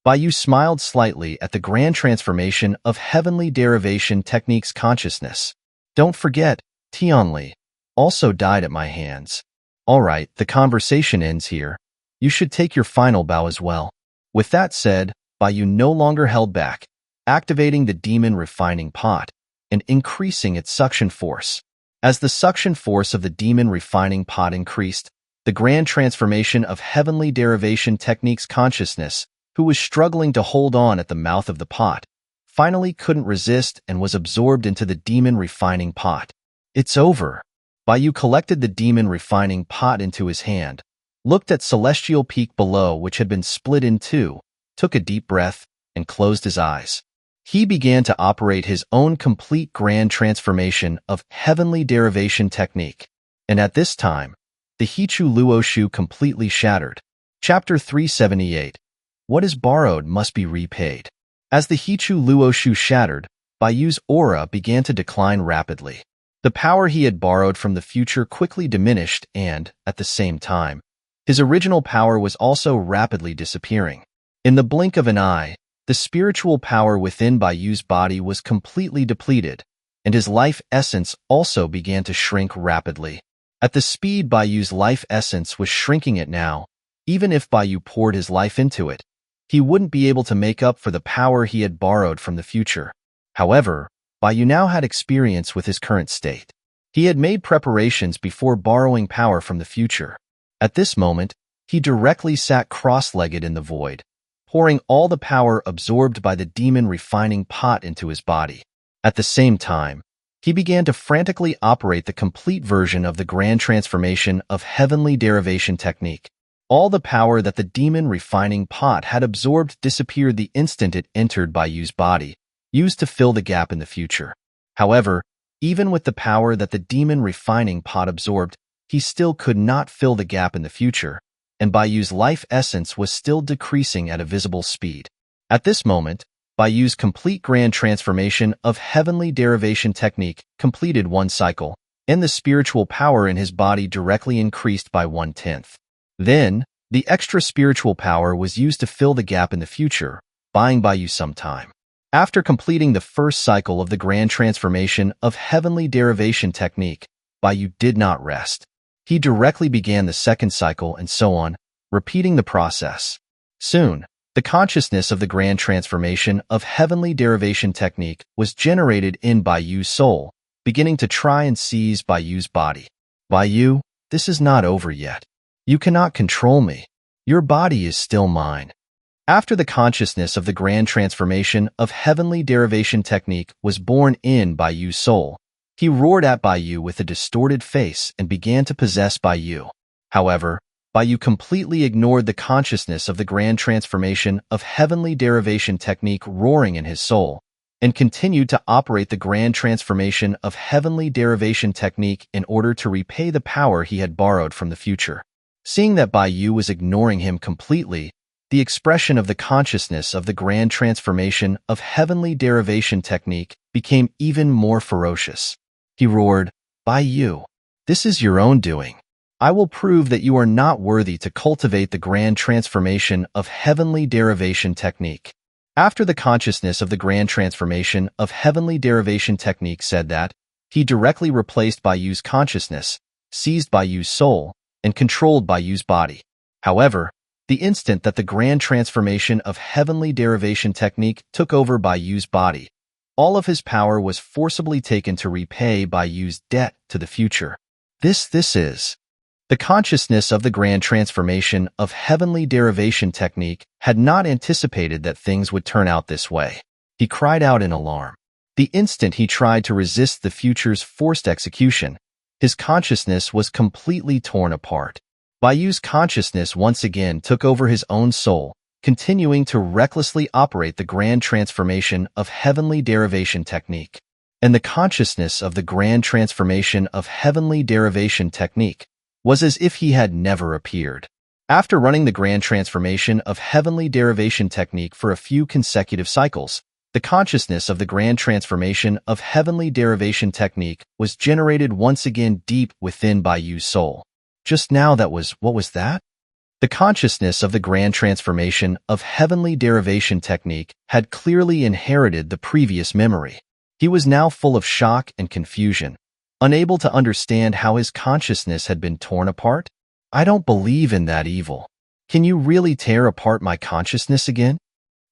Baiyu smiled slightly at the grand transformation of heavenly derivation techniques consciousness. "Don't forget, Tianli also died at my hands. All right, the conversation ends here. You should take your final bow as well." With that said, Baiyu no longer held back, activating the demon refining pot and increasing its suction force. As the suction force of the demon refining pot increased, the grand transformation of heavenly derivation techniques consciousness, who was struggling to hold on at the mouth of the pot, finally couldn't resist and was absorbed into the demon refining pot. "It's over." Baiyu collected the demon refining pot into his hand, looked at Celestial Peak below which had been split in two, took a deep breath, and closed his eyes. He began to operate his own complete grand transformation of heavenly derivation technique. And at this time, the Hichu Luoshu completely shattered. Chapter 378. What is borrowed must be repaid. As the Hichu Luoshu shattered, Baiyu's aura began to decline rapidly. The power he had borrowed from the future quickly diminished and, at the same time, his original power was also rapidly disappearing. In the blink of an eye, the spiritual power within Baiyu's body was completely depleted, and his life essence also began to shrink rapidly. At the speed Baiyu's life essence was shrinking it now, even if Baiyu poured his life into it, he wouldn't be able to make up for the power he had borrowed from the future. However, Baiyu now had experience with his current state. He had made preparations before borrowing power from the future. At this moment, he directly sat cross-legged in the void, pouring all the power absorbed by the demon refining pot into his body. At the same time, he began to frantically operate the complete version of the grand transformation of heavenly derivation technique. All the power that the demon refining pot had absorbed disappeared the instant it entered Baiyu's body, used to fill the gap in the future. However, even with the power that the demon refining pot absorbed, he still could not fill the gap in the future, and Baiyu's life essence was still decreasing at a visible speed. At this moment, Baiyu's complete grand transformation of heavenly derivation technique completed one cycle, and the spiritual power in his body directly increased by 1/10. Then, the extra spiritual power was used to fill the gap in the future, buying Baiyu some time. After completing the first cycle of the grand transformation of heavenly derivation technique, Baiyu did not rest. He directly began the second cycle and so on, repeating the process. Soon, the consciousness of the grand transformation of heavenly derivation technique was generated in Baiyu's soul, beginning to try and seize Baiyu's body. Baiyu, this is not over yet. You cannot control me. Your body is still mine. After the consciousness of the grand transformation of heavenly derivation technique was born in Baiyu's soul, he roared at Baiyu with a distorted face and began to possess Baiyu. However, Baiyu completely ignored the consciousness of the grand transformation of heavenly derivation technique roaring in his soul, and continued to operate the grand transformation of heavenly derivation technique in order to repay the power he had borrowed from the future. Seeing that Baiyu was ignoring him completely, the expression of the consciousness of the grand transformation of heavenly derivation technique became even more ferocious. He roared, Baiyu, this is your own doing. I will prove that you are not worthy to cultivate the grand transformation of heavenly derivation technique. After the consciousness of the grand transformation of heavenly derivation technique said that, he directly replaced Baiyu's consciousness, seized Baiyu's soul, and controlled Baiyu's body. However, the instant that the grand transformation of heavenly derivation technique took over Baiyu's body, all of his power was forcibly taken to repay Baiyu's debt to the future. This is. The consciousness of the grand transformation of heavenly derivation technique had not anticipated that things would turn out this way. He cried out in alarm. The instant he tried to resist the future's forced execution, his consciousness was completely torn apart. Baiyu's consciousness once again took over his own soul, continuing to recklessly operate the grand transformation of heavenly derivation technique. And the consciousness of the grand transformation of heavenly derivation technique was as if he had never appeared. After running the grand transformation of heavenly derivation technique for a few consecutive cycles, the consciousness of the grand transformation of heavenly derivation technique was generated once again deep within Baiyu's soul. Just now what was that? The consciousness of the grand transformation of heavenly derivation technique had clearly inherited the previous memory. He was now full of shock and confusion, unable to understand how his consciousness had been torn apart. I don't believe in that evil. Can you really tear apart my consciousness again?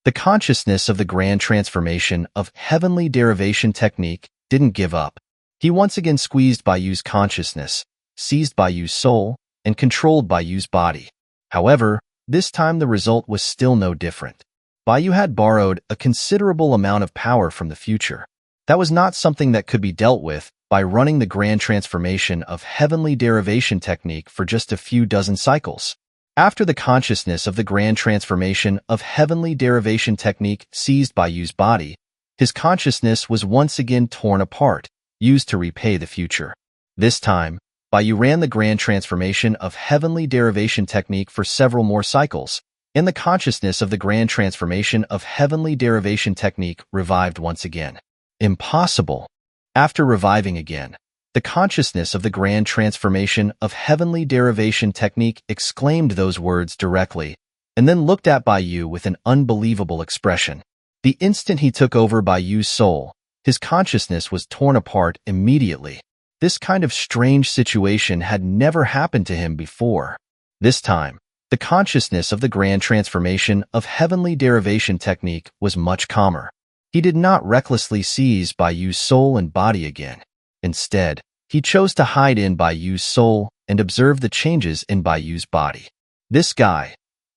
The consciousness of the grand transformation of heavenly derivation technique didn't give up. He once again squeezed Baiyu's consciousness, seized Baiyu's soul, and controlled Baiyu's body. However, this time the result was still no different. Baiyu had borrowed a considerable amount of power from the future. That was not something that could be dealt with by running the grand transformation of heavenly derivation technique for just a few dozen cycles. After the consciousness of the grand transformation of heavenly derivation technique seized Baiyu's body, his consciousness was once again torn apart, used to repay the future. This time, Baiyu ran the grand transformation of heavenly derivation technique for several more cycles, and the consciousness of the grand transformation of heavenly derivation technique revived once again. Impossible. After reviving again, the consciousness of the grand transformation of heavenly derivation technique exclaimed those words directly, and then looked at Baiyu with an unbelievable expression. The instant he took over Baiyu's soul, his consciousness was torn apart immediately. This kind of strange situation had never happened to him before. This time, the consciousness of the grand transformation of heavenly derivation technique was much calmer. He did not recklessly seize Baiyu's soul and body again. Instead, he chose to hide in Baiyu's soul and observe the changes in Baiyu's body. This guy,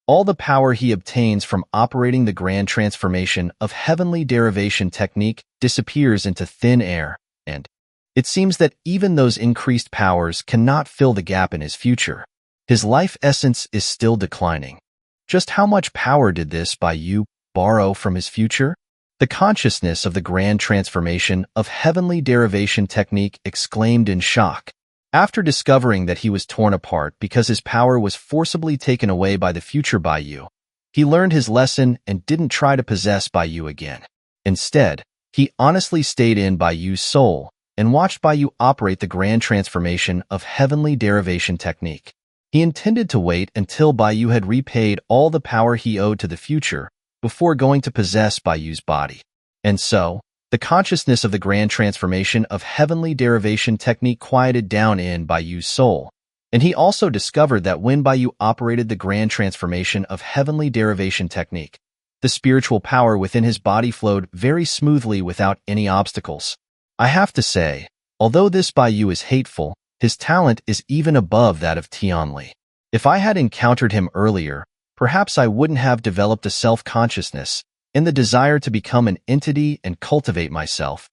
all the power he obtains from operating the grand transformation of heavenly derivation technique disappears into thin air, and it seems that even those increased powers cannot fill the gap in his future. His life essence is still declining. Just how much power did this Baiyu borrow from his future? The consciousness of the grand transformation of heavenly derivation technique exclaimed in shock. After discovering that he was torn apart because his power was forcibly taken away by the future Baiyu, he learned his lesson and didn't try to possess Baiyu again. Instead, he honestly stayed in Baiyu's soul, and watched Baiyu operate the grand transformation of heavenly derivation technique. He intended to wait until Baiyu had repaid all the power he owed to the future before going to possess Baiyu's body. And so, the consciousness of the grand transformation of heavenly derivation technique quieted down in Baiyu's soul, and he also discovered that when Baiyu operated the grand transformation of heavenly derivation technique, the spiritual power within his body flowed very smoothly without any obstacles. I have to say, although this Baiyu is hateful, his talent is even above that of Tianli. If I had encountered him earlier, perhaps I wouldn't have developed a self-consciousness and the desire to become an entity and cultivate myself.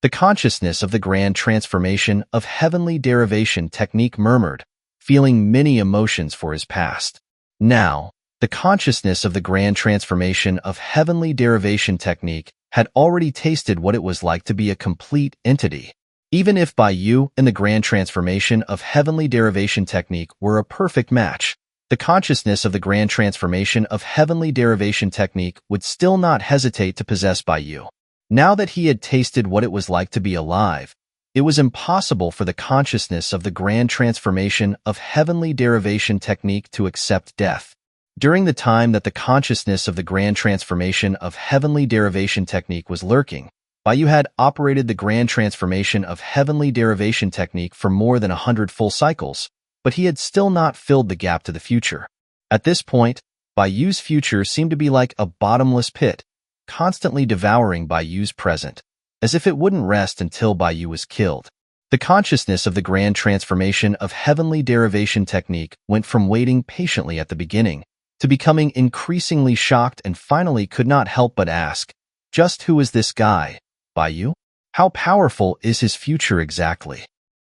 The consciousness of the grand transformation of heavenly derivation technique murmured, feeling many emotions for his past. Now, the consciousness of the grand transformation of heavenly derivation technique had already tasted what it was like to be a complete entity. Even if Baiyu and the grand transformation of heavenly derivation technique were a perfect match, the consciousness of the grand transformation of heavenly derivation technique would still not hesitate to possess Baiyu. Now that he had tasted what it was like to be alive, it was impossible for the consciousness of the grand transformation of heavenly derivation technique to accept death. During the time that the consciousness of the grand transformation of heavenly derivation technique was lurking, Baiyu had operated the grand transformation of heavenly derivation technique for more than 100 full cycles, but he had still not filled the gap to the future. At this point, Baiyu's future seemed to be like a bottomless pit, constantly devouring Baiyu's present, as if it wouldn't rest until Baiyu was killed. The consciousness of the grand transformation of heavenly derivation technique went from waiting patiently at the beginning to becoming increasingly shocked and finally could not help but ask, just who is this guy, Baiyu? How powerful is his future exactly?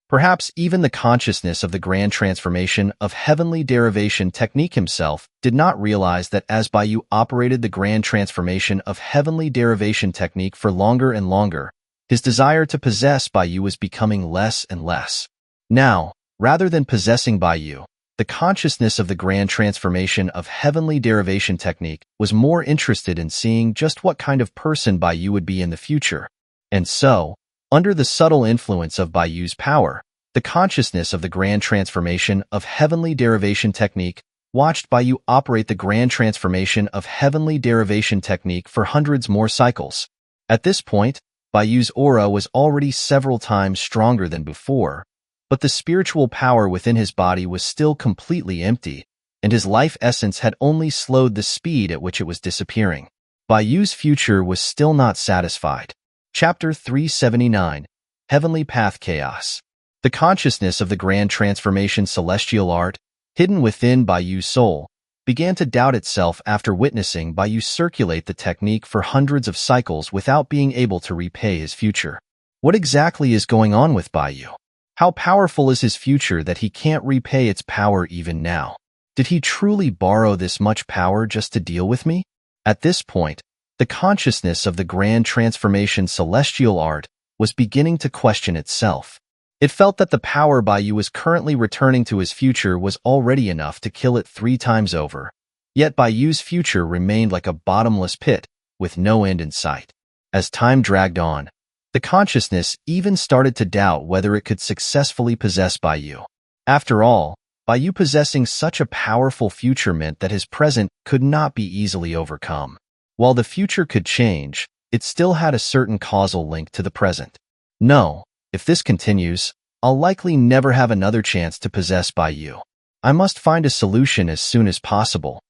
Perhaps even the consciousness of the grand transformation of heavenly derivation technique himself did not realize that as Baiyu operated the grand transformation of heavenly derivation technique for longer and longer, his desire to possess Baiyu was becoming less and less. Now, rather than possessing Baiyu, the consciousness of the grand transformation of heavenly derivation technique was more interested in seeing just what kind of person Baiyu would be in the future. And so, under the subtle influence of Baiyu's power, the consciousness of the grand transformation of heavenly derivation technique watched Baiyu operate the grand transformation of heavenly derivation technique for hundreds more cycles. At this point, Baiyu's aura was already several times stronger than before, but the spiritual power within his body was still completely empty, and his life essence had only slowed the speed at which it was disappearing. Baiyu's future was still not satisfied. Chapter 379, Heavenly Path Chaos. The consciousness of the grand transformation celestial art, hidden within Baiyu's soul, began to doubt itself after witnessing Baiyu circulate the technique for hundreds of cycles without being able to repay his future. What exactly is going on with Baiyu? How powerful is his future that he can't repay its power even now? Did he truly borrow this much power just to deal with me? At this point, the consciousness of the grand transformation celestial art was beginning to question itself. It felt that the power Baiyu was currently returning to his future was already enough to kill it 3 times over. Yet Baiyu's future remained like a bottomless pit, with no end in sight. As time dragged on, the consciousness even started to doubt whether it could successfully possess Baiyu. After all, Baiyu possessing such a powerful future meant that his present could not be easily overcome. While the future could change, it still had a certain causal link to the present. No, if this continues, I'll likely never have another chance to possess Baiyu. I must find a solution as soon as possible.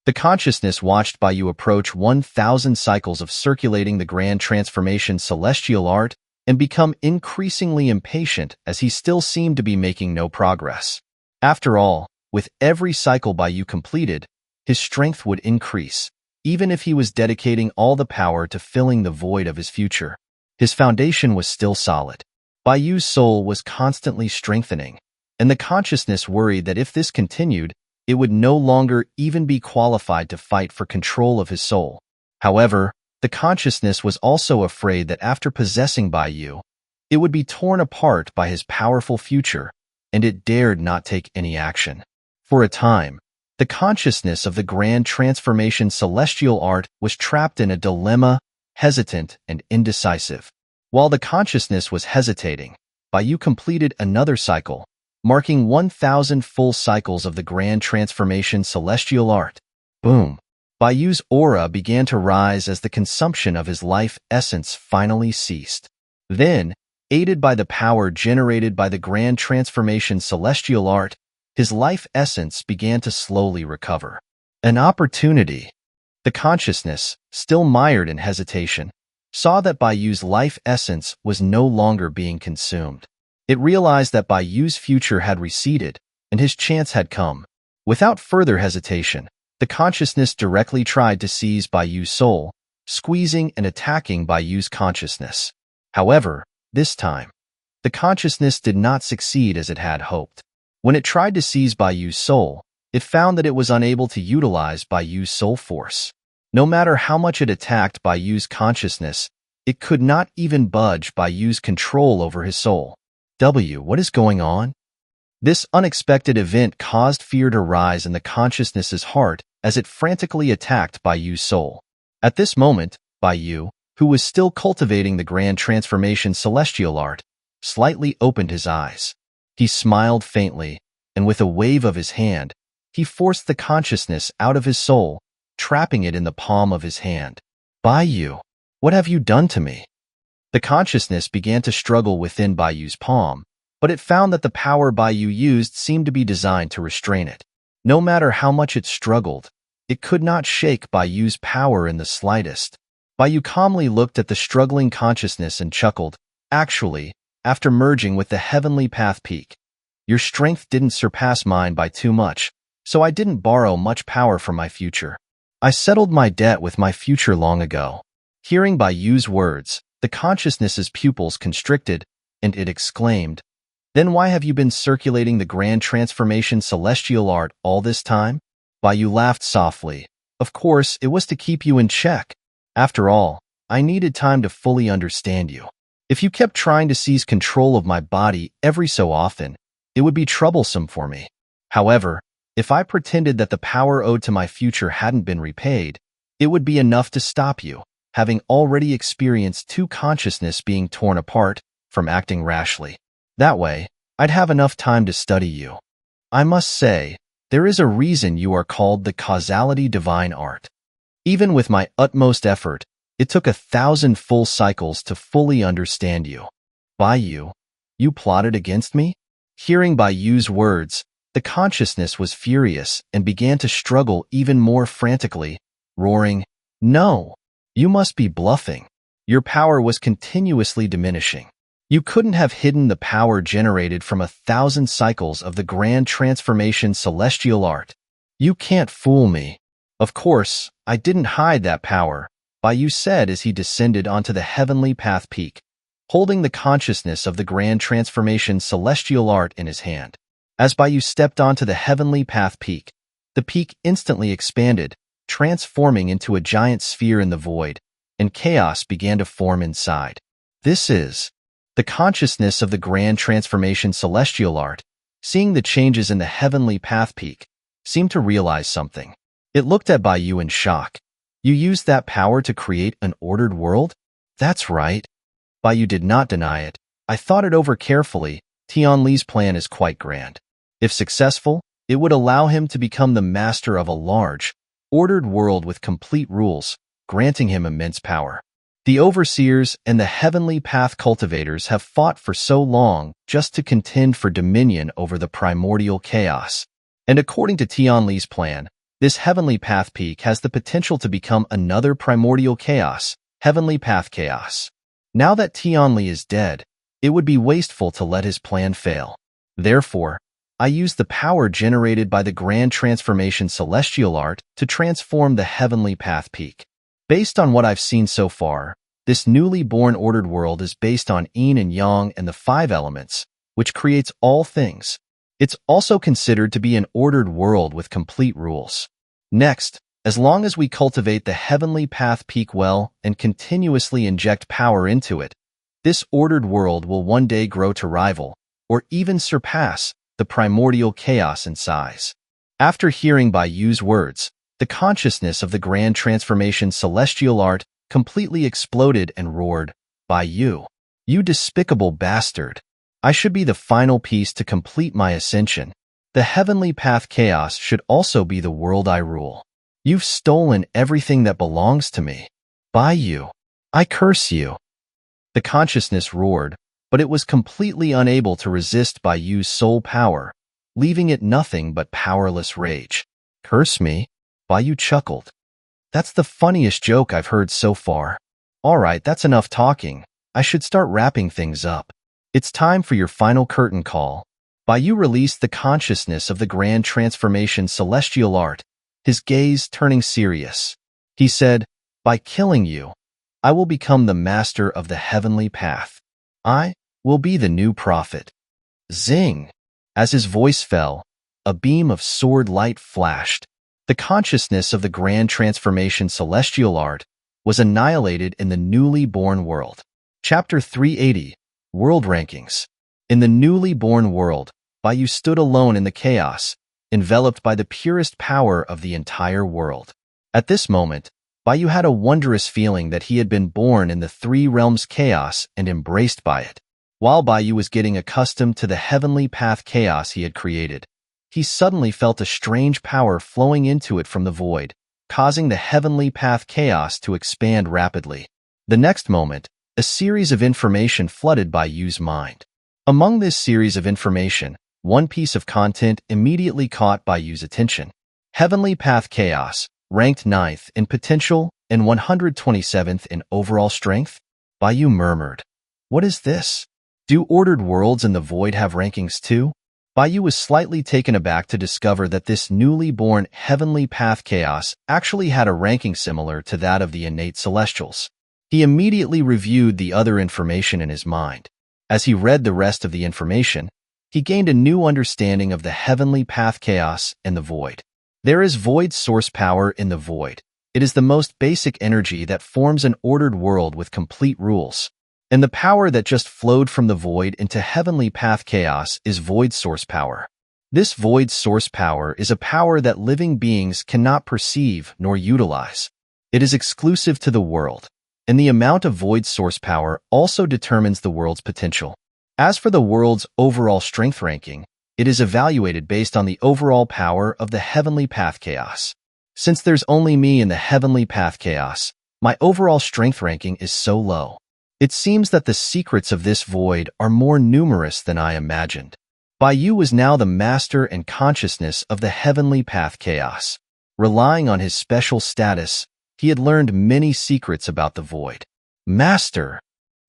The consciousness watched Baiyu approach 1,000 cycles of circulating the grand transformation celestial art and become increasingly impatient as he still seemed to be making no progress. After all, with every cycle Baiyu completed, his strength would increase, even if he was dedicating all the power to filling the void of his future. His foundation was still solid. Baiyu's soul was constantly strengthening, and the consciousness worried that if this continued, it would no longer even be qualified to fight for control of his soul. However, the consciousness was also afraid that after possessing Baiyu, it would be torn apart by his powerful future, and it dared not take any action. For a time, the consciousness of the grand transformation celestial art was trapped in a dilemma, hesitant and indecisive. While the consciousness was hesitating, Baiyu completed another cycle, marking 1,000 full cycles of the grand transformation celestial art. Boom! Baiyu's aura began to rise as the consumption of his life essence finally ceased. Then, aided by the power generated by the grand transformation celestial art, his life essence began to slowly recover. An opportunity. The consciousness, still mired in hesitation, saw that Baiyu's life essence was no longer being consumed. It realized that Baiyu's future had receded, and his chance had come. Without further hesitation, the consciousness directly tried to seize Baiyu's soul, squeezing and attacking Baiyu's consciousness. However, this time, the consciousness did not succeed as it had hoped. When it tried to seize Baiyu's soul, it found that it was unable to utilize Baiyu's soul force. No matter how much it attacked Baiyu's consciousness, it could not even budge Baiyu's control over his soul. What is going on? This unexpected event caused fear to rise in the consciousness's heart as it frantically attacked Baiyu's soul. At this moment, Baiyu, who was still cultivating the grand transformation celestial art, slightly opened his eyes. He smiled faintly, and with a wave of his hand, he forced the consciousness out of his soul, trapping it in the palm of his hand. Baiyu, what have you done to me? The consciousness began to struggle within Baiyu's palm, but it found that the power Baiyu used seemed to be designed to restrain it. No matter how much it struggled, it could not shake Baiyu's power in the slightest. Baiyu calmly looked at the struggling consciousness and chuckled. Actually, after merging with the Heavenly Path Peak, your strength didn't surpass mine by too much, so I didn't borrow much power from my future. I settled my debt with my future long ago. Hearing Baiyu's words, the consciousness's pupils constricted, and it exclaimed, Then why have you been circulating the grand transformation celestial art all this time? Baiyu laughed softly. Of course, it was to keep you in check. After all, I needed time to fully understand you. If you kept trying to seize control of my body every so often, it would be troublesome for me. However, if I pretended that the power owed to my future hadn't been repaid, it would be enough to stop you, having already experienced two consciousness being torn apart, from acting rashly. That way, I'd have enough time to study you. I must say, there is a reason you are called the causality divine art. Even with my utmost effort, it took 1,000 full cycles to fully understand you. Baiyu, you plotted against me? Hearing Baiyu's words, the consciousness was furious and began to struggle even more frantically, roaring, No, you must be bluffing. Your power was continuously diminishing. You couldn't have hidden the power generated from 1,000 cycles of the grand transformation celestial art. You can't fool me. Of course, I didn't hide that power, Baiyu said as he descended onto the Heavenly Path Peak, holding the consciousness of the grand transformation celestial art in his hand. As Baiyu stepped onto the Heavenly Path Peak, the peak instantly expanded, transforming into a giant sphere in the void, and chaos began to form inside. This is the consciousness of the grand transformation celestial art, seeing the changes in the Heavenly Path Peak, seemed to realize something. It looked at Baiyu in shock. You used that power to create an ordered world? That's right. Baiyu did not deny it. I thought it over carefully. Tianli's plan is quite grand. If successful, it would allow him to become the master of a large, ordered world with complete rules, granting him immense power. The overseers and the heavenly path cultivators have fought for so long just to contend for dominion over the primordial chaos. And according to Tianli's plan, this heavenly path peak has the potential to become another primordial chaos, heavenly path chaos. Now that Tianli is dead, it would be wasteful to let his plan fail. Therefore, I used the power generated by the grand transformation celestial art to transform the heavenly path peak. Based on what I've seen so far, this newly born ordered world is based on yin and yang and the 5 elements, which creates all things. It's also considered to be an ordered world with complete rules. Next, as long as we cultivate the heavenly path peak well and continuously inject power into it, this ordered world will one day grow to rival, or even surpass, the primordial chaos in size. After hearing Baiyu's words, the consciousness of the grand transformation celestial art completely exploded and roared, Baiyu, You despicable bastard. I should be the final piece to complete my ascension. The heavenly path chaos should also be the world I rule. You've stolen everything that belongs to me. By you. I curse you. The consciousness roared, but it was completely unable to resist Bai Yu's soul power, leaving it nothing but powerless rage. Curse me? Bai Yu chuckled. That's the funniest joke I've heard so far. Alright, that's enough talking. I should start wrapping things up. It's time for your final curtain call. Bai Yu released the consciousness of the grand transformation celestial art, his gaze turning serious. He said, by killing you, I will become the master of the heavenly path. I will be the new prophet. Zing! As his voice fell, a beam of sword light flashed. The consciousness of the grand transformation celestial art was annihilated in the newly born world. Chapter 380, World Rankings. In the newly born world, Bai Yu stood alone in the chaos, enveloped by the purest power of the entire world. At this moment, Bai Yu had a wondrous feeling that he had been born in the three realms chaos and embraced by it. While Bai Yu was getting accustomed to the heavenly path chaos he had created, he suddenly felt a strange power flowing into it from the void, causing the heavenly path chaos to expand rapidly. The next moment, a series of information flooded Bai Yu's mind. Among this series of information, one piece of content immediately caught Bai Yu's attention. Heavenly path chaos, ranked 9th in potential and 127th in overall strength? Bai Yu murmured. What is this? Do ordered worlds in the void have rankings too? Bai Yu was slightly taken aback to discover that this newly born heavenly path chaos actually had a ranking similar to that of the innate celestials. He immediately reviewed the other information in his mind. As he read the rest of the information, he gained a new understanding of the heavenly path chaos and the void. There is void source power in the void. It is the most basic energy that forms an ordered world with complete rules. And the power that just flowed from the void into heavenly path chaos is void source power. This void source power is a power that living beings cannot perceive nor utilize. It is exclusive to the world, and the amount of void source power also determines the world's potential. As for the world's overall strength ranking, it is evaluated based on the overall power of the heavenly path chaos. Since there's only me in the heavenly path chaos, my overall strength ranking is so low. It seems that the secrets of this void are more numerous than I imagined. Bai Yu was now the master and consciousness of the heavenly path chaos. Relying on his special status, he had learned many secrets about the void. Master!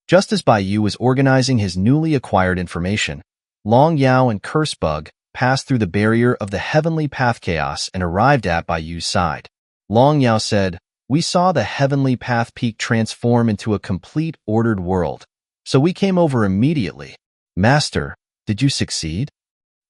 Just as Bai Yu was organizing his newly acquired information, Long Yao and Curse Bug passed through the barrier of the heavenly path chaos and arrived at Bai Yu's side. Long Yao said, we saw the heavenly path peak transform into a complete ordered world, so we came over immediately. Master, did you succeed?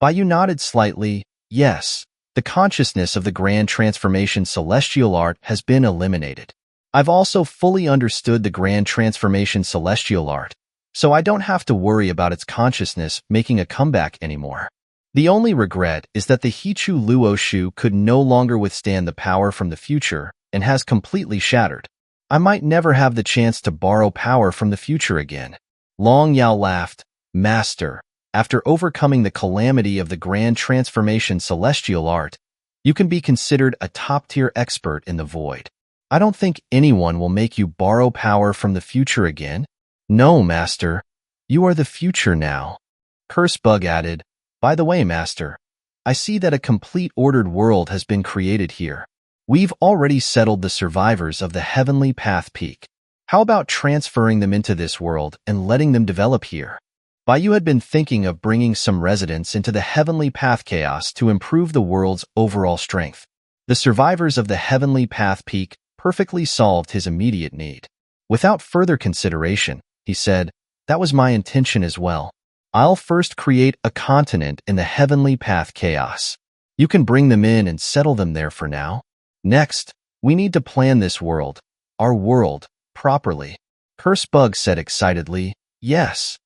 Bai Yu nodded slightly. Yes, the consciousness of the grand transformation celestial art has been eliminated. I've also fully understood the grand transformation celestial art, so I don't have to worry about its consciousness making a comeback anymore. The only regret is that the Hichu Luo Shu could no longer withstand the power from the future and has completely shattered. I might never have the chance to borrow power from the future again. Long Yao laughed. Master, after overcoming the calamity of the grand transformation celestial art, you can be considered a top-tier expert in the void. I don't think anyone will make you borrow power from the future again. No, Master. You are the future now. Curse Bug added, by the way, Master, I see that a complete ordered world has been created here. We've already settled the survivors of the heavenly path peak. How about transferring them into this world and letting them develop here? Bai Yu had been thinking of bringing some residents into the heavenly path chaos to improve the world's overall strength. The survivors of the heavenly path peak perfectly solved his immediate need. Without further consideration, he said, that was my intention as well. I'll first create a continent in the heavenly path chaos. You can bring them in and settle them there for now. Next, we need to plan this world, our world, properly. Curse Bug said excitedly, yes.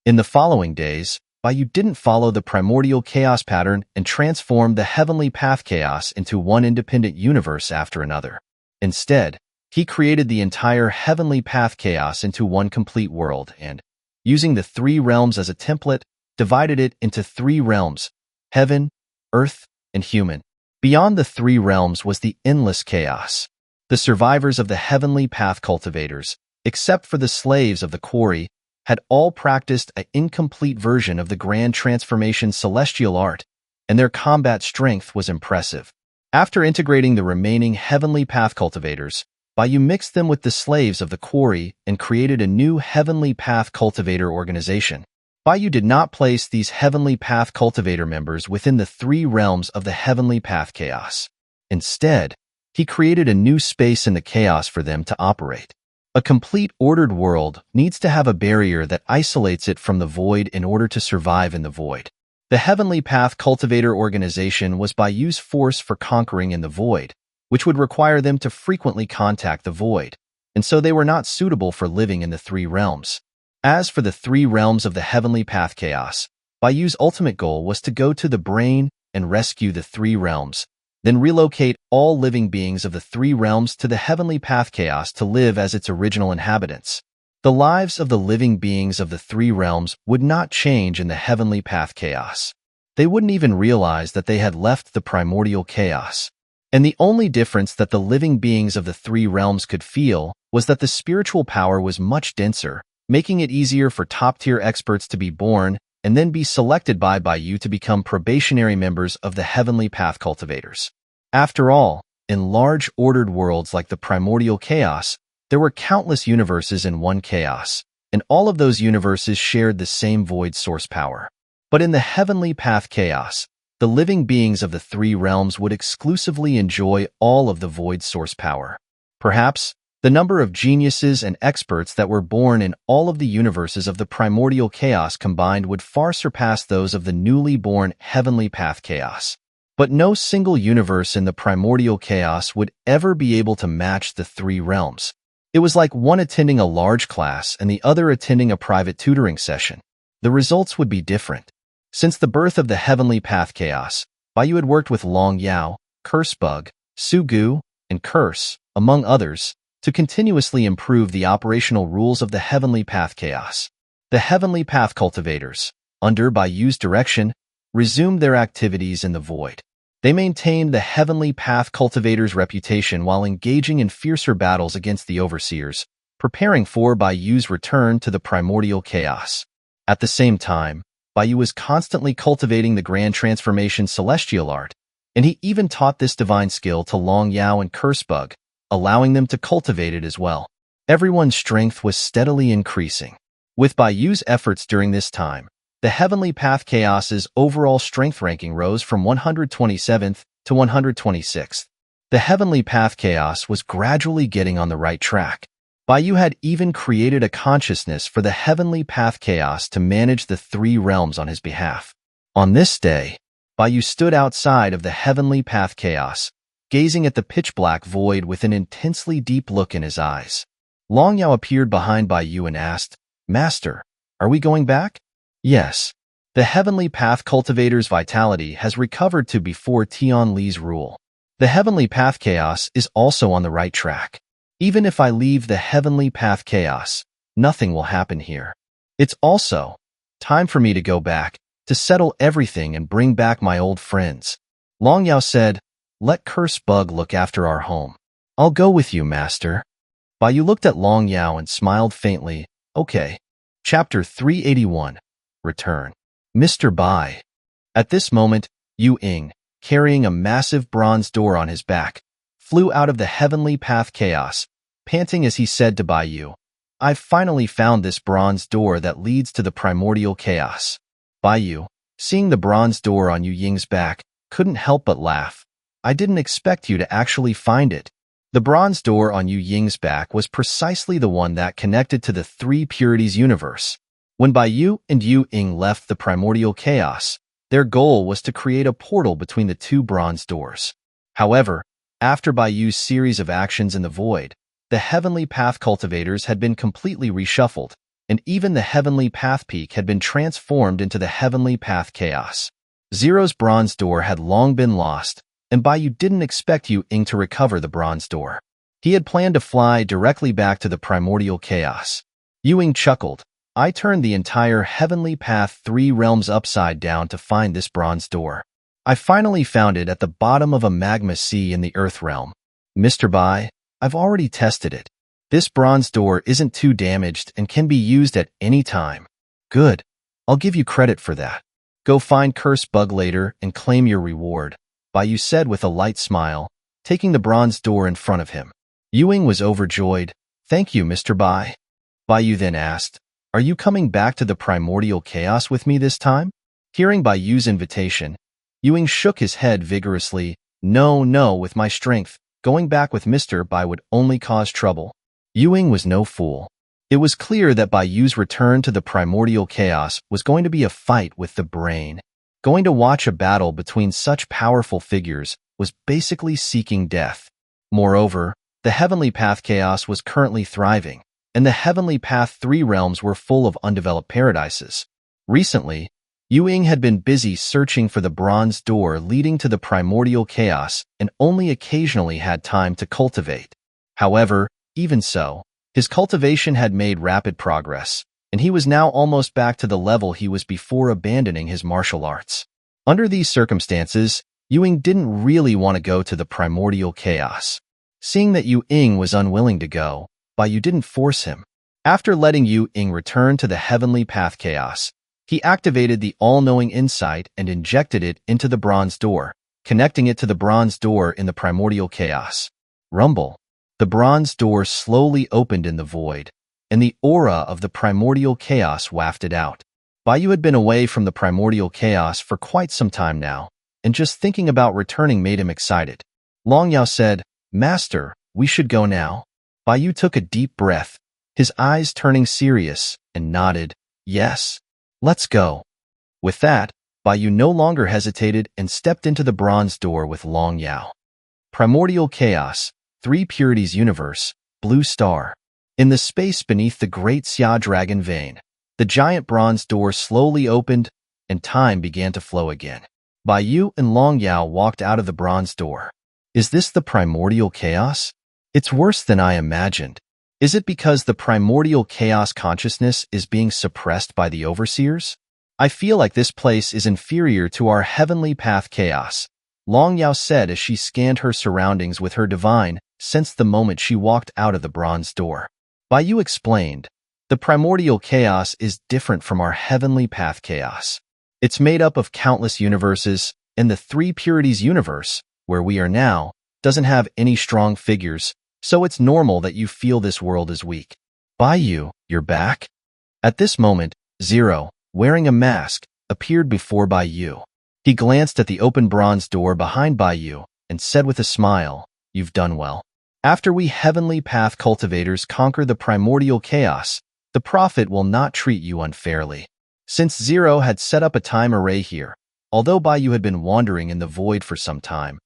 In the following days, Bai Yu didn't follow the primordial chaos pattern and transform the heavenly path chaos into one independent universe after another. Instead, he created the entire heavenly path chaos into one complete world and, using the three realms as a template, divided it into three realms: heaven, earth, and human. Beyond the three realms was the endless chaos. The survivors of the heavenly path cultivators, except for the slaves of the quarry, had all practiced an incomplete version of the grand transformation celestial art, and their combat strength was impressive. After integrating the remaining heavenly path cultivators, Baiyu mixed them with the slaves of the quarry and created a new heavenly path cultivator organization. Baiyu did not place these heavenly path cultivator members within the three realms of the heavenly path chaos. Instead, he created a new space in the chaos for them to operate. A complete ordered world needs to have a barrier that isolates it from the void in order to survive in the void. The Heavenly Path Cultivator organization was Baiyu's force for conquering in the void, which would require them to frequently contact the void, and so they were not suitable for living in the three realms. As for the three realms of the Heavenly Path Chaos, Baiyu's ultimate goal was to go to the brain and rescue the three realms, then relocate all living beings of the three realms to the Heavenly Path Chaos to live as its original inhabitants. The lives of the living beings of the three realms would not change in the Heavenly Path Chaos. They wouldn't even realize that they had left the primordial chaos. And the only difference that the living beings of the three realms could feel was that the spiritual power was much denser, making it easier for top-tier experts to be born and then be selected by Baiyu to become probationary members of the Heavenly Path Cultivators. After all, in large ordered worlds like the primordial chaos, there were countless universes in one chaos, and all of those universes shared the same void source power. But in the Heavenly Path Chaos, the living beings of the three realms would exclusively enjoy all of the void source power. Perhaps, the number of geniuses and experts that were born in all of the universes of the primordial chaos combined would far surpass those of the newly born Heavenly Path Chaos. But no single universe in the primordial chaos would ever be able to match the three realms. It was like one attending a large class and the other attending a private tutoring session. The results would be different. Since the birth of the Heavenly Path Chaos, Baiyu had worked with Long Yao, Cursebug, Sugu, and Curse, among others, to continuously improve the operational rules of the Heavenly Path Chaos. The Heavenly Path Cultivators, under Baiyu's direction, resumed their activities in the void. They maintained the Heavenly Path Cultivators' reputation while engaging in fiercer battles against the Overseers, preparing for Baiyu's return to the primordial chaos. At the same time, Baiyu was constantly cultivating the Grand Transformation Celestial Art, and he even taught this divine skill to Long Yao and Cursebug, allowing them to cultivate it as well. Everyone's strength was steadily increasing. With Baiyu's efforts during this time, the Heavenly Path Chaos's overall strength ranking rose from 127th to 126th. The Heavenly Path Chaos was gradually getting on the right track. Baiyu had even created a consciousness for the Heavenly Path Chaos to manage the three realms on his behalf. On this day, Baiyu stood outside of the Heavenly Path Chaos, gazing at the pitch-black void with an intensely deep look in his eyes. Long Yao appeared behind Baiyu and asked, "Master, are we going back?" "Yes. The Heavenly Path Cultivator's vitality has recovered to before Tianli's rule. The Heavenly Path Chaos is also on the right track. Even if I leave the Heavenly Path Chaos, nothing will happen here. It's also time for me to go back, to settle everything and bring back my old friends." Long Yao said, "Let Cursebug look after our home." "I'll go with you, Master." Baiyu looked at Long Yao and smiled faintly. "Okay." Chapter 381. Return. Mr. Bai. At this moment, Yu Ying, carrying a massive bronze door on his back, flew out of the Heavenly Path Chaos, panting as he said to Baiyu, "I've finally found this bronze door that leads to the primordial chaos." Baiyu, seeing the bronze door on Yu Ying's back, couldn't help but laugh. "I didn't expect you to actually find it." The bronze door on Yu Ying's back was precisely the one that connected to the Three Purities universe. When Baiyu and Yu Ying left the primordial chaos, their goal was to create a portal between the two bronze doors. However, after Baiyu's series of actions in the void, the Heavenly Path Cultivators had been completely reshuffled, and even the Heavenly Path Peak had been transformed into the Heavenly Path Chaos. Zero's bronze door had long been lost, and Baiyu didn't expect Yu Ying to recover the bronze door. He had planned to fly directly back to the primordial chaos. Yu Ying chuckled. I turned the entire Heavenly Path 3 realms upside down to find this bronze door. I finally found it at the bottom of a magma sea in the Earth realm. Mr. Bai, I've already tested it. This bronze door isn't too damaged and can be used at any time. Good. I'll give you credit for that. Go find Cursed Bug later and claim your reward, Bai said with a light smile, taking the bronze door in front of him. Ewing was overjoyed. Thank you, Mr. Bai. Bai then asked, are you coming back to the primordial chaos with me this time? Hearing Bai's invitation, Ewing shook his head vigorously. No, with my strength, going back with Mr. Bai would only cause trouble. Ewing was no fool. It was clear that Bai's return to the primordial chaos was going to be a fight with the brain. Going to watch a battle between such powerful figures was basically seeking death. Moreover, the Heavenly Path chaos was currently thriving, and the Heavenly Path 3 realms were full of undeveloped paradises. Recently, Ewing had been busy searching for the bronze door leading to the primordial chaos and only occasionally had time to cultivate. However, even so, his cultivation had made rapid progress, and he was now almost back to the level he was before abandoning his martial arts. Under these circumstances, Ewing didn't really want to go to the primordial chaos. Seeing that Ewing was unwilling to go, Bai didn't force him. After letting Ewing return to the Heavenly Path chaos, he activated the all-knowing insight and injected it into the bronze door, connecting it to the bronze door in the primordial chaos. Rumble. The bronze door slowly opened in the void, and the aura of the primordial chaos wafted out. Bai had been away from the primordial chaos for quite some time now, and just thinking about returning made him excited. Long Yao said, Master, we should go now. Bai took a deep breath, his eyes turning serious, and nodded, yes, let's go. With that, Bai no longer hesitated and stepped into the bronze door with Long Yao. Primordial Chaos, 3 Purities Universe, Blue Star. In the space beneath the great Xia Dragon Vein, the giant bronze door slowly opened, and time began to flow again. Bai and Long Yao walked out of the bronze door. Is this the primordial chaos? It's worse than I imagined. Is it because the primordial chaos consciousness is being suppressed by the overseers? I feel like this place is inferior to our Heavenly Path chaos, Long Yao said as she scanned her surroundings with her divine sense the moment she walked out of the bronze door. Bai explained, the primordial chaos is different from our Heavenly Path chaos. It's made up of countless universes, and the 3 Purities universe, where we are now, doesn't have any strong figures, so it's normal that you feel this world is weak. Bai, you're back? At this moment, Zero, wearing a mask, appeared before Bai. He glanced at the open bronze door behind Bai and said with a smile, you've done well. After we Heavenly Path cultivators conquer the primordial chaos, the Prophet will not treat you unfairly. Since Zero had set up a time array here, although Bai had been wandering in the void for some time,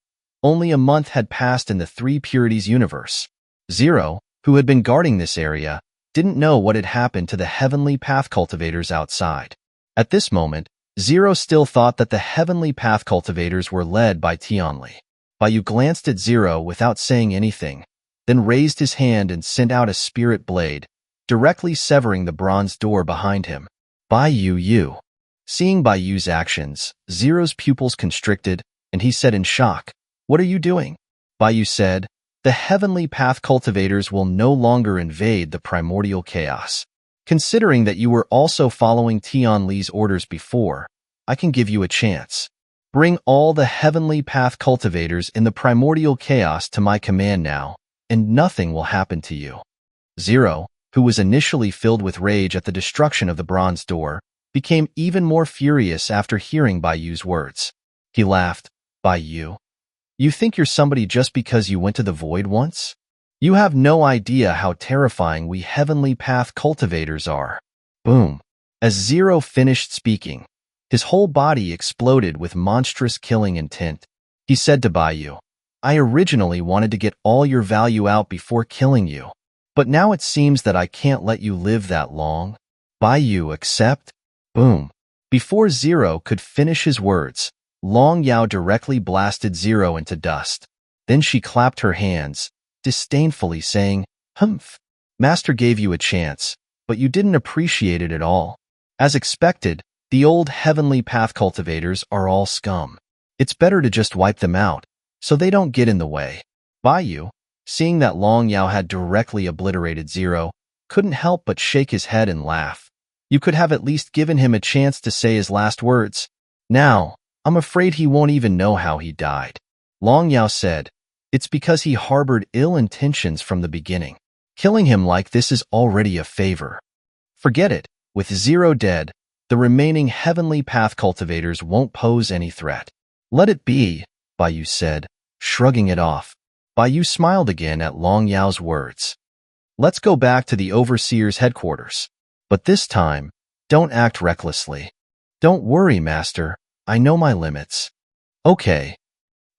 only a month had passed in the 3 Purities universe. Zero, who had been guarding this area, didn't know what had happened to the Heavenly Path cultivators outside. At this moment, Zero still thought that the Heavenly Path cultivators were led by Tianli. Bai glanced at Zero without saying anything, then raised his hand and sent out a spirit blade, directly severing the bronze door behind him. Bai Yu. Seeing Bai's actions, Zero's pupils constricted, and he said in shock, what are you doing? Bai said, the Heavenly Path cultivators will no longer invade the primordial chaos. Considering that you were also following Tianli's orders before, I can give you a chance. Bring all the Heavenly Path cultivators in the primordial chaos to my command now, and nothing will happen to you. Zero, who was initially filled with rage at the destruction of the bronze door, became even more furious after hearing Bai's words. He laughed, Bai, you think you're somebody just because you went to the void once? You have no idea how terrifying we Heavenly Path cultivators are. Boom. As Zero finished speaking, his whole body exploded with monstrous killing intent. He said to Bai, I originally wanted to get all your value out before killing you, but now it seems that I can't let you live that long. Bai, accept? Boom. Before Zero could finish his words, Long Yao directly blasted Zero into dust. Then she clapped her hands, disdainfully saying, Humph. Master gave you a chance, but you didn't appreciate it at all. As expected, the old heavenly path cultivators are all scum. It's better to just wipe them out, so they don't get in the way. Baiyu, seeing that Long Yao had directly obliterated Zero, couldn't help but shake his head and laugh. You could have at least given him a chance to say his last words. Now, I'm afraid he won't even know how he died. Long Yao said, it's because he harbored ill intentions from the beginning. Killing him like this is already a favor. Forget it. With Zero dead, the remaining heavenly path cultivators won't pose any threat. Let it be, Baiyu said, shrugging it off. Baiyu smiled again at Long Yao's words. Let's go back to the Overseer's headquarters. But this time, don't act recklessly. Don't worry, Master. I know my limits. Okay.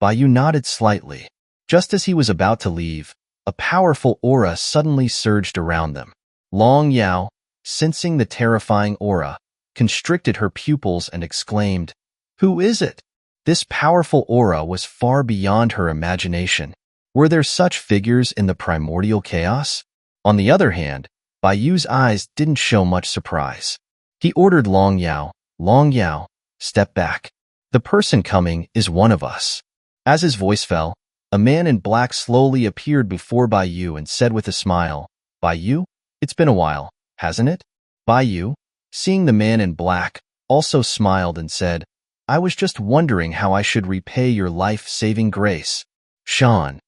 Baiyu nodded slightly. Just as he was about to leave, a powerful aura suddenly surged around them. Long Yao, sensing the terrifying aura, constricted her pupils and exclaimed, "Who is it?" This powerful aura was far beyond her imagination. Were there such figures in the primordial chaos? On the other hand, Baiyu's eyes didn't show much surprise. He ordered Long Yao, step back. The person coming is one of us. As his voice fell, a man in black slowly appeared before Baiyu and said with a smile, Baiyu, it's been a while, hasn't it? Baiyu, seeing the man in black, also smiled and said, I was just wondering how I should repay your life-saving grace. Sean.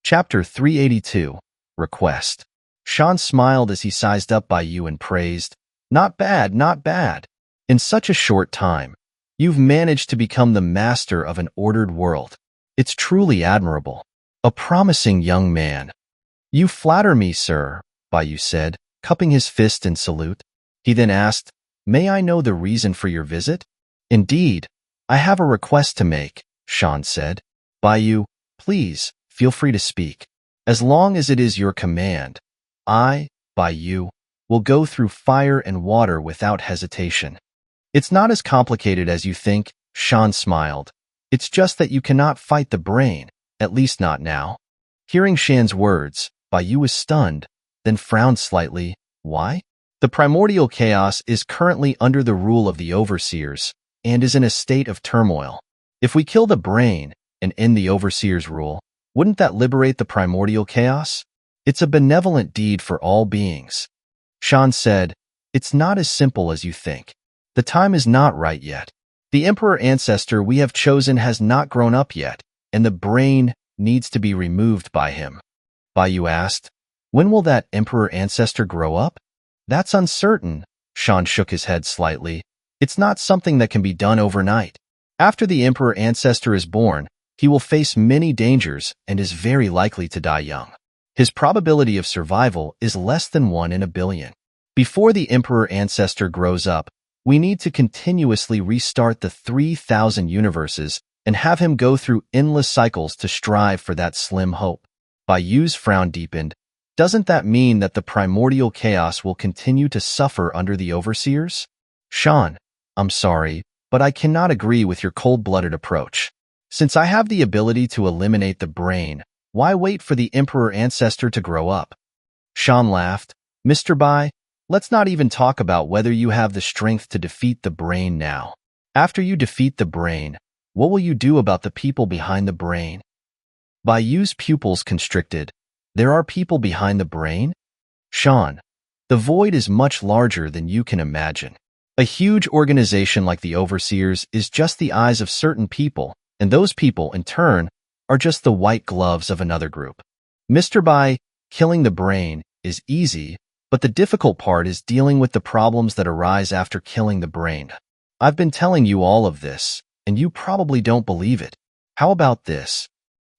Chapter 382. Request. Sean smiled as he sized up Baiyu and praised, Not bad, not bad. In such a short time, you've managed to become the master of an ordered world. It's truly admirable. A promising young man. You flatter me, sir, Baiyu said, cupping his fist in salute. He then asked, May I know the reason for your visit? Indeed, I have a request to make, Sean said. Baiyu, please, feel free to speak. As long as it is your command, I, Baiyu, will go through fire and water without hesitation. It's not as complicated as you think, Sean smiled. It's just that you cannot fight the brain, at least not now. Hearing Shan's words, Baiyu was stunned, then frowned slightly. Why? The primordial chaos is currently under the rule of the overseers and is in a state of turmoil. If we kill the brain and end the overseers' rule, wouldn't that liberate the primordial chaos? It's a benevolent deed for all beings. Shan said, It's not as simple as you think. The time is not right yet. The emperor ancestor we have chosen has not grown up yet, and the brain needs to be removed by him. Baiyu asked, When will that emperor ancestor grow up? That's uncertain. Shan shook his head slightly. It's not something that can be done overnight. After the emperor ancestor is born, he will face many dangers and is very likely to die young. His probability of survival is less than 1 in a billion. Before the emperor ancestor grows up, we need to continuously restart the 3,000 universes and have him go through endless cycles to strive for that slim hope. Baiyu's frown deepened. Doesn't that mean that the primordial chaos will continue to suffer under the overseers? Sean, I'm sorry, but I cannot agree with your cold-blooded approach. Since I have the ability to eliminate the brain, why wait for the emperor ancestor to grow up? Sean laughed. Mr. Bai, let's not even talk about whether you have the strength to defeat the brain now. After you defeat the brain, what will you do about the people behind the brain? Baiyu's pupils constricted. There are people behind the brain? Sean, the void is much larger than you can imagine. A huge organization like the Overseers is just the eyes of certain people, and those people, in turn, are just the white gloves of another group. Mr. Bai, killing the brain is easy, but the difficult part is dealing with the problems that arise after killing the brain. I've been telling you all of this, and you probably don't believe it. How about this?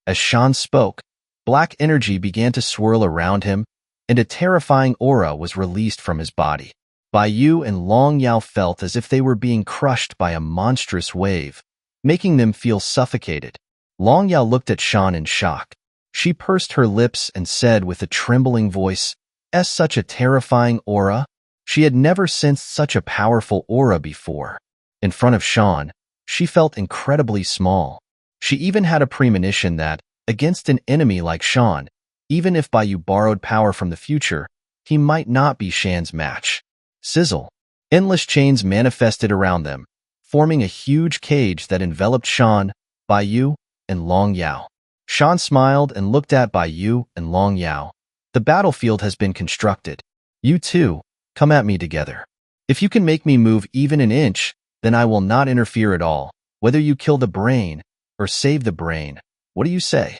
As Shan spoke, black energy began to swirl around him, and a terrifying aura was released from his body. Baiyu and Long Yao felt as if they were being crushed by a monstrous wave, making them feel suffocated. Long Yao looked at Shan in shock. She pursed her lips and said with a trembling voice, such a terrifying aura? She had never sensed such a powerful aura before. In front of Shan, she felt incredibly small. She even had a premonition that, against an enemy like Shan, even if Baiyu borrowed power from the future, he might not be Shan's match. Sizzle. Endless chains manifested around them, forming a huge cage that enveloped Shan, Bai Yu, and Long Yao. Shan smiled and looked at Bai Yu and Long Yao. The battlefield has been constructed. You two, come at me together. If you can make me move even an inch, then I will not interfere at all, whether you kill the brain or save the brain. What do you say?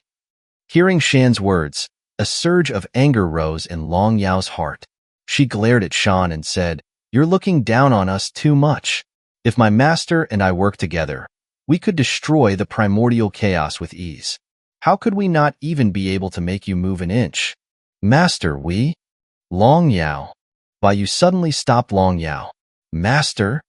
Hearing Shan's words, a surge of anger rose in Long Yao's heart. She glared at Shan and said, "You're looking down on us too much. If my master and I work together, we could destroy the primordial chaos with ease. How could we not even be able to make you move an inch?" "Master, we?" Long Yao. Bai Yu suddenly stopped Long Yao. "Master?"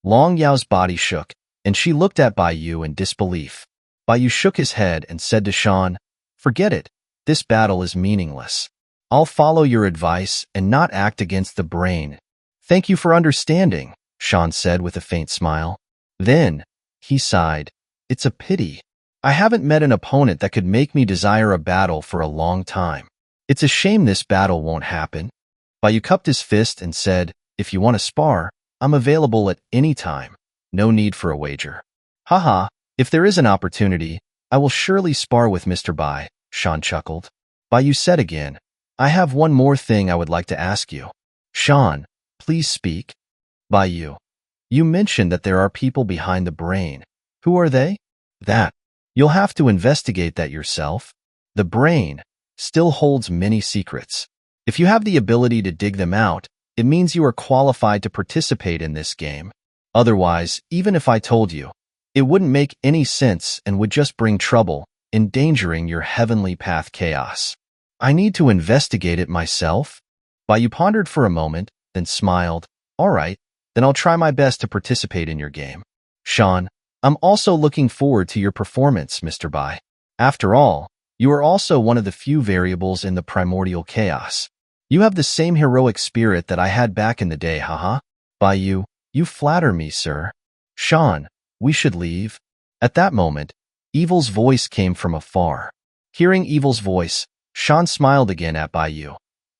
Long Yao's body shook, and she looked at Bai Yu in disbelief. Bai Yu shook his head and said to Shan, "Forget it. This battle is meaningless. I'll follow your advice and not act against the brain." "Thank you for understanding," Shan said with a faint smile. Then, he sighed. "It's a pity. I haven't met an opponent that could make me desire a battle for a long time. It's a shame this battle won't happen." Bai Yu cupped his fist and said, "If you want to spar, I'm available at any time. No need for a wager." "Haha, if there is an opportunity, I will surely spar with Mr. Bai," Shan chuckled. Bai Yu said again, "I have one more thing I would like to ask you." "Shan, please speak." "Bai Yu, you mentioned that there are people behind the brain. Who are they?" "That. You'll have to investigate that yourself. The brain still holds many secrets. If you have the ability to dig them out, it means you are qualified to participate in this game. Otherwise, even if I told you, it wouldn't make any sense and would just bring trouble, endangering your heavenly path chaos. I need to investigate it myself." Bai Yu pondered for a moment, then smiled. "All right, then I'll try my best to participate in your game." "Shan, I'm also looking forward to your performance, Mr. Bai. After all, you are also one of the few variables in the primordial chaos. You have the same heroic spirit that I had back in the day, haha." "Bai Yu, you flatter me, sir." "Shan, we should leave." At that moment, Evil's voice came from afar. Hearing Evil's voice, Shan smiled again at Bai Yu.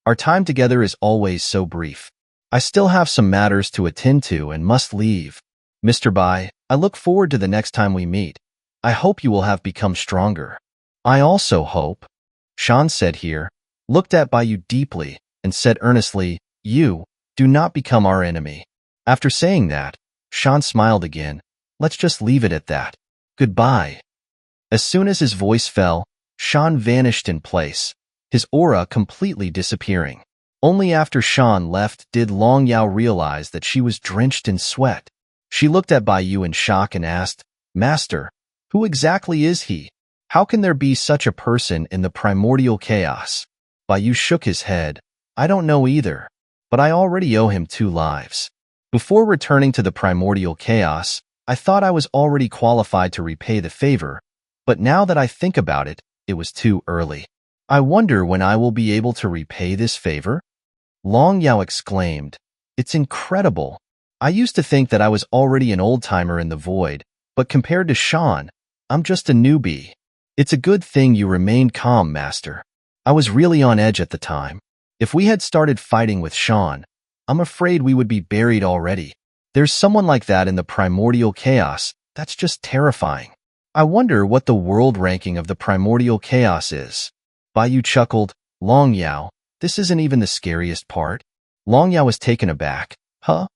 "Our time together is always so brief. I still have some matters to attend to and must leave. Mr. Bai, I look forward to the next time we meet. I hope you will have become stronger." "I also hope," Shan said here, looked at Bai Yu deeply, and said earnestly, "You, do not become our enemy." After saying that, Shan smiled again. "Let's just leave it at that. Goodbye." As soon as his voice fell, Shan vanished in place, his aura completely disappearing. Only after Shan left did Long Yao realize that she was drenched in sweat. She looked at Bai Yu in shock and asked, "Master, who exactly is he? How can there be such a person in the primordial chaos?" Bai Yu shook his head. "I don't know either, but I already owe him 2 lives. Before returning to the primordial chaos, I thought I was already qualified to repay the favor, but now that I think about it, it was too early. I wonder when I will be able to repay this favor?" Long Yao exclaimed, "It's incredible. I used to think that I was already an old-timer in the void, but compared to Shan, I'm just a newbie. It's a good thing you remained calm, Master. I was really on edge at the time. If we had started fighting with Shan, I'm afraid we would be buried already. There's someone like that in the primordial chaos. That's just terrifying. I wonder what the world ranking of the primordial chaos is." Bai Yu chuckled. "Long Yao, this isn't even the scariest part." Long Yao was taken aback. "Huh?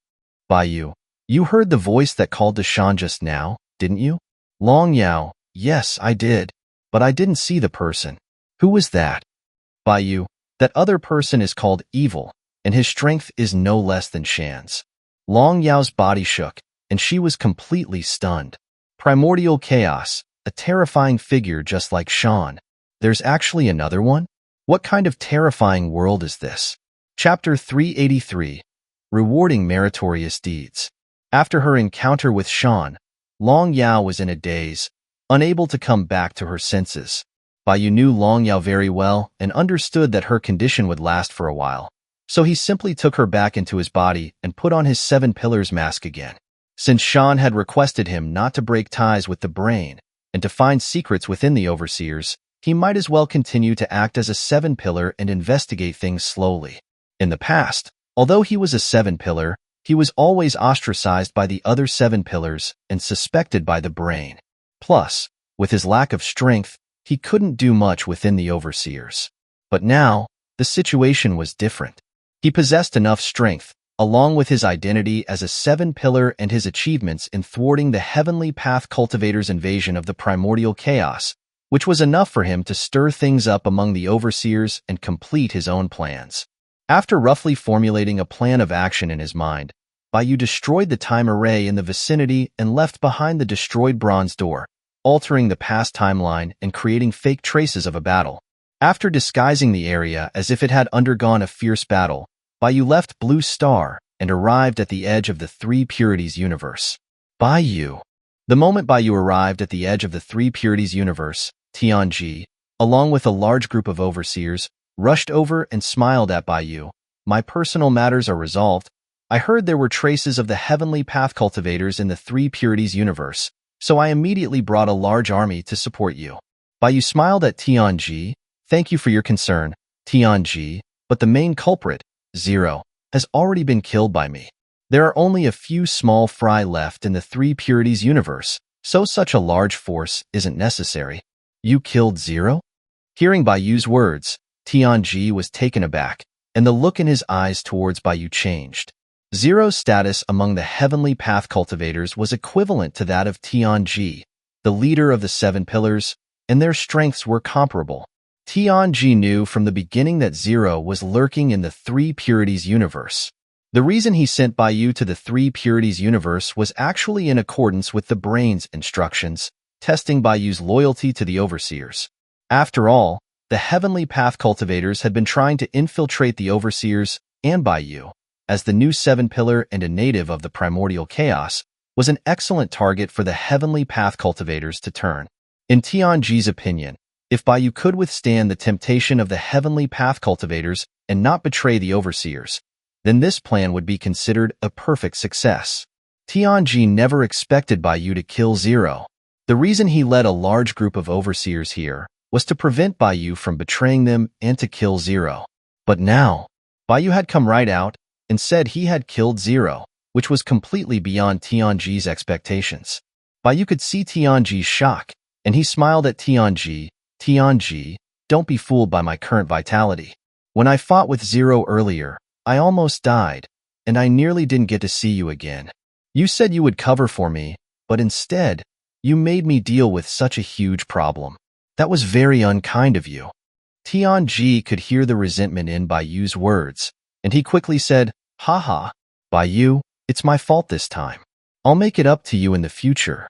Bai Yu, you heard the voice that called to Shan just now, didn't you?" Long Yao, "Yes, I did, but I didn't see the person." "Who was that?" Bai Yu, "That other person is called Evil, and his strength is no less than Shan's." Long Yao's body shook, and she was completely stunned. Primordial chaos, a terrifying figure just like Shan. There's actually another one? What kind of terrifying world is this? Chapter 383. Rewarding Meritorious Deeds. After her encounter with Shan, Long Yao was in a daze, unable to come back to her senses. Bai Yu knew Long Yao very well and understood that her condition would last for a while. So he simply took her back into his body and put on his 7 pillars mask again. Since Shan had requested him not to break ties with the brain and to find secrets within the overseers, he might as well continue to act as a 7 pillar and investigate things slowly. In the past, although he was a 7-pillar, he was always ostracized by the other 7 pillars and suspected by the brain. Plus, with his lack of strength, he couldn't do much within the overseers. But now, the situation was different. He possessed enough strength, along with his identity as a 7-pillar and his achievements in thwarting the Heavenly Path Cultivator's invasion of the primordial chaos, which was enough for him to stir things up among the overseers and complete his own plans. After roughly formulating a plan of action in his mind, Baiyu destroyed the time array in the vicinity and left behind the destroyed bronze door, altering the past timeline and creating fake traces of a battle. After disguising the area as if it had undergone a fierce battle, Baiyu left Blue Star and arrived at the edge of the Three Purities universe. Baiyu. The moment Baiyu arrived at the edge of the Three Purities universe, Tianji, along with a large group of overseers, rushed over and smiled at Baiyu. My personal matters are resolved. I heard there were traces of the Heavenly Path Cultivators in the Three Purities universe, so I immediately brought a large army to support you. Baiyu smiled at Tianji. Thank you for your concern, Tianji, but the main culprit, Zero, has already been killed by me. There are only a few small fry left in the Three Purities universe, so such a large force isn't necessary. You killed Zero? Hearing Baiyu's words, Tianji was taken aback, and the look in his eyes towards Baiyu changed. Zero's status among the Heavenly Path Cultivators was equivalent to that of Tianji, the leader of the 7 pillars, and their strengths were comparable. Tianji knew from the beginning that Zero was lurking in the Three Purities universe. The reason he sent Baiyu to the Three Purities universe was actually in accordance with the brain's instructions, testing Baiyu's loyalty to the overseers. After all, the Heavenly Path Cultivators had been trying to infiltrate the overseers, and Baiyu, as the new 7-pillar and a native of the primordial chaos, was an excellent target for the Heavenly Path Cultivators to turn. In Tianji's opinion, if Baiyu could withstand the temptation of the Heavenly Path Cultivators and not betray the overseers, then this plan would be considered a perfect success. Tianji never expected Baiyu to kill Zero. The reason he led a large group of overseers here was to prevent Baiyu from betraying them and to kill Zero. But now, Baiyu had come right out and said he had killed Zero, which was completely beyond Tianji's expectations. Baiyu could see Tianji's shock, and he smiled at Tianji. Tianji, don't be fooled by my current vitality. When I fought with Zero earlier, I almost died, and I nearly didn't get to see you again. You said you would cover for me, but instead, you made me deal with such a huge problem. That was very unkind of you. Tianji could hear the resentment in Baiyu's words, and he quickly said, Haha, Baiyu, it's my fault this time. I'll make it up to you in the future.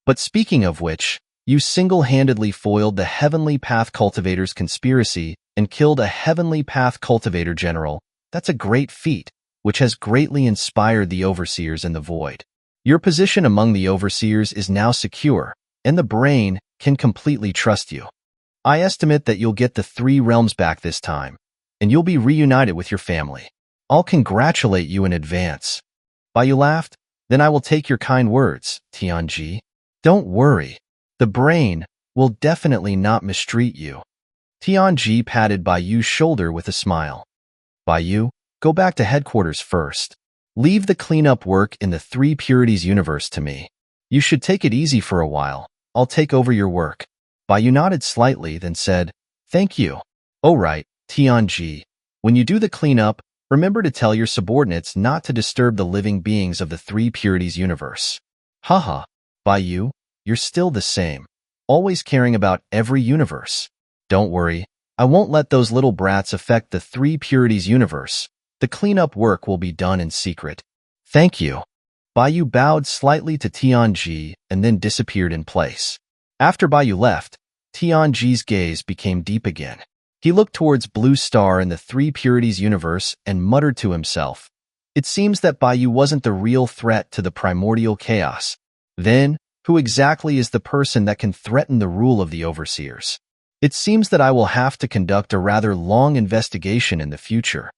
But speaking of which, you single-handedly foiled the Heavenly Path Cultivator's conspiracy and killed a Heavenly Path Cultivator general. That's a great feat, which has greatly inspired the overseers in the void. Your position among the overseers is now secure, and the brain can completely trust you. I estimate that you'll get the 3 realms back this time, and you'll be reunited with your family. I'll congratulate you in advance. Baiyu laughed. Then I will take your kind words, Tianji. Don't worry. The brain will definitely not mistreat you. Tianji patted Baiyu's shoulder with a smile. Baiyu, go back to headquarters first. Leave the cleanup work in the Three Purities universe to me. You should take it easy for a while. I'll take over your work. Baiyu nodded slightly, then said, Thank you. Oh right, Tianji. When you do the cleanup, remember to tell your subordinates not to disturb the living beings of the Three Purities universe. Haha, Baiyu, you're still the same, always caring about every universe. Don't worry, I won't let those little brats affect the Three Purities universe. The cleanup work will be done in secret. Thank you. Baiyu bowed slightly to Tianji and then disappeared in place. After Baiyu left, Tianji's gaze became deep again. He looked towards Blue Star in the Three Purities universe and muttered to himself. It seems that Baiyu wasn't the real threat to the primordial chaos. Then, who exactly is the person that can threaten the rule of the overseers? It seems that I will have to conduct a rather long investigation in the future.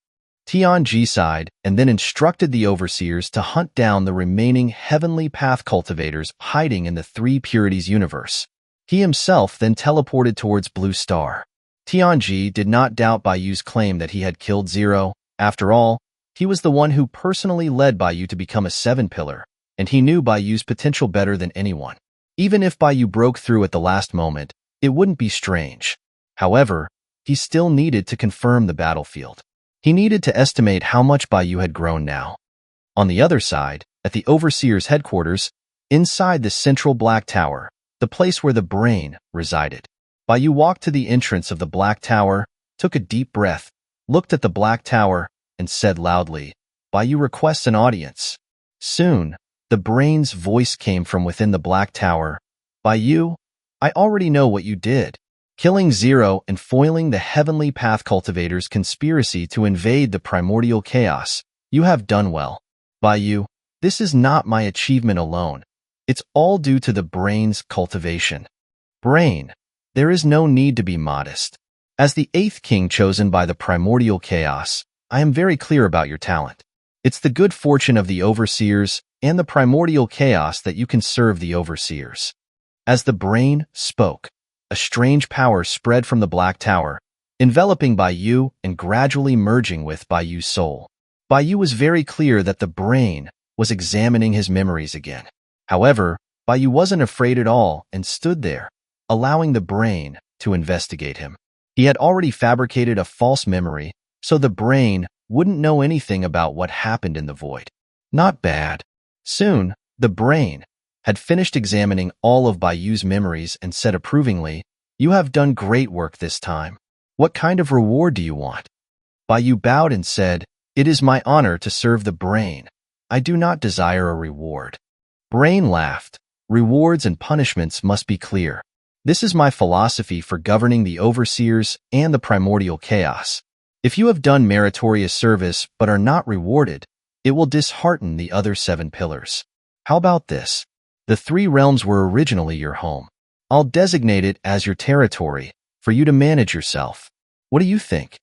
Tianji sighed and then instructed the overseers to hunt down the remaining Heavenly Path Cultivators hiding in the Three Purities universe. He himself then teleported towards Blue Star. Tianji did not doubt Baiyu's claim that he had killed Zero. After all, he was the one who personally led Baiyu to become a seven-pillar, and he knew Baiyu's potential better than anyone. Even if Baiyu broke through at the last moment, it wouldn't be strange. However, he still needed to confirm the battlefield. He needed to estimate how much Baiyu had grown now. On the other side, at the Overseer's headquarters, inside the central Black Tower, the place where the brain resided, Baiyu walked to the entrance of the Black Tower, took a deep breath, looked at the Black Tower, and said loudly, "Baiyu requests an audience." Soon, the brain's voice came from within the Black Tower. "Baiyu, I already know what you did. Killing Zero and foiling the Heavenly Path Cultivator's conspiracy to invade the primordial chaos. You have done well. Baiyu, this is not my achievement alone. It's all due to the brain's cultivation. Brain, there is no need to be modest. As the 8th king chosen by the primordial chaos, I am very clear about your talent. It's the good fortune of the Overseers and the primordial chaos that you can serve the Overseers." As the brain spoke, a strange power spread from the Black Tower, enveloping Baiyu and gradually merging with Baiyu's soul. Baiyu was very clear that the brain was examining his memories again. However, Baiyu wasn't afraid at all and stood there, allowing the brain to investigate him. He had already fabricated a false memory, so the brain wouldn't know anything about what happened in the void. Not bad. Soon, the brain had finished examining all of Baiyu's memories and said approvingly, "You have done great work this time. What kind of reward do you want?" Baiyu bowed and said, "It is my honor to serve the brain. I do not desire a reward." Brain laughed. "Rewards and punishments must be clear. This is my philosophy for governing the Overseers and the primordial chaos. If you have done meritorious service but are not rewarded, it will dishearten the other 7 pillars. How about this? The 3 realms were originally your home. I'll designate it as your territory for you to manage yourself. What do you think?"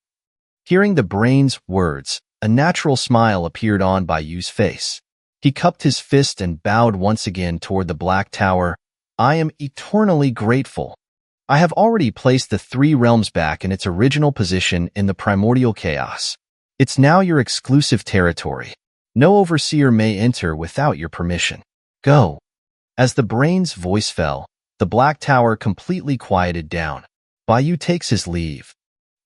Hearing the brain's words, a natural smile appeared on Baiyu's face. He cupped his fist and bowed once again toward the Black Tower. "I am eternally grateful. I have already placed the 3 realms back in its original position in the primordial chaos. It's now your exclusive territory. No Overseer may enter without your permission. Go." As the brain's voice fell, the Black Tower completely quieted down. Baiyu takes his leave.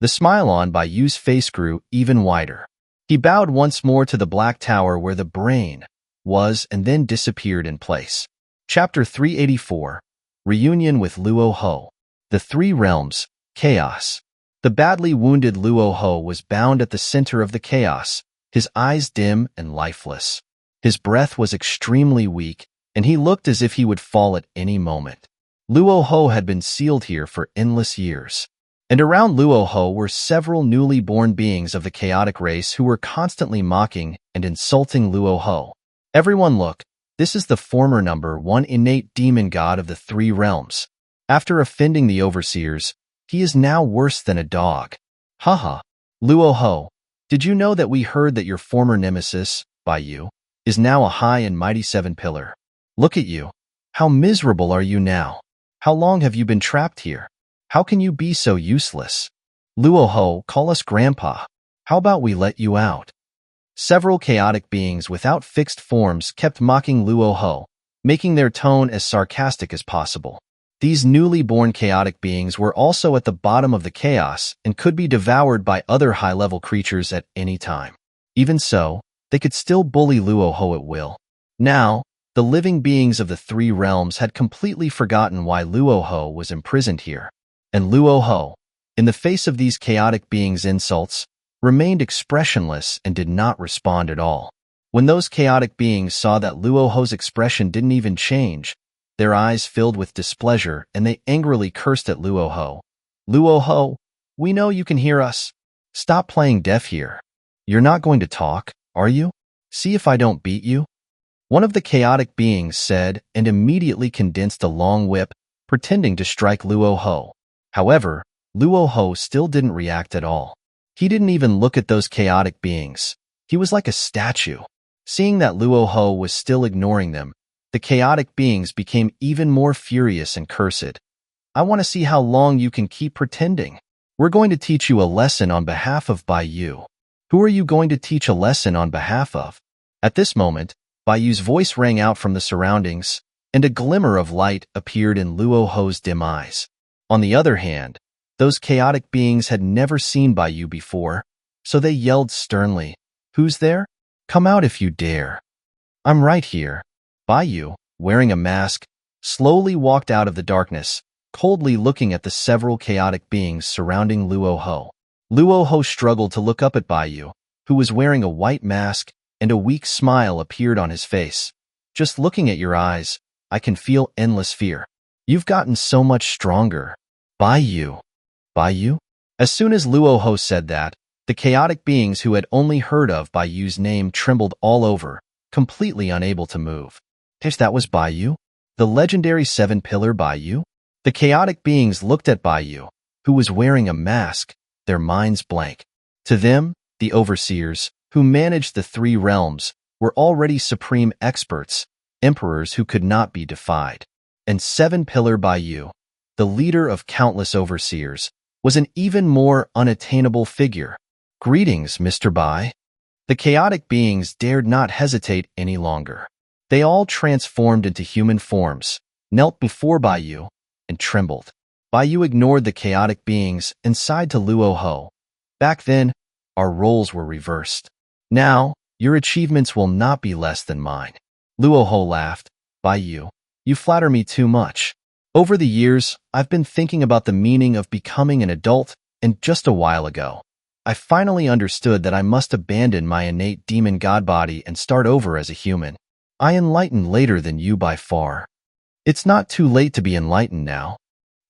The smile on Baiyu's face grew even wider. He bowed once more to the Black Tower where the brain was and then disappeared in place. Chapter 384, Reunion with Luo Ho. The 3 realms, chaos. The badly wounded Luo Ho was bound at the center of the chaos, his eyes dim and lifeless. His breath was extremely weak, and he looked as if he would fall at any moment. Luo Ho had been sealed here for endless years. And around Luo Ho were several newly born beings of the chaotic race who were constantly mocking and insulting Luo Ho. "Everyone look, this is the former number 1 innate demon god of the 3 realms. After offending the Overseers, he is now worse than a dog. Haha. Luo Ho, did you know that we heard that your former nemesis, Baiyu, is now a high and mighty 7-pillar? Look at you. How miserable are you now? How long have you been trapped here? How can you be so useless? Luo Ho, call us Grandpa. How about we let you out?" Several chaotic beings without fixed forms kept mocking Luo Ho, making their tone as sarcastic as possible. These newly born chaotic beings were also at the bottom of the chaos and could be devoured by other high-level creatures at any time. Even so, they could still bully Luo Ho at will. Now, the living beings of the 3 realms had completely forgotten why Luo Ho was imprisoned here. And Luo Ho, in the face of these chaotic beings' insults, remained expressionless and did not respond at all. When those chaotic beings saw that Luo Ho's expression didn't even change, their eyes filled with displeasure and they angrily cursed at Luo Ho. "Luo Ho, we know you can hear us. Stop playing deaf here. You're not going to talk, are you? See if I don't beat you." One of the chaotic beings said and immediately condensed a long whip, pretending to strike Luo Ho. However, Luo Ho still didn't react at all. He didn't even look at those chaotic beings. He was like a statue. Seeing that Luo Ho was still ignoring them, the chaotic beings became even more furious and cursed. "I want to see how long you can keep pretending. We're going to teach you a lesson on behalf of Baiyu. Who are you going to teach a lesson on behalf of? At this moment, Bayu's voice rang out from the surroundings, and a glimmer of light appeared in Luo Ho's dim eyes. On the other hand, those chaotic beings had never seen Bayu before, so they yelled sternly, "Who's there? Come out if you dare." "I'm right here." Bayu, wearing a mask, slowly walked out of the darkness, coldly looking at the several chaotic beings surrounding Luo Ho. Luo Ho struggled to look up at Bayu, who was wearing a white mask, and a weak smile appeared on his face. "Just looking at your eyes, I can feel endless fear. You've gotten so much stronger." Bayu. Bayu? As soon as Luo Ho said that, the chaotic beings who had only heard of Bayu's name trembled all over, completely unable to move. If that was Bayu? The legendary seven-pillar Bayu? The chaotic beings looked at Bayu, who was wearing a mask, their minds blank. To them, the overseers, who managed the three realms, were already supreme experts, emperors who could not be defied. And seven-pillar Bayu, the leader of countless overseers, was an even more unattainable figure. "Greetings, Mr. Bai." The chaotic beings dared not hesitate any longer. They all transformed into human forms, knelt before Bayu, and trembled. Bayu ignored the chaotic beings and sighed to Luo Ho. "Back then, our roles were reversed. Now, your achievements will not be less than mine." Luo Ho laughed. "Bayu, you flatter me too much. Over the years, I've been thinking about the meaning of becoming an adult, and just a while ago, I finally understood that I must abandon my innate demon god body and start over as a human. I enlightened later than you by far. It's not too late to be enlightened now."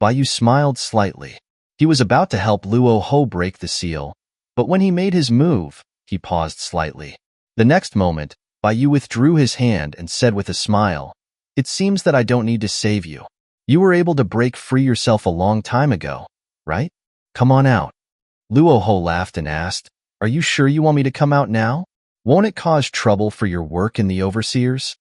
Bayu smiled slightly. He was about to help Luo Ho break the seal, but when he made his move, he paused slightly. The next moment, Bayu withdrew his hand and said with a smile, "It seems that I don't need to save you. You were able to break free yourself a long time ago, right? Come on out." Luo Ho laughed and asked, "Are you sure you want me to come out now? Won't it cause trouble for your work in the overseers?"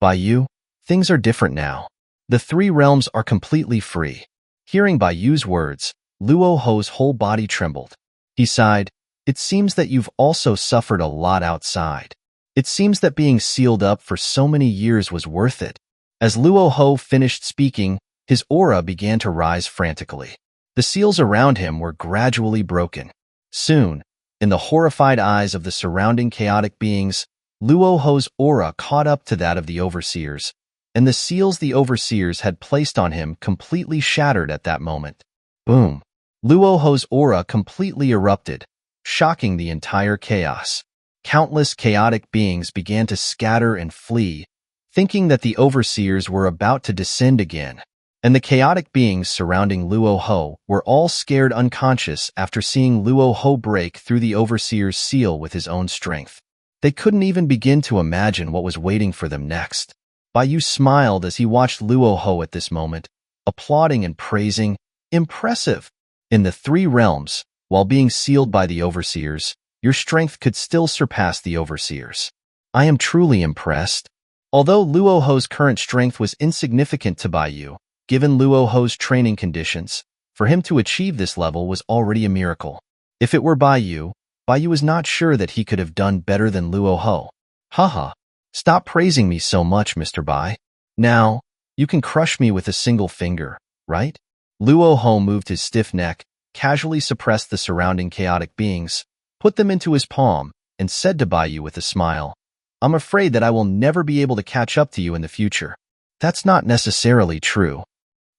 "Bayu, things are different now. The three realms are completely free." Hearing Bayu's words, Luo Ho's whole body trembled. He sighed, "It seems that you've also suffered a lot outside. It seems that being sealed up for so many years was worth it." As Luo Ho finished speaking, his aura began to rise frantically. The seals around him were gradually broken. Soon, in the horrified eyes of the surrounding chaotic beings, Luo Ho's aura caught up to that of the overseers, and the seals the overseers had placed on him completely shattered at that moment. Boom! Luo Ho's aura completely erupted, shocking the entire chaos. Countless chaotic beings began to scatter and flee, thinking that the overseers were about to descend again. And the chaotic beings surrounding Luo Ho were all scared unconscious after seeing Luo Ho break through the overseer's seal with his own strength. They couldn't even begin to imagine what was waiting for them next. Bayu smiled as he watched Luo Ho at this moment, applauding and praising, "Impressive! In the three realms, while being sealed by the overseers, your strength could still surpass the overseers. I am truly impressed." Although Luo Ho's current strength was insignificant to Bayu, given Luo Ho's training conditions, for him to achieve this level was already a miracle. If it were Bayu was not sure that he could have done better than Luo Ho. "Haha, stop praising me so much, Mr. Bai. Now, you can crush me with a single finger, right?" Luo Ho moved his stiff neck, casually suppressed the surrounding chaotic beings, put them into his palm, and said to Bayu with a smile, "I'm afraid that I will never be able to catch up to you in the future." "That's not necessarily true."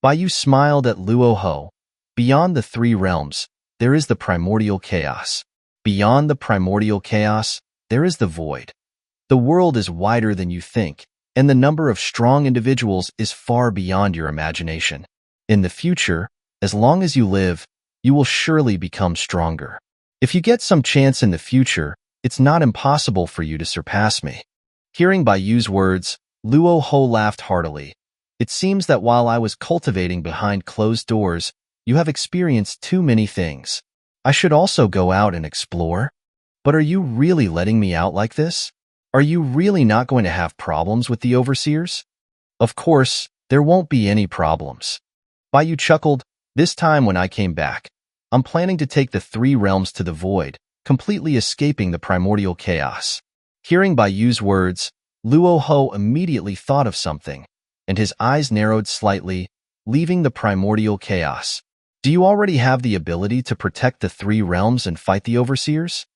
Bayu smiled at Luo Ho. "Beyond the three realms, there is the primordial chaos. Beyond the primordial chaos, there is the void. The world is wider than you think, and the number of strong individuals is far beyond your imagination. In the future, as long as you live, you will surely become stronger. If you get some chance in the future, it's not impossible for you to surpass me." Hearing Bayu's words, Luo Ho laughed heartily. "It seems that while I was cultivating behind closed doors, you have experienced too many things. I should also go out and explore. But are you really letting me out like this? Are you really not going to have problems with the overseers?" "Of course, there won't be any problems." Bayu chuckled. "This time when I came back, I'm planning to take the three realms to the void, completely escaping the primordial chaos. Hearing Bai Yu's words, Luo Ho immediately thought of something, and his eyes narrowed slightly, leaving the primordial chaos. Do you already have the ability to protect the three realms and fight the overseers?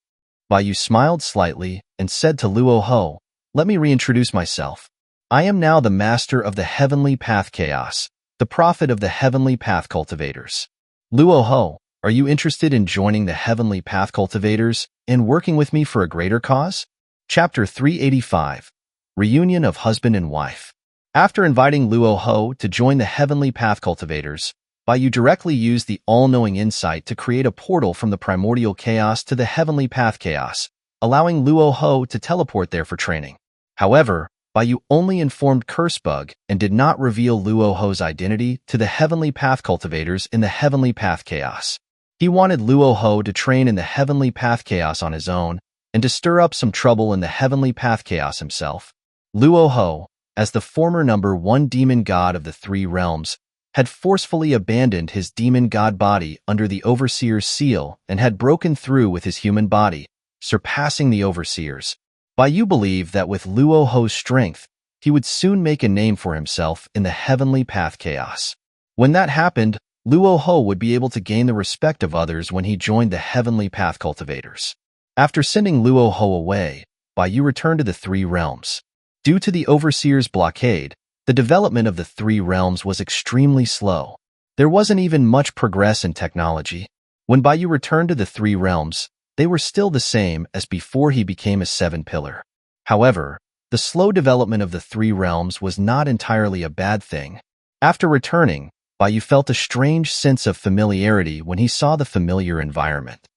Bai Yu smiled slightly and said to Luo Ho, let me reintroduce myself. I am now the master of the Heavenly Path Chaos, the prophet of the Heavenly Path Cultivators. Luo Ho, are you interested in joining the Heavenly Path Cultivators and working with me for a greater cause? Chapter 385, Reunion of Husband and Wife. After inviting Luo Ho to join the Heavenly Path Cultivators, Bai Yu directly used the all-knowing insight to create a portal from the primordial chaos to the Heavenly Path Chaos, allowing Luo Ho to teleport there for training. However, Bai Yu only informed Cursebug and did not reveal Luo Ho's identity to the Heavenly Path Cultivators in the Heavenly Path Chaos. He wanted Luo Ho to train in the Heavenly Path Chaos on his own and to stir up some trouble in the Heavenly Path Chaos himself. Luo Ho, as the former number one demon god of the three realms, had forcefully abandoned his demon god body under the Overseer's seal and had broken through with his human body, surpassing the Overseers. Bai Yu believed that with Luo Ho's strength, he would soon make a name for himself in the Heavenly Path Chaos. When that happened, Luo Ho would be able to gain the respect of others when he joined the Heavenly Path Cultivators. After sending Luo Ho away, Bai Yu returned to the three realms. Due to the Overseer's blockade, the development of the three realms was extremely slow. There wasn't even much progress in technology. When Bai Yu returned to the three realms, they were still the same as before he became a seven-pillar. However, the slow development of the three realms was not entirely a bad thing. After returning, Bai Yu felt a strange sense of familiarity when he saw the familiar environment.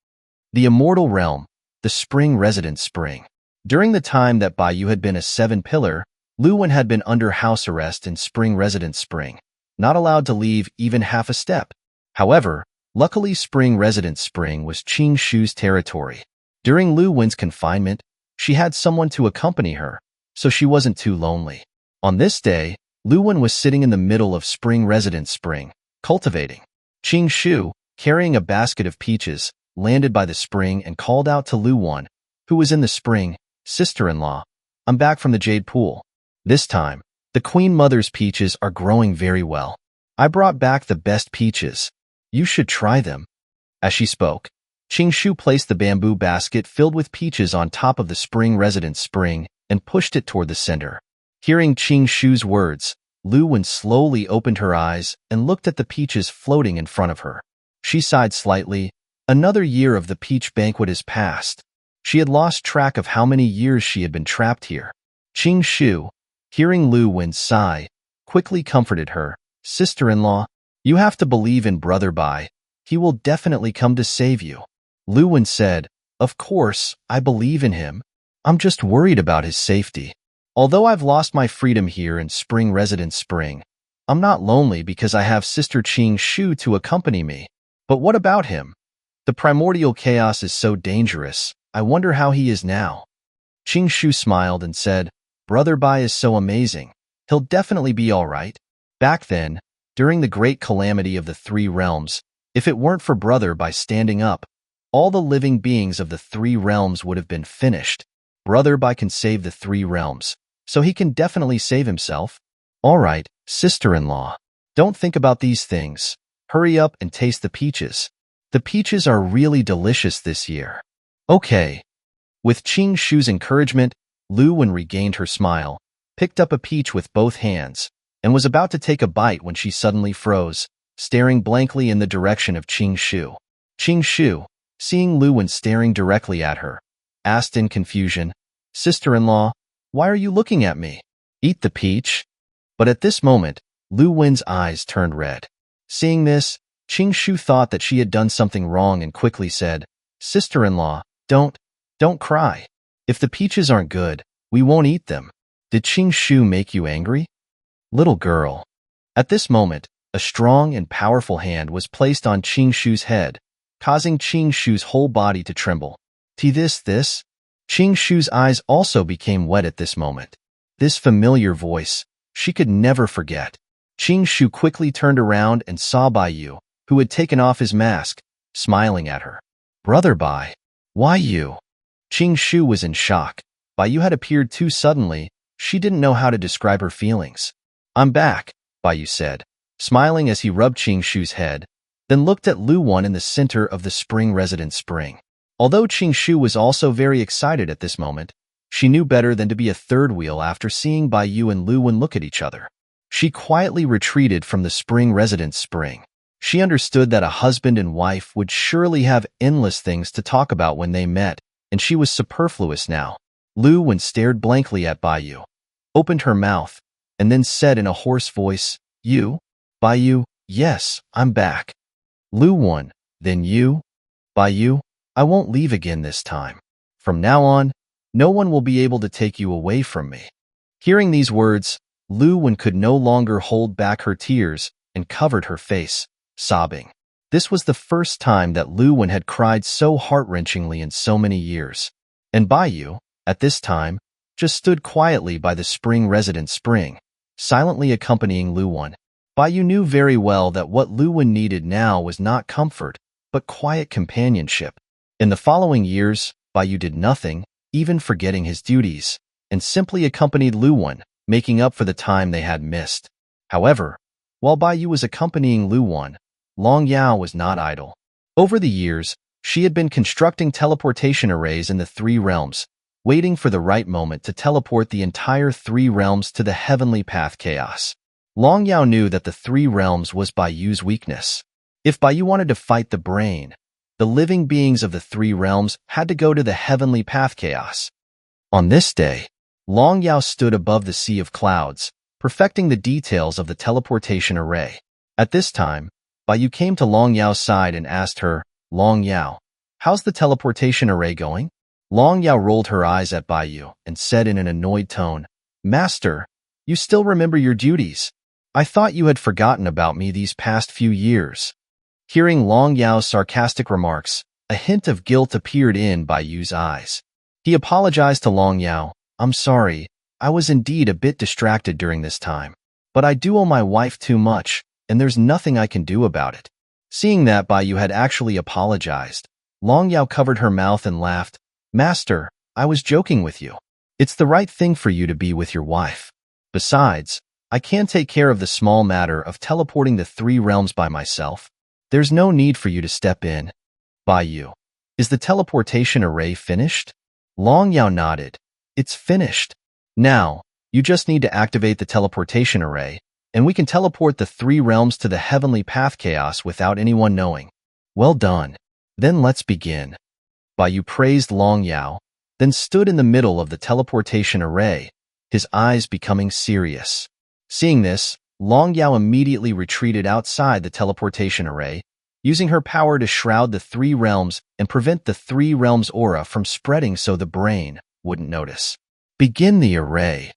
The Immortal Realm, the Spring Resident Spring. During the time that Bai Yu had been a seven-pillar, Lu Wen had been under house arrest in Spring Resident Spring, not allowed to leave even half a step. However, luckily Spring Resident Spring was Qing Shu's territory. During Lu Wen's confinement, she had someone to accompany her, so she wasn't too lonely. On this day, Lu Wen was sitting in the middle of Spring Resident Spring, cultivating. Qing Shu, carrying a basket of peaches, landed by the spring and called out to Lu Wen, who was in the spring, sister-in-law, I'm back from the Jade Pool. This time, the Queen Mother's peaches are growing very well. I brought back the best peaches. You should try them. As she spoke, Qing Shu placed the bamboo basket filled with peaches on top of the Spring Resident Spring and pushed it toward the center. Hearing Qing Shu's words, Lu Wen slowly opened her eyes and looked at the peaches floating in front of her. She sighed slightly. Another year of the peach banquet is past. She had lost track of how many years she had been trapped here. Qing Shu, hearing Lu Wen's sigh, quickly comforted her. Sister-in-law, you have to believe in Brother Bai. He will definitely come to save you. Lu Wen said, of course, I believe in him. I'm just worried about his safety. Although I've lost my freedom here in Spring Resident Spring, I'm not lonely because I have Sister Qing Shu to accompany me. But what about him? The primordial chaos is so dangerous. I wonder how he is now. Qing Shu smiled and said, Brother Bai is so amazing. He'll definitely be all right. Back then, during the great calamity of the three realms, if it weren't for Brother Bai standing up, all the living beings of the three realms would have been finished. Brother Bai can save the three realms, so he can definitely save himself. All right, sister-in-law. Don't think about these things. Hurry up and taste the peaches. The peaches are really delicious this year. Okay. With Qing Shu's encouragement, Lu Wen regained her smile, picked up a peach with both hands, and was about to take a bite when she suddenly froze, staring blankly in the direction of Qing Shu. Qing Shu, seeing Lu Wen staring directly at her, asked in confusion, Sister-in-law, why are you looking at me? Eat the peach? But at this moment, Lu Wen's eyes turned red. Seeing this, Qing Shu thought that she had done something wrong and quickly said, Sister-in-law, don't cry. If the peaches aren't good, we won't eat them. Did Qing Shu make you angry? Little girl. At this moment, a strong and powerful hand was placed on Qing Shu's head, causing Qing Shu's whole body to tremble. This? Qing Shu's eyes also became wet at this moment. This familiar voice, she could never forget. Qing Shu quickly turned around and saw Bai Yu, who had taken off his mask, smiling at her. Brother Bai. Why you? Qing Shu was in shock. Baiyu had appeared too suddenly. She didn't know how to describe her feelings. I'm back, Baiyu said, smiling as he rubbed Qing Shu's head, then looked at Lu Wan in the center of the spring residence spring. Although Qing Shu was also very excited at this moment, she knew better than to be a third wheel after seeing Baiyu and Lu Wan look at each other. She quietly retreated from the spring residence spring. She understood that a husband and wife would surely have endless things to talk about when they met, and she was superfluous now. Lu Wan stared blankly at Baiyu, opened her mouth, and then said in a hoarse voice, You? Baiyu, yes, I'm back. Lu Wan, then you? Baiyu, I won't leave again this time. From now on, no one will be able to take you away from me. Hearing these words, Lu Wan could no longer hold back her tears and covered her face, sobbing. This was the first time that Lu Wan had cried so heart-wrenchingly in so many years. And Baiyu, at this time, just stood quietly by the spring residence spring, silently accompanying Lu Wan. Baiyu knew very well that what Lu Wan needed now was not comfort, but quiet companionship. In the following years, Baiyu did nothing, even forgetting his duties, and simply accompanied Lu Wan, making up for the time they had missed. However, while Baiyu was accompanying Lu Wan, Long Yao was not idle. Over the years, she had been constructing teleportation arrays in the three realms, waiting for the right moment to teleport the entire three realms to the heavenly path chaos. Long Yao knew that the three realms was Baiyu's weakness. If Baiyu wanted to fight the brain, the living beings of the three realms had to go to the heavenly path chaos. On this day, Long Yao stood above the sea of clouds, perfecting the details of the teleportation array. At this time, Baiyu came to Long Yao's side and asked her, Long Yao, how's the teleportation array going? Long Yao rolled her eyes at Baiyu and said in an annoyed tone, Master, you still remember your duties. I thought you had forgotten about me these past few years. Hearing Long Yao's sarcastic remarks, a hint of guilt appeared in Baiyu's eyes. He apologized to Long Yao. I'm sorry, I was indeed a bit distracted during this time. But I do owe my wife too much, and there's nothing I can do about it. Seeing that Baiyu had actually apologized, Long Yao covered her mouth and laughed. Master, I was joking with you. It's the right thing for you to be with your wife. Besides, I can take care of the small matter of teleporting the three realms by myself. There's no need for you to step in. Baiyu, is the teleportation array finished? Long Yao nodded. It's finished. Now, you just need to activate the teleportation array, and we can teleport the three realms to the heavenly path chaos without anyone knowing. Well done. Then let's begin. Baiyu praised Long Yao, then stood in the middle of the teleportation array, his eyes becoming serious. Seeing this, Long Yao immediately retreated outside the teleportation array, using her power to shroud the three realms and prevent the three realms aura from spreading so the brain wouldn't notice. Begin the array.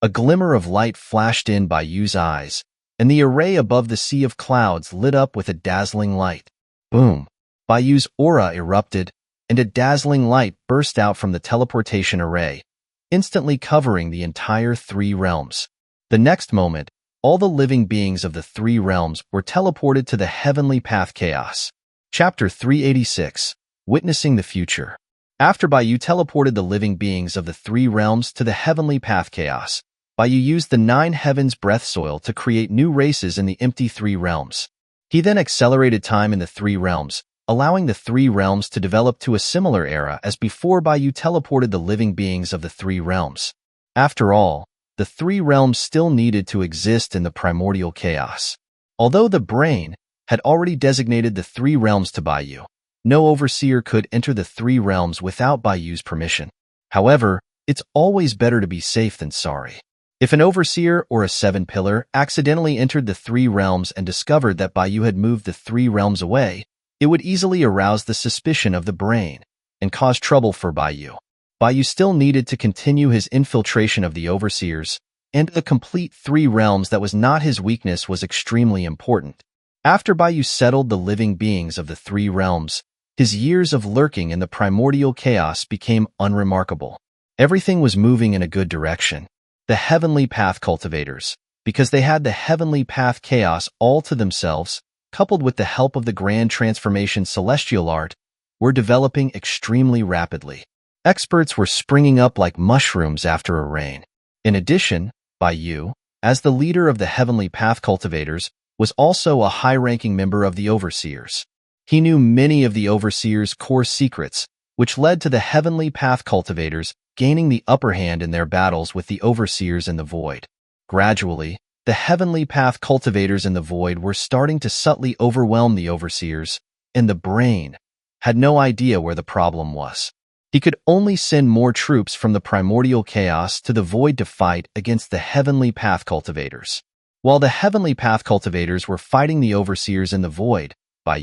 A glimmer of light flashed in Baiyu's eyes, and the array above the sea of clouds lit up with a dazzling light. Boom! Baiyu's aura erupted, and a dazzling light burst out from the teleportation array, instantly covering the entire three realms. The next moment, all the living beings of the three realms were teleported to the heavenly path chaos. Chapter 386, Witnessing the Future. After Baiyu teleported the living beings of the three realms to the heavenly path chaos, Baiyu used the nine heavens breath soil to create new races in the empty three realms. He then accelerated time in the three realms, allowing the three realms to develop to a similar era as before Baiyu teleported the living beings of the three realms. After all, the three realms still needed to exist in the primordial chaos. Although the brain had already designated the three realms to Baiyu, no overseer could enter the three realms without Baiyu's permission. However, it's always better to be safe than sorry. If an overseer or a seven pillar accidentally entered the three realms and discovered that Baiyu had moved the three realms away, it would easily arouse the suspicion of the brain and cause trouble for Baiyu. Baiyu still needed to continue his infiltration of the overseers, and the complete three realms that was not his weakness was extremely important. After Baiyu settled the living beings of the three realms, his years of lurking in the primordial chaos became unremarkable. Everything was moving in a good direction. The heavenly path cultivators, because they had the heavenly path chaos all to themselves, coupled with the help of the grand transformation celestial art, were developing extremely rapidly. Experts were springing up like mushrooms after a rain. In addition, Bai, as the leader of the Heavenly Path Cultivators, was also a high-ranking member of the Overseers. He knew many of the Overseers' core secrets, which led to the Heavenly Path Cultivators gaining the upper hand in their battles with the Overseers in the Void. Gradually, the Heavenly Path Cultivators in the Void were starting to subtly overwhelm the Overseers, and the Brain had no idea where the problem was. He could only send more troops from the primordial chaos to the Void to fight against the Heavenly Path Cultivators. While the Heavenly Path Cultivators were fighting the Overseers in the Void, Bai,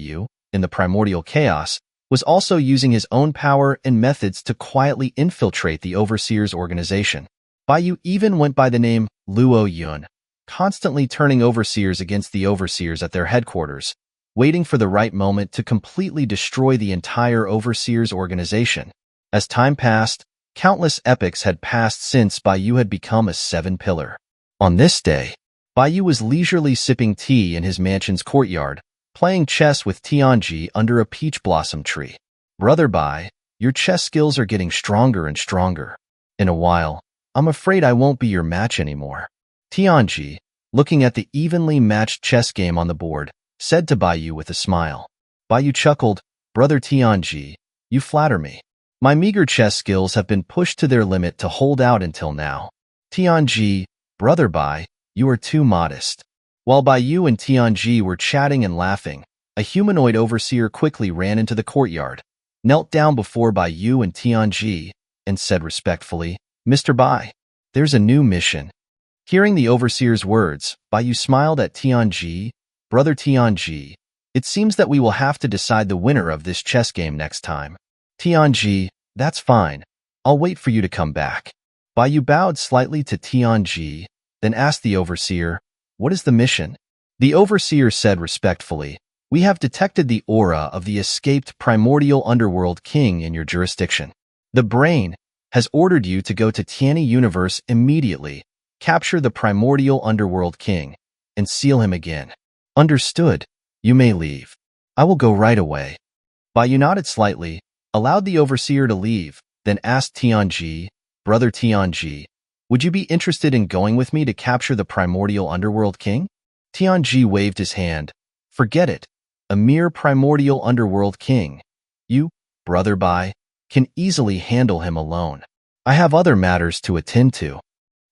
in the primordial chaos, was also using his own power and methods to quietly infiltrate the Overseers' organization. Bai even went by the name Luo Yun, constantly turning Overseers against the Overseers at their headquarters, waiting for the right moment to completely destroy the entire Overseers' organization. As time passed, countless epochs had passed since Bai had become a seven-pillar. On this day, Bai was leisurely sipping tea in his mansion's courtyard, playing chess with Tianji under a peach blossom tree. Brother Bai, your chess skills are getting stronger and stronger. In a while, I'm afraid I won't be your match anymore. Tianji, looking at the evenly matched chess game on the board, said to Bai with a smile. Bai chuckled, Brother Tianji, you flatter me. My meager chess skills have been pushed to their limit to hold out until now. Tianji, Brother Bai, you are too modest. While Bai and Tianji were chatting and laughing, a humanoid overseer quickly ran into the courtyard, knelt down before Bai and Tianji, and said respectfully, Mr. Bai, there's a new mission. Hearing the overseer's words, Bai smiled at Tianji. Brother Tianji, it seems that we will have to decide the winner of this chess game next time. Tianji, that's fine. I'll wait for you to come back. Bai bowed slightly to Tianji, then asked the overseer, What is the mission? The overseer said respectfully, We have detected the aura of the escaped primordial underworld king in your jurisdiction. The Brain has ordered you to go to Tianyi Universe immediately, capture the primordial underworld king, and seal him again. Understood. You may leave. I will go right away. Bai nodded slightly, allowed the overseer to leave, then asked Tianji, Brother Tianji, would you be interested in going with me to capture the primordial underworld king? Tianji waved his hand. Forget it. A mere primordial underworld king. You, Brother Bai, can easily handle him alone. I have other matters to attend to.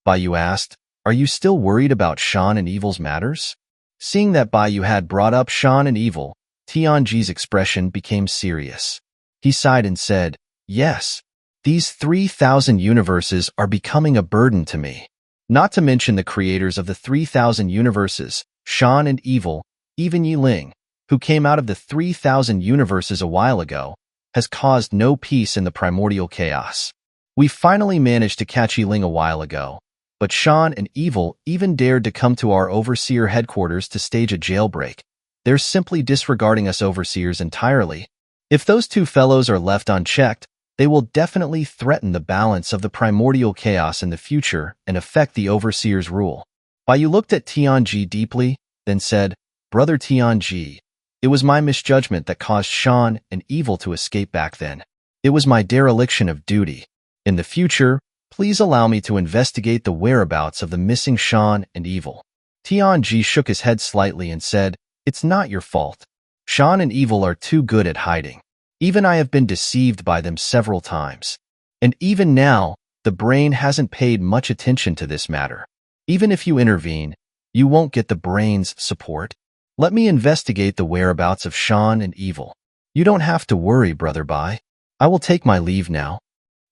Bai asked, Are you still worried about Shan and Evil's matters? Seeing that Bai had brought up Shan and Evil, Tianji's expression became serious. He sighed and said, Yes, these 3,000 universes are becoming a burden to me. Not to mention the creators of the 3,000 universes, Shan and Evil, even Yiling, who came out of the 3,000 universes a while ago, has caused no peace in the primordial chaos. We finally managed to catch Yiling a while ago, but Shan and Evil even dared to come to our overseer headquarters to stage a jailbreak. They're simply disregarding us overseers entirely. If those two fellows are left unchecked, they will definitely threaten the balance of the primordial chaos in the future and affect the overseer's rule. Bai looked at Tianji deeply, then said, Brother Tianji, it was my misjudgment that caused Shan and Evil to escape back then. It was my dereliction of duty. In the future, please allow me to investigate the whereabouts of the missing Shan and Evil. Tianji shook his head slightly and said, It's not your fault. Shan and Evil are too good at hiding. Even I have been deceived by them several times. And even now, the Brain hasn't paid much attention to this matter. Even if you intervene, you won't get the Brain's support. Let me investigate the whereabouts of Shan and Evil. You don't have to worry, Brother Bai. I will take my leave now.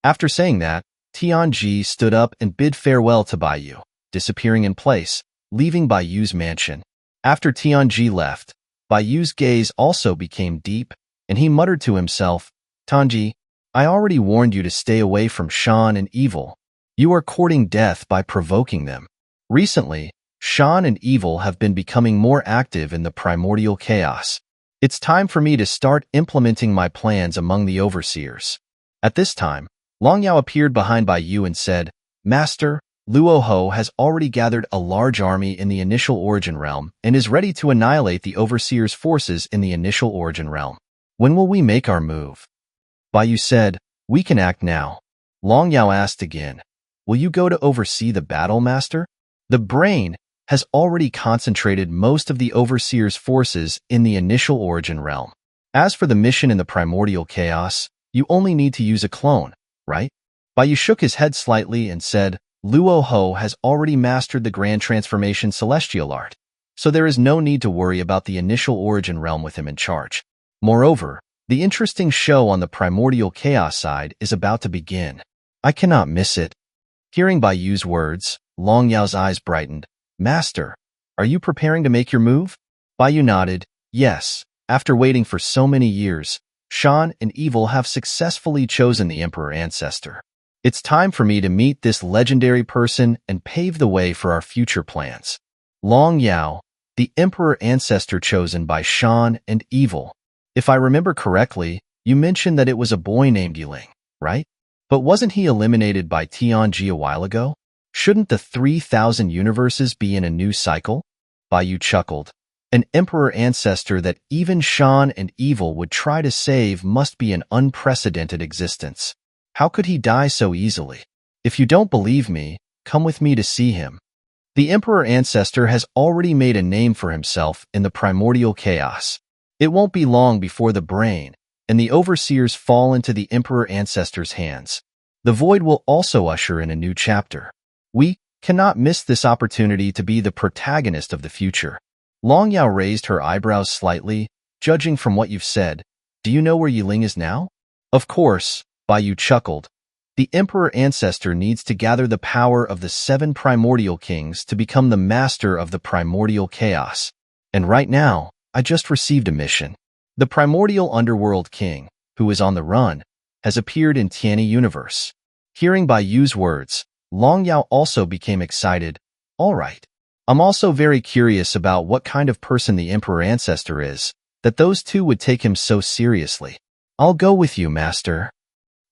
After saying that, Tianji stood up and bid farewell to Bai, disappearing in place, leaving Bai's mansion. After Tianji left, Bai's gaze also became deep, and he muttered to himself, Tianji, I already warned you to stay away from Shan and Evil. You are courting death by provoking them. Recently, Shan and Evil have been becoming more active in the primordial chaos. It's time for me to start implementing my plans among the overseers. At this time, Long Yao appeared behind Bai and said, Master, Luo Ho has already gathered a large army in the initial origin realm and is ready to annihilate the overseers' forces in the initial origin realm. When will we make our move? Bai Yu said, we can act now. Long Yao asked again, will you go to oversee the battle, master? The brain has already concentrated most of the overseer's forces in the initial origin realm. As for the mission in the primordial chaos, you only need to use a clone, right? Bai Yu shook his head slightly and said, Luo Ho has already mastered the grand transformation celestial art, so there is no need to worry about the initial origin realm with him in charge. Moreover, the interesting show on the primordial chaos side is about to begin. I cannot miss it. Hearing Bai Yu's words, Long Yao's eyes brightened. Master, are you preparing to make your move? Bai Yu nodded. Yes, after waiting for so many years, Shan and Evil have successfully chosen the Emperor Ancestor. It's time for me to meet this legendary person and pave the way for our future plans. Long Yao, the Emperor Ancestor chosen by Shan and Evil. If I remember correctly, you mentioned that it was a boy named Yiling, right? But wasn't he eliminated by Tianji a while ago? Shouldn't the 3,000 universes be in a new cycle? Bai Yu chuckled. An Emperor Ancestor that even Shan and Evil would try to save must be an unprecedented existence. How could he die so easily? If you don't believe me, come with me to see him. The Emperor Ancestor has already made a name for himself in the primordial chaos. It won't be long before the brain and the overseers fall into the Emperor Ancestor's hands. The void will also usher in a new chapter. We cannot miss this opportunity to be the protagonist of the future. Long Yao raised her eyebrows slightly, judging from what you've said. Do you know where Yiling is now? Of course, Bai Yu chuckled. The Emperor Ancestor needs to gather the power of the 7 primordial kings to become the master of the primordial chaos. And right now, I just received a mission. The primordial underworld king, who is on the run, has appeared in Tianyi universe. Hearing Bai Yu's words, Long Yao also became excited. All right. I'm also very curious about what kind of person the Emperor Ancestor is, that those two would take him so seriously. I'll go with you, master.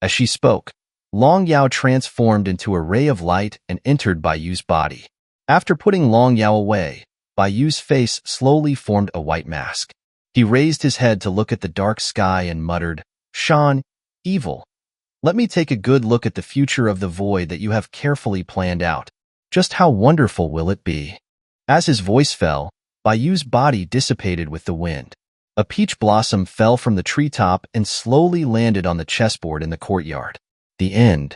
As she spoke, Long Yao transformed into a ray of light and entered Bai Yu's body. After putting Long Yao away, Bai Yu's face slowly formed a white mask. He raised his head to look at the dark sky and muttered, Shan, Evil. Let me take a good look at the future of the void that you have carefully planned out. Just how wonderful will it be? As his voice fell, Bai Yu's body dissipated with the wind. A peach blossom fell from the treetop and slowly landed on the chessboard in the courtyard. The end.